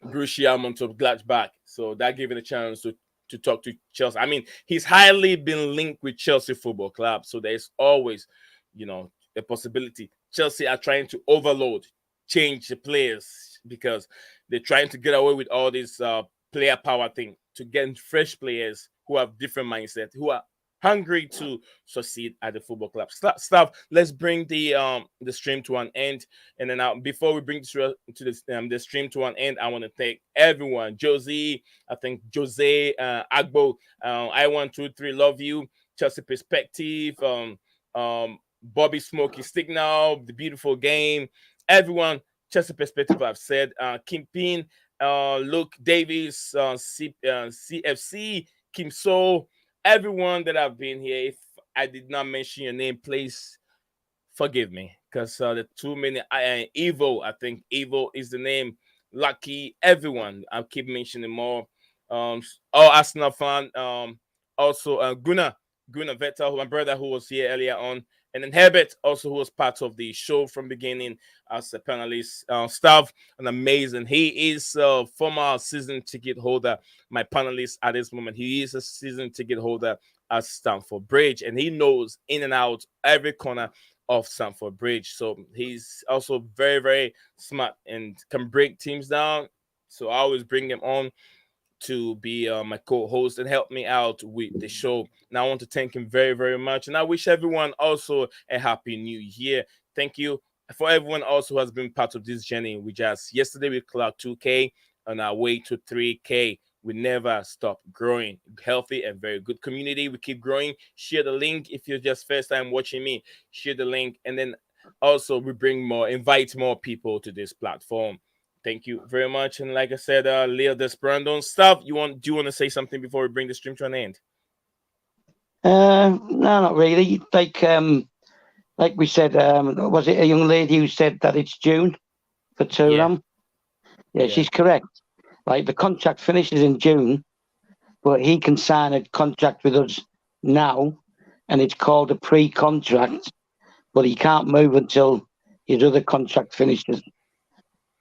Mönchengladbach. So that gave it a chance to talk to Chelsea. I mean, he's highly been linked with Chelsea Football Club. So there's always, a possibility. Chelsea are trying to change the players, because they're trying to get away with all this player power thing, to get fresh players who have different mindset, who are hungry to succeed at the football club. Stuff. Let's bring the stream to an end, and then before we bring the stream to an end, I want to thank everyone. Jose Agbo, I123, love you. Chelsea Perspective, Bobby Smokey Signal, the beautiful game. Everyone, Chelsea Perspective, I've said. Kimpin, Luke Davis, CFC, Kim So, everyone that have been here. If I did not mention your name, please forgive me, because the too many. Evo, I think Evo is the name. Lucky, everyone. I'll keep mentioning more. Arsenal fan. Also Gunnar Vetter, my brother who was here earlier on, and then Herbert also who was part of the show from beginning as a panelist. Staff and amazing. He is a former season ticket holder. My panelist at this moment, he is a season ticket holder at Stamford Bridge, and he knows in and out every corner of Stamford Bridge. So he's also very, very smart and can break teams down. So I always bring him on to be my co-host and help me out with the show. And I want to thank him very, very much. And I wish everyone also a happy new year. Thank you for everyone also who has been part of this journey. We just yesterday we clocked 2K on our way to 3K. We never stop growing. Healthy and very good community. We keep growing. Share the link if you're just first time watching me. Share the link, and then also we invite more people to this platform. Thank you very much. And like I said, Leo Desperando stuff. Do you want to say something before we bring the stream to an end? No, not really. Like we said, was it a young lady who said that it's June for Thuram? Yeah, she's correct. Like the contract finishes in June, but he can sign a contract with us now, and it's called a pre-contract. But he can't move until his other contract finishes.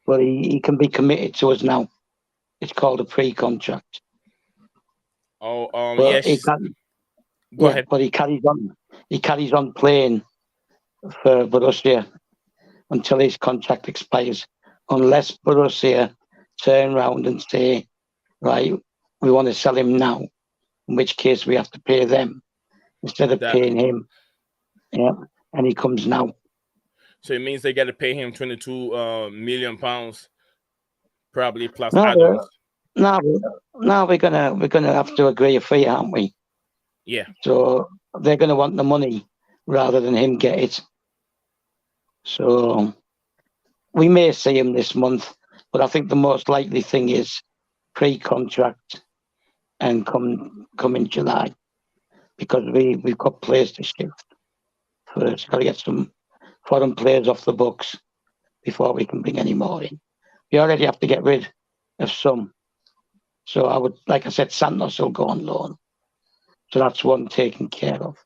But he can be committed to us now. It's called a pre-contract. Yes. Go ahead. But he carries on. He carries on playing for Borussia until his contract expires, unless Borussia turn around and say, right, we want to sell him now, in which case we have to pay them instead of paying him. Yeah, and he comes now. So it means they got to pay him £22 million, probably plus add-ons. Now we're gonna have to agree a fee, aren't we? Yeah. So they're gonna want the money rather than him get it. So we may see him this month, but I think the most likely thing is pre-contract and come in July, because we've got players to shift first. Got to get some foreign players off the books before we can bring any more in. We already have to get rid of some. So I would, like I said, Santos will go on loan. So that's one taken care of.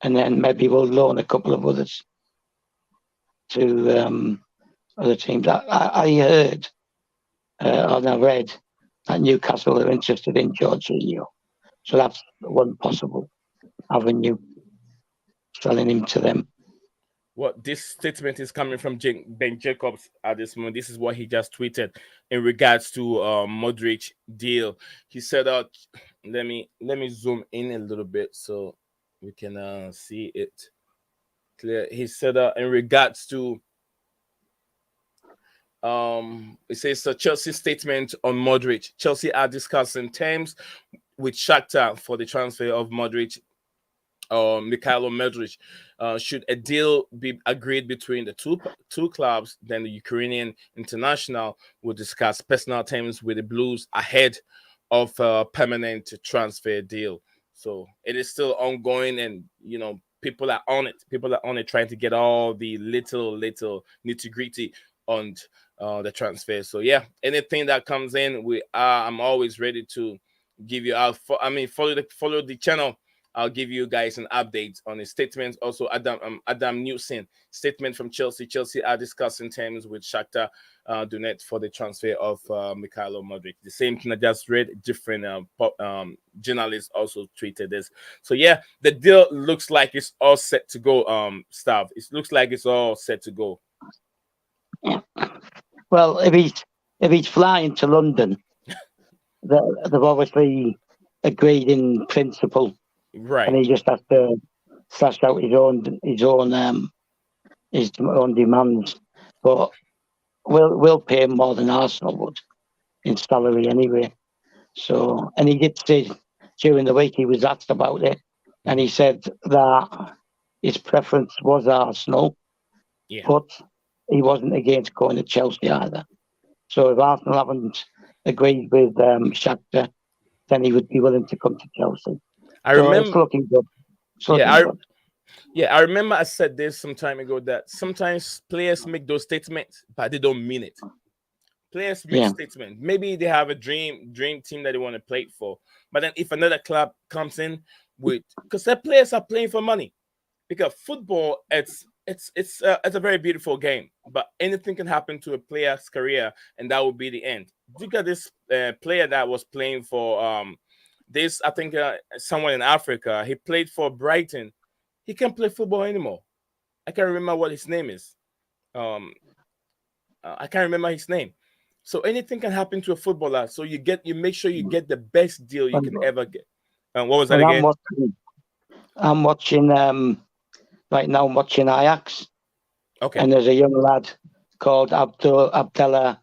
And then maybe we'll loan a couple of others to other teams. I heard and I read that Newcastle are interested in Jorginho. So that's one possible avenue, selling him to them. What this statement is coming from Ben Jacobs at this moment. This is what he just tweeted in regards to Mudryk deal. He said, let me zoom in a little bit so we can see it clear. He said in regards to it says a Chelsea statement on Mudryk. Chelsea are discussing terms with Shakhtar for the transfer of Mudryk. Mykhailo Mudryk. Should a deal be agreed between the two clubs, then the Ukrainian international will discuss personal terms with the Blues ahead of a permanent transfer deal. So it is still ongoing, and people are on it. People are on it, trying to get all the little nitty-gritty on the transfer. So yeah, anything that comes in, I'm always ready to give you out. Follow the channel. I'll give you guys an update on his statement. Also, Adam Newson statement from Chelsea. Chelsea are discussing terms with Shakhtar Donetsk for the transfer of Mykhailo Mudryk. The same thing I just read. Different journalists also tweeted this. So yeah, the deal looks like it's all set to go. Stav, it looks like it's all set to go. Yeah. Well, if he's flying to London, they've obviously agreed in principle. Right. And he just has to slash out his own demands. But we'll pay him more than Arsenal would in salary anyway. So, and he did say during the week, he was asked about it, and he said that his preference was Arsenal, but he wasn't against going to Chelsea either. So if Arsenal haven't agreed with Shakhtar, then he would be willing to come to Chelsea. I remember. It's looking good. I remember I said this some time ago that sometimes players make those statements, but they don't mean it. Players make statements. Maybe they have a dream team that they want to play for. But then if another club comes in with, because their players are playing for money. Because football, it's a very beautiful game, but anything can happen to a player's career, and that would be the end. Look at this player that was playing for I think someone in Africa. He played for Brighton. He can't play football anymore. I can't remember what his name is. I can't remember his name. So anything can happen to a footballer. So you make sure you get the best deal you can ever get. What was that again? I'm watching right now. I'm watching Ajax. Okay. And there's a young lad called Abdullah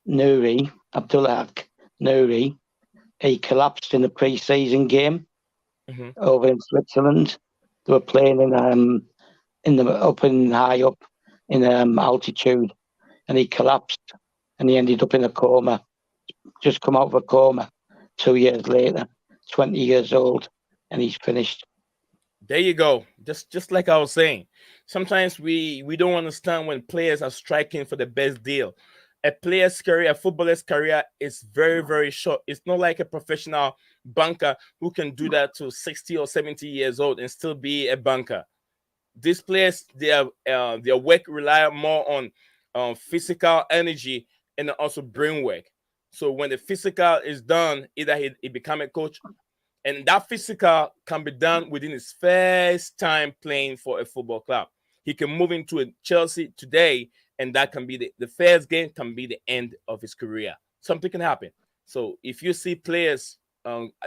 Nouri. He collapsed in the pre-season game over in Switzerland. They were playing high up in altitude, and he collapsed, and he ended up in a coma. Just come out of a coma 2 years later, 20 years old, and he's finished. There you go. Just like I was saying, sometimes we don't understand when players are striking for the best deal. A player's career, a footballer's career is very, very short. It's not like a professional banker who can do that to 60 or 70 years old and still be a banker. These players, their work rely more on physical energy and also brain work. So when the physical is done, either he become a coach, and that physical can be done within his first time playing for a football club. He can move into a Chelsea today, and that can be the first game can be the end of his career. Something can happen. So if you see players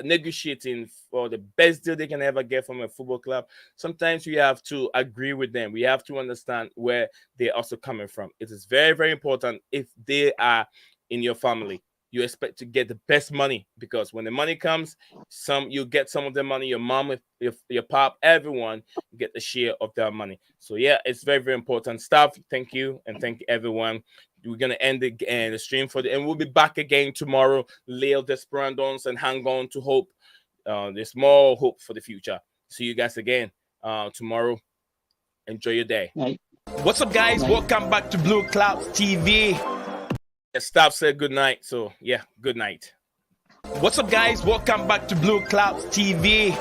negotiating for the best deal they can ever get from a football club, sometimes we have to agree with them. We have to understand where they're also coming from. It is very, very important if they are in your family. You expect to get the best money, because when the money comes, you get some of the money. Your mom, your pop, everyone get the share of that money. So yeah, it's very, very important stuff. Thank you, and thank everyone. We're gonna end the stream and we'll be back again tomorrow. Leo Desperandons, and hang on to hope. There's more hope for the future. See you guys again tomorrow. Enjoy your day. Right. What's up, guys? Right. Welcome back to Blue Clouds TV. Staff said good night, so yeah, good night. What's up, guys? Welcome back to Blue Clouds TV.